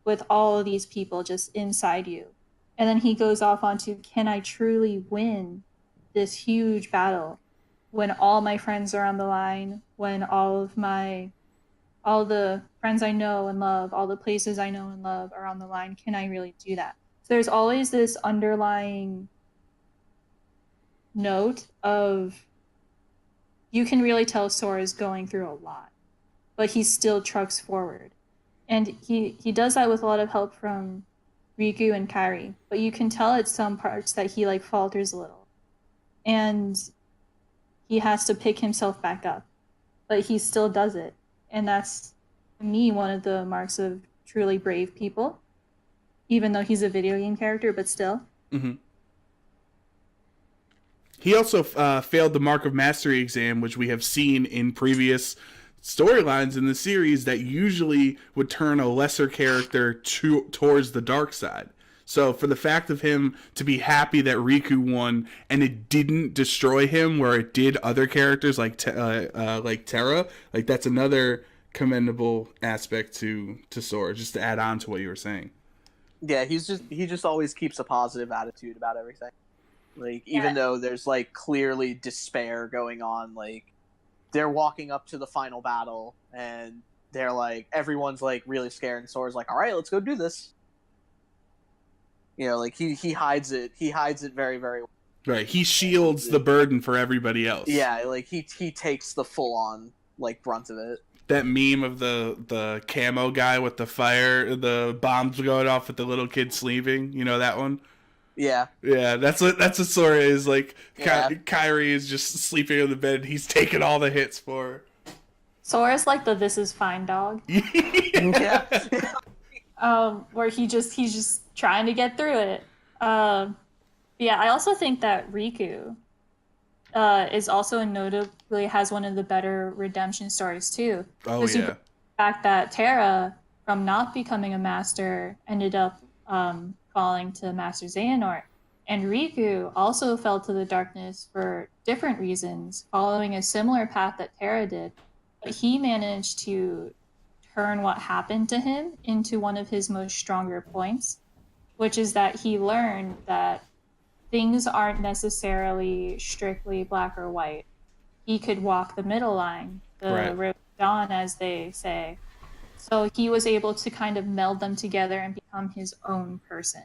with all of these people just inside you? And then he goes off onto, can I truly win this huge battle when all my friends are on the line, when all the friends I know and love, all the places I know and love are on the line? Can I really do that? So there's always this underlying note of, you can really tell Sora is going through a lot, but he still trucks forward. And he does that with a lot of help from Riku and Kairi, but you can tell at some parts that he like falters a little. And he has to pick himself back up, but he still does it. And that's, to me, one of the marks of truly brave people, even though he's a video game character, but still. Mm-hmm. He also failed the Mark of Mastery exam, which we have seen in previous storylines in the series that usually would turn a lesser character towards the dark side. So for the fact of him to be happy that Riku won and it didn't destroy him where it did other characters like Terra, like that's another commendable aspect to Sora, just to add on to what you were saying. Yeah, he just always keeps a positive attitude about everything. Like, even though there's like clearly despair going on, like they're walking up to the final battle and they're like, everyone's like really scared, and Sora's like, all right, let's go do this. You know, like he hides it very, very well. Right, he shields the burden for everybody else. Yeah, like he takes the full on like brunt of it. That meme of the camo guy with the fire, the bombs going off with the little kid sleeping, you know that one? Yeah. Yeah, that's what Sora is like. Yeah. Kairi is just sleeping on the bed. He's taking all the hits for her. Sora's like the "this is fine" dog. Yeah. Where he's just trying to get through it. Yeah, I also think that Riku is also notably has one of the better redemption stories too. Oh yeah. The fact that Terra, from not becoming a master, ended up falling to Master Xehanort. And Riku also fell to the darkness for different reasons, following a similar path that Terra did. But he managed to turn what happened to him into one of his most stronger points, which is that he learned that things aren't necessarily strictly black or white. He could walk the middle line, the Right. road to dawn, as they say. So he was able to kind of meld them together and become his own person.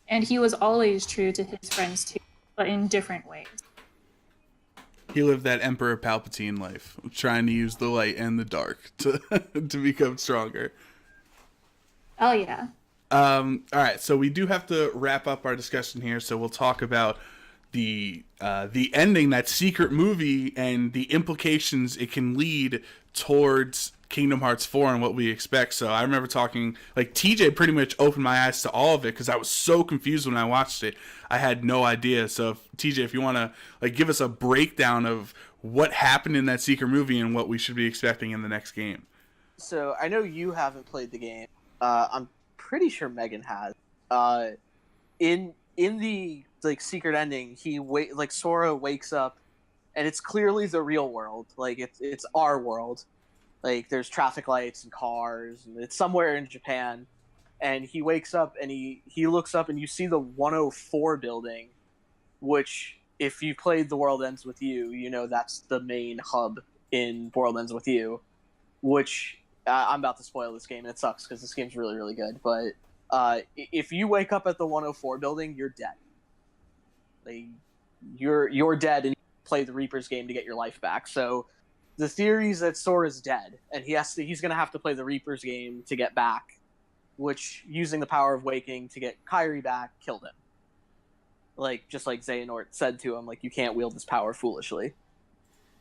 And he was always true to his friends too, but in different ways. He lived that Emperor Palpatine life, trying to use the light and the dark to to become stronger. Oh yeah. All right, so we do have to wrap up our discussion here. So we'll talk about the ending, that secret movie, and the implications it can lead towards Kingdom Hearts 4 and what we expect. So I remember talking, like, TJ pretty much opened my eyes to all of it because I was so confused when I watched it. I had no idea. So TJ, if you want to like give us a breakdown of what happened in that secret movie and what we should be expecting in the next game. So I know you haven't played the game. I'm pretty sure Megan has. In the like secret ending, Sora wakes up, and it's clearly the real world. Like it's our world. Like there's traffic lights and cars, and it's somewhere in Japan. And he wakes up and he looks up and you see the 104 building, which if you played The World Ends With You, you know that's the main hub in World Ends With You, which I'm about to spoil this game and it sucks because this game's really, really good. But if you wake up at the 104 building, you're dead. Like, you're dead and you play the Reaper's game to get your life back. So the theory is that Sora's dead and he's going to have to play the Reaper's game to get back, which, using the power of waking to get Kairi back, killed him. Like, just like Xehanort said to him, like, you can't wield this power foolishly.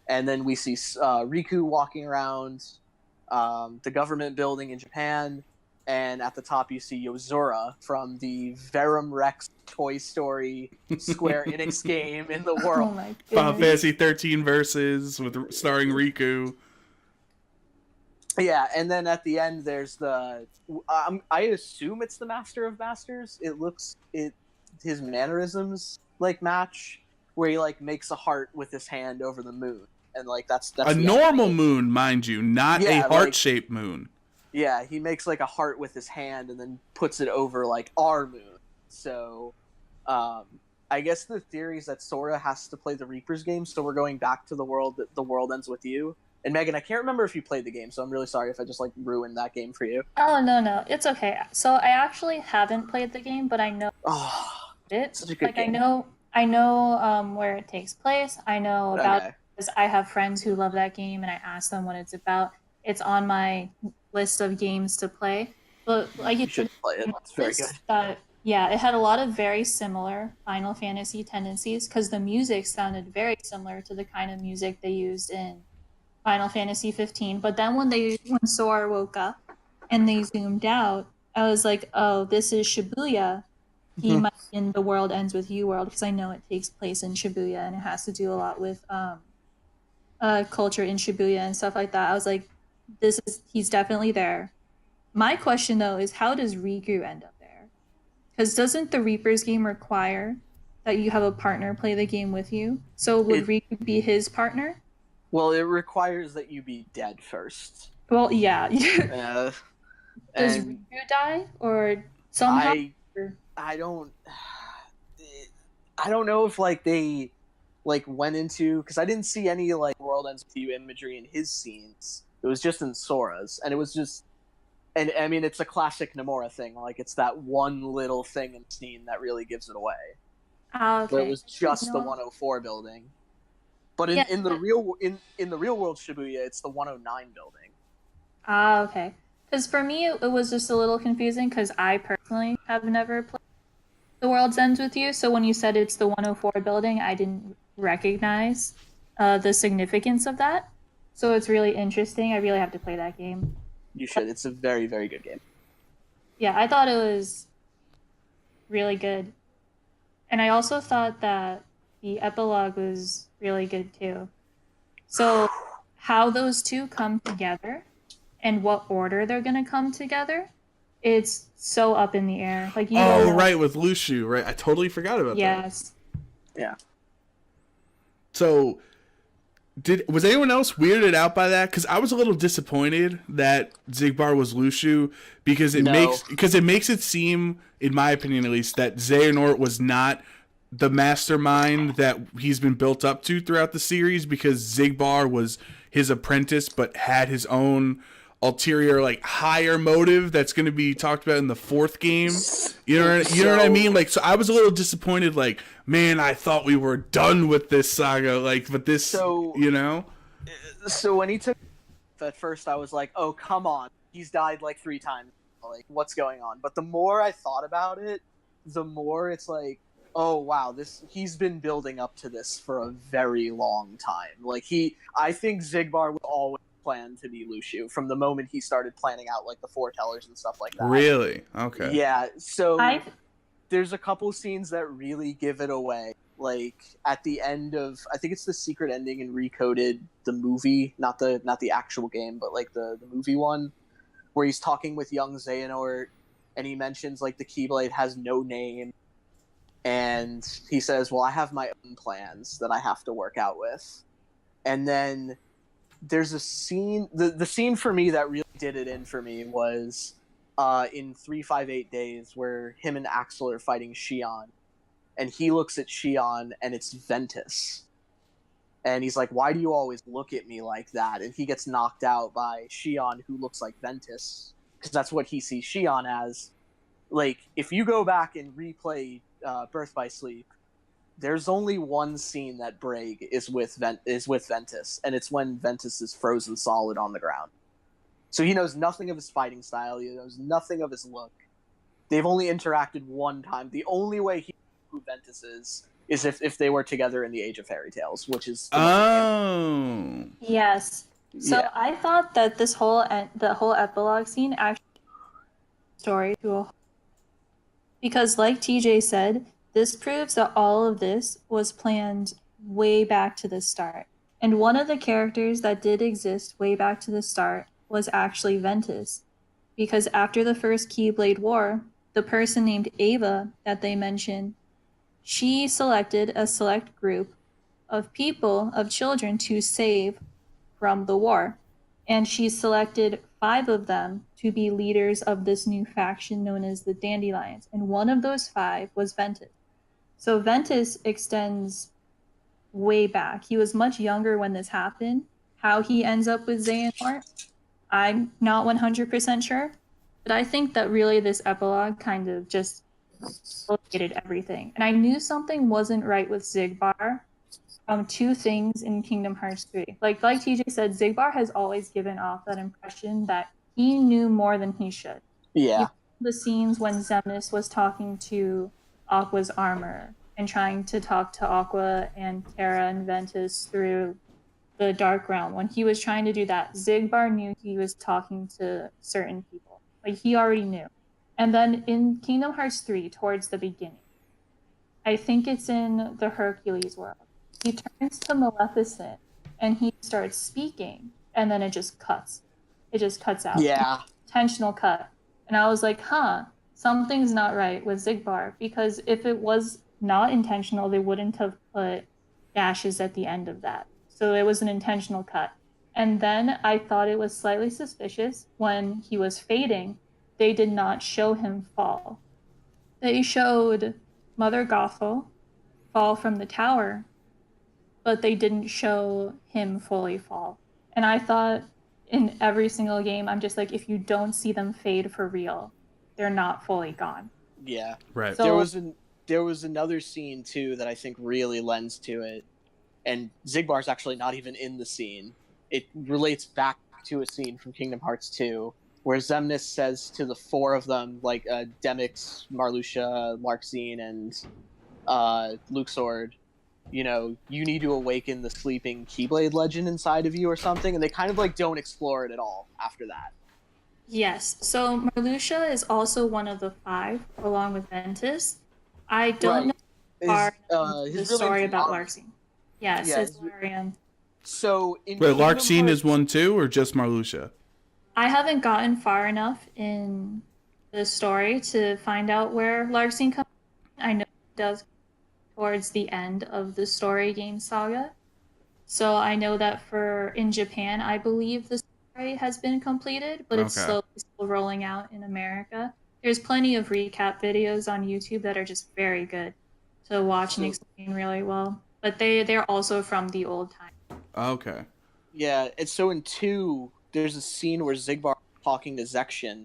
And then we see Riku walking around the government building in Japan, and at the top you see Yozora from the Verum Rex Toy Story Square Enix game in the Oh world. my Final goodness. Fantasy 13 Versus with starring Riku. Yeah, and then at the end there's the I assume it's the Master of Masters. His mannerisms like match, where he like makes a heart with his hand over the moon, and like that's A the normal moon, mind you, not Yeah, a heart-shaped moon. Yeah, he makes like a heart with his hand and then puts it over like our moon. So, I guess the theory is that Sora has to play the Reaper's game. So we're going back to the world that The World Ends With You. And Megan, I can't remember if you played the game, so I'm really sorry if I just like ruined that game for you. Oh no, it's okay. So I actually haven't played the game, but I know Oh, it. such a good Like game. I know where it takes place. I know about Okay. it because I have friends who love that game, and I ask them what it's about. It's on my list of games to play. But like You should play it. It's very good. Yeah, it had a lot of very similar Final Fantasy tendencies because the music sounded very similar to the kind of music they used in Final Fantasy 15. But then when Sora woke up and they zoomed out, I was like, oh, this is Shibuya. He might be in The World Ends With You world because I know it takes place in Shibuya and it has to do a lot with culture in Shibuya and stuff like that. I was like, he's definitely there. My question though is, how does Riku end up there? Because doesn't the Reaper's game require that you have a partner play the game with you? So would Riku be his partner? Well, it requires that you be dead first. Well, yeah. Does Does Riku die or somehow? I don't know if like they like went into, because I didn't see any like World Ends With You imagery in his scenes. It was just in Sora's, and it was just, and I mean it's a classic Nomura thing. Like it's that one little thing in the scene that really gives it away. Ah, okay. Where it was just the No. 104 building. But in, Yeah. in the real world Shibuya, it's the 109 building. Ah, okay. Because for me, it was just a little confusing because I personally have never played The World's Ends With You. So when you said it's the 104 building, I didn't recognize the significance of that. So it's really interesting. I really have to play that game. You should. It's a very, very good game. Yeah, I thought it was really good. And I also thought that the epilogue was really good too. So how those two come together and what order they're going to come together It's so up in the air. Like you Oh, don't know. right, with Lushu, right? I totally forgot about that. Yes. Yeah. So, was anyone else weirded out by that? Because I was a little disappointed that Xigbar was Lushu because it No. makes it seem, in my opinion at least, that Xehanort was not the mastermind that he's been built up to throughout the series, because Xigbar was his apprentice but had his own ulterior, like, higher motive that's going to be talked about in the 4th game. You know what I mean? Like, so I was a little disappointed, like, man, I thought we were done with this saga, like, but this, So when he took, at first I was like, oh, come on, he's died like 3 times, like, what's going on? But the more I thought about it, the more it's like, oh wow, he's been building up to this for a very long time. Like, I think Xigbar was always planned to be Lushu from the moment he started planning out, like, the foretellers and stuff like that. Really? Okay. Yeah, so I there's a couple scenes that really give it away. Like, at the end of, I think it's the secret ending in Recoded, the movie, not the actual game, but like the movie one, where he's talking with young Xehanort, and he mentions, like, the Keyblade has no name, and he says, well, I have my own plans that I have to work out with. And then there's a scene, the scene for me that really did it in for me was in 358 Days, where him and Axel are fighting Shion, and he looks at Shion, and it's Ventus. And he's like, why do you always look at me like that? And he gets knocked out by Shion, who looks like Ventus, because that's what he sees Shion as. Like, if you go back and replay Birth by Sleep, there's only one scene that Braig is with Ventus, and it's when Ventus is frozen solid on the ground. So he knows nothing of his fighting style, he knows nothing of his look. They've only interacted one time. The only way he knows who Ventus is if they were together in the Age of Fairy Tales, which is... Oh. Yes. So Yeah. I thought that the whole epilogue scene actually story to a, because like TJ said, this proves that all of this was planned way back to the start. And one of the characters that did exist way back to the start was actually Ventus. Because after the first Keyblade War, the person named Ava that they mentioned, she selected a select group of people, of children, to save from the war. And she selected 5 of them to be leaders of this new faction known as the Dandelions. And one of those 5 was Ventus. So Ventus extends way back. He was much younger when this happened. How he ends up with Xehanort, I'm not 100% sure. But I think that really this epilogue kind of just located everything. And I knew something wasn't right with Xigbar from 2 things in Kingdom Hearts 3. Like TJ said, Xigbar has always given off that impression that he knew more than he should. Yeah. The scenes when Xemnas was talking to Aqua's armor and trying to talk to Aqua and Terra and Ventus through the Dark Realm. When he was trying to do that, Xigbar knew he was talking to certain people. Like, he already knew. And then in Kingdom Hearts 3, towards the beginning, I think it's in the Hercules world, he turns to Maleficent and he starts speaking, and then it just cuts. It just cuts out. Yeah. Intentional cut. And I was like, something's not right with Xigbar, because if it was not intentional, they wouldn't have put dashes at the end of that. So it was an intentional cut. And then I thought it was slightly suspicious when he was fading, they did not show him fall. They showed Mother Gothel fall from the tower, but they didn't show him fully fall. And I thought in every single game, I'm just like, if you don't see them fade for real, they're not fully gone. Yeah. Right. So, There was another scene too that I think really lends to it, and Xigbar's actually not even in the scene. It relates back to a scene from Kingdom Hearts 2, where Xemnas says to the 4 of them, like Demyx, Marluxia, Larxene, and Luxord, you know, you need to awaken the sleeping Keyblade legend inside of you or something, and they kind of like don't explore it at all after that. yes. So Marluxia is also one of the 5, along with Ventus. I don't know the His story real about name's Larxene. Yes, Yeah, it's Larian. So in Wait, Kingdom Larxene Hearts- is one too, or just Marluxia? I haven't gotten far enough in the story to find out where Larxene comes. I know it does towards the end of the story game saga. So I know that in Japan, I believe the story has been completed, but it's Okay. still rolling out in America. There's plenty of recap videos on YouTube that are just very good to watch and explain really well. But they're also from the old time. Okay. Yeah, and so in 2, there's a scene where Zigbar is talking to Zexion,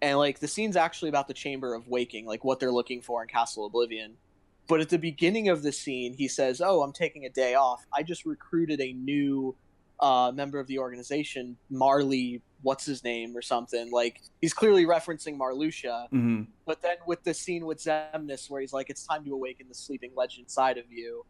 and like the scene's actually about the Chamber of Waking, like what they're looking for in Castle Oblivion. But at the beginning of the scene, he says, "Oh, I'm taking a day off. I just recruited a new member of the organization, Marley. What's his name or something?" Like he's clearly referencing Marluxia. Mm-hmm. But then with the scene with Xemnas, where he's like, "It's time to awaken the sleeping legend inside of you,"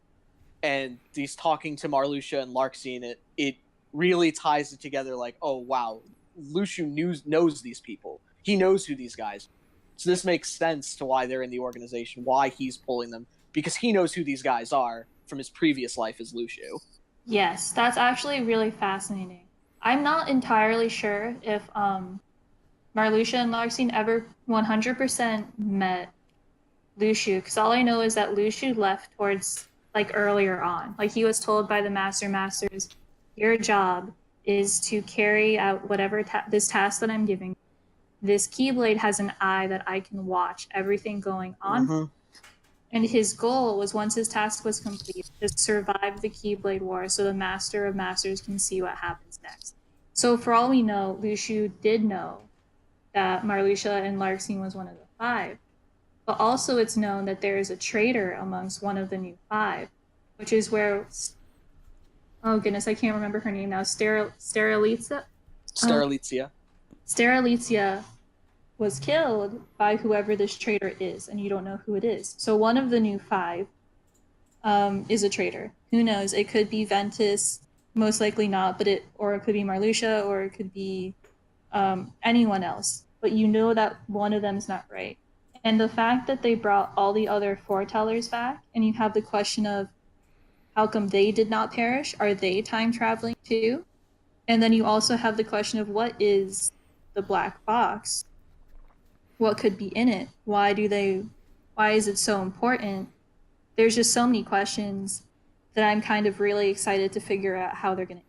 and he's talking to Marluxia and Larxene, it really ties it together. Like, oh wow, Luciu knows these people. He knows who these guys are. So this makes sense to why they're in the organization, why he's pulling them, because he knows who these guys are from his previous life as Luciu. Yes, that's actually really fascinating. I'm not entirely sure if Marluxia and Larxene ever 100% met Luciu, because all I know is that Luciu left towards like earlier on. Like he was told by the Masters, your job is to carry out whatever this task that I'm giving. This Keyblade has an eye that I can watch everything going on. Mm-hmm. And his goal was, once his task was complete, to survive the Keyblade War so the Master of Masters can see what happens next. So for all we know, Luciu did know that Marluxia and Larxene was one of the 5. But also it's known that there is a traitor amongst one of the new 5, which is where... Oh goodness, I can't remember her name now. Sterilitzia? Sterilitzia was killed by whoever this traitor is, and you don't know who it is. So one of the new 5 is a traitor. Who knows? It could be Ventus, most likely not, or it could be Marluxia, or it could be anyone else. But you know that one of them is not right. And the fact that they brought all the other foretellers back, and you have the question of how come they did not perish? Are they time traveling too? And then you also have the question of what is the black box? What could be in it? Why is it so important? There's just so many questions that I'm kind of really excited to figure out how they're going to.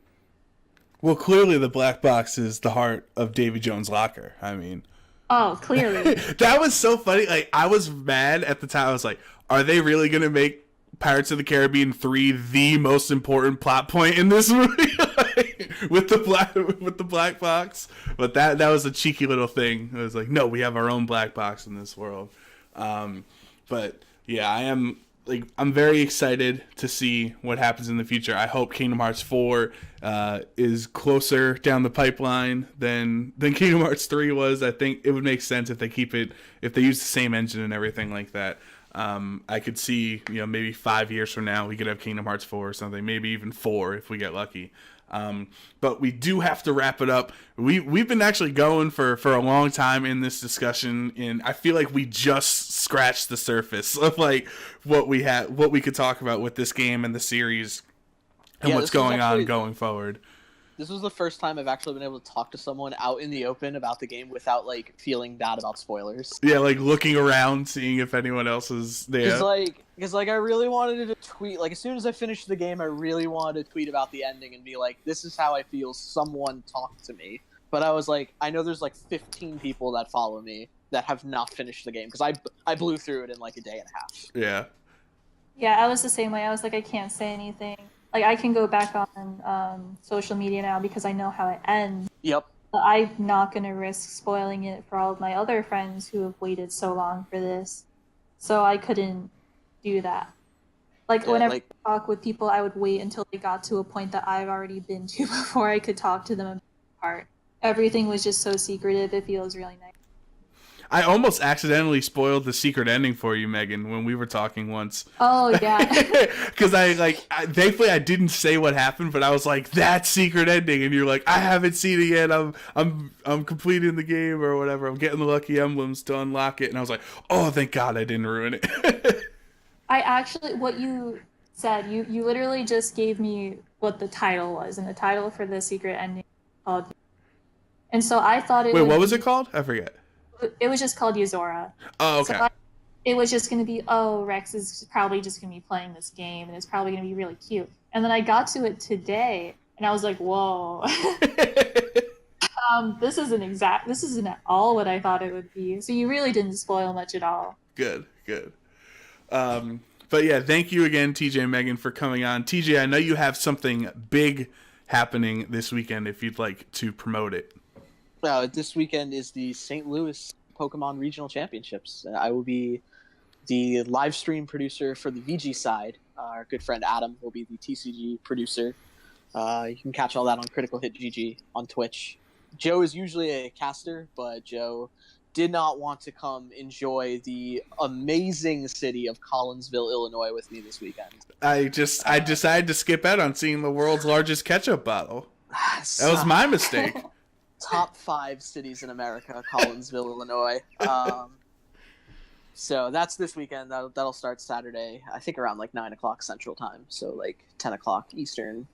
Well, clearly the black box is the heart of Davy Jones' locker. I mean, oh, clearly. That was so funny. Like, I was mad at the time. I was like, are they really going to make Pirates of the Caribbean 3 the most important plot point in this movie? with the black box? But that was a cheeky little thing. It was like, no, we have our own black box in this world. But yeah, I'm very excited to see what happens in the future. I hope Kingdom Hearts 4 is closer down the pipeline than Kingdom Hearts 3 was. I think it would make sense if they use the same engine and everything like that. I could see, maybe 5 years from now we could have Kingdom Hearts 4 or something, maybe even 4 if we get lucky. But we do have to wrap it up. We've been actually going for a long time in this discussion, and I feel like we just scratched the surface of like what we could talk about with this game and the series and what's going on going forward. This was the first time I've actually been able to talk to someone out in the open about the game without like feeling bad about spoilers. Yeah, like looking around, seeing if anyone else is there. Because I really wanted to tweet, like as soon as I finished the game, I really wanted to tweet about the ending and be like, this is how I feel, someone talk to me. But I was like, I know there's like 15 people that follow me that have not finished the game, because I blew through it in like a day and a half. Yeah. Yeah, I was the same way. I was like, I can't say anything. Like, I can go back on social media now because I know how it ends. Yep. But I'm not going to risk spoiling it for all of my other friends who have waited so long for this. So I couldn't do that. Like, whenever I talk with people, I would wait until they got to a point that I've already been to before I could talk to them apart. Everything was just so secretive. It feels really nice. I almost accidentally spoiled the secret ending for you, Megan, when we were talking once. Oh, yeah. Because thankfully I didn't say what happened, but I was like, that secret ending, and you're like, I haven't seen it yet. I'm completing the game or whatever. I'm getting the lucky emblems to unlock it, and I was like, oh, thank God I didn't ruin it. I actually, what you said, you literally just gave me what the title was, and the title for the secret ending called. And so I thought it. Wait, what was it called? I forget. it was just called Yuzora. Oh, okay. So it was just going to be, oh, Rex is probably just going to be playing this game, and it's probably going to be really cute. And then I got to it today, and I was like, whoa. This isn't at all what I thought it would be. So you really didn't spoil much at all. Good. But yeah, thank you again, TJ and Megan, for coming on. TJ, I know you have something big happening this weekend if you'd like to promote it. This weekend is the St. Louis Pokemon Regional Championships. I will be the live stream producer for the VG side. Our good friend Adam will be the TCG producer. You can catch all that on Critical Hit GG on Twitch. Joe is usually a caster, but Joe did not want to come enjoy the amazing city of Collinsville, Illinois with me this weekend. I decided to skip out on seeing the world's largest ketchup bottle. That was my mistake. Top 5 cities in America, Collinsville, Illinois. So that's this weekend. That'll start Saturday, I think around like 9 o'clock Central Time, so like 10 o'clock Eastern.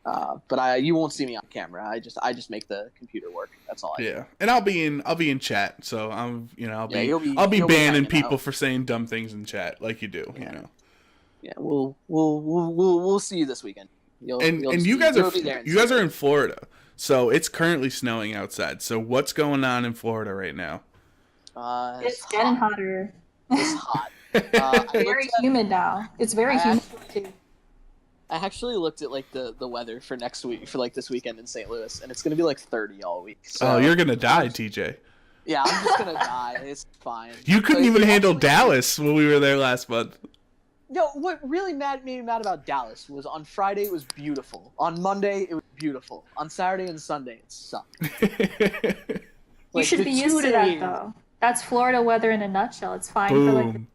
But you won't see me on camera. I just make the computer work. That's all I do. Yeah, and I'll be in chat, so I'll be you'll banning be people out. for saying dumb things in chat like you do. Yeah. You know. Yeah, we'll see you this weekend. You guys are in Florida, so it's currently snowing outside. So what's going on in Florida right now? It's getting hotter. It's hot. Very humid now. It's very humid too. I actually looked at like the weather for next week, for like this weekend in St. Louis, and it's gonna be like 30 all week. So, Oh, you're gonna die, TJ. yeah, I'm just gonna die. It's fine. You couldn't But even it handle actually- Dallas when we were there last month. No, what really made me mad about Dallas was on Friday it was beautiful. On Monday it was beautiful. On Saturday and Sunday it sucked. You should the be used 2 to that days- though. That's Florida weather in a nutshell. It's fine for like, Boom.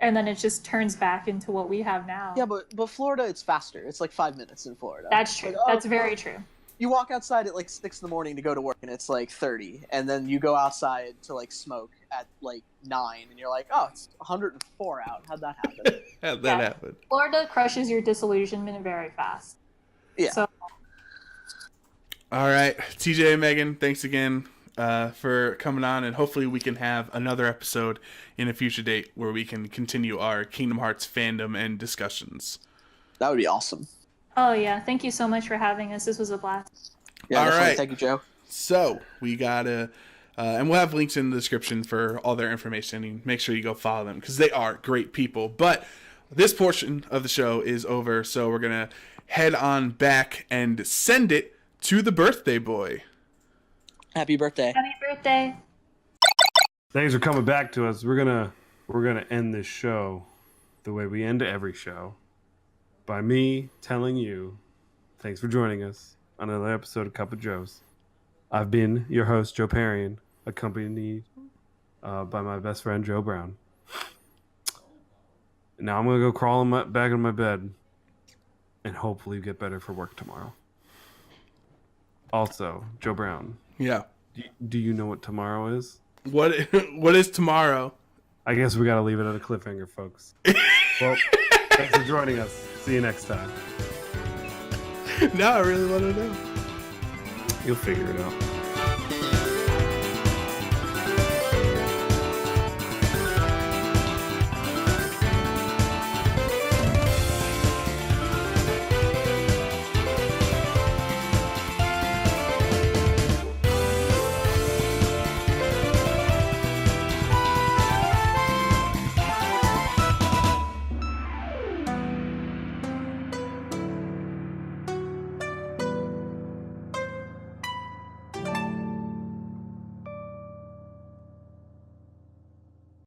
and then it just turns back into what we have now. Yeah, but Florida it's faster. It's like 5 minutes in Florida. That's true. Like, oh, That's very true. You walk outside at like 6 in the morning to go to work and it's like 30, and then you go outside to like smoke at like 9 and you're like, oh, it's 104 out. How'd that happen? How'd that Yeah. happen? Florida crushes your disillusionment very fast. Yeah. So All right, TJ and Megan, thanks again for coming on, and hopefully we can have another episode in a future date where we can continue our Kingdom Hearts fandom and discussions. That would be awesome. oh yeah, thank you so much for having us. This was a blast. Yeah, All definitely. right. Thank you, Joe. So we gotta, and we'll have links in the description for all their information, and make sure you go follow them because they are great people. But this portion of the show is over, so we're gonna head on back and send it to the birthday boy. Happy birthday. Happy birthday. Thanks for coming back to us. We're gonna end this show the way we end every show, by me telling you, thanks for joining us on another episode of Cup of Joes. I've been your host, Joe Parian, accompanied by my best friend, Joe Brown. Now I'm gonna go crawl back in my bed and hopefully get better for work tomorrow. Also, Joe Brown, Yeah. do you know what tomorrow is? What is tomorrow? I guess we gotta leave it at a cliffhanger, folks. Well, thanks for joining us. See you next time. Now I really want to know. You'll figure it out.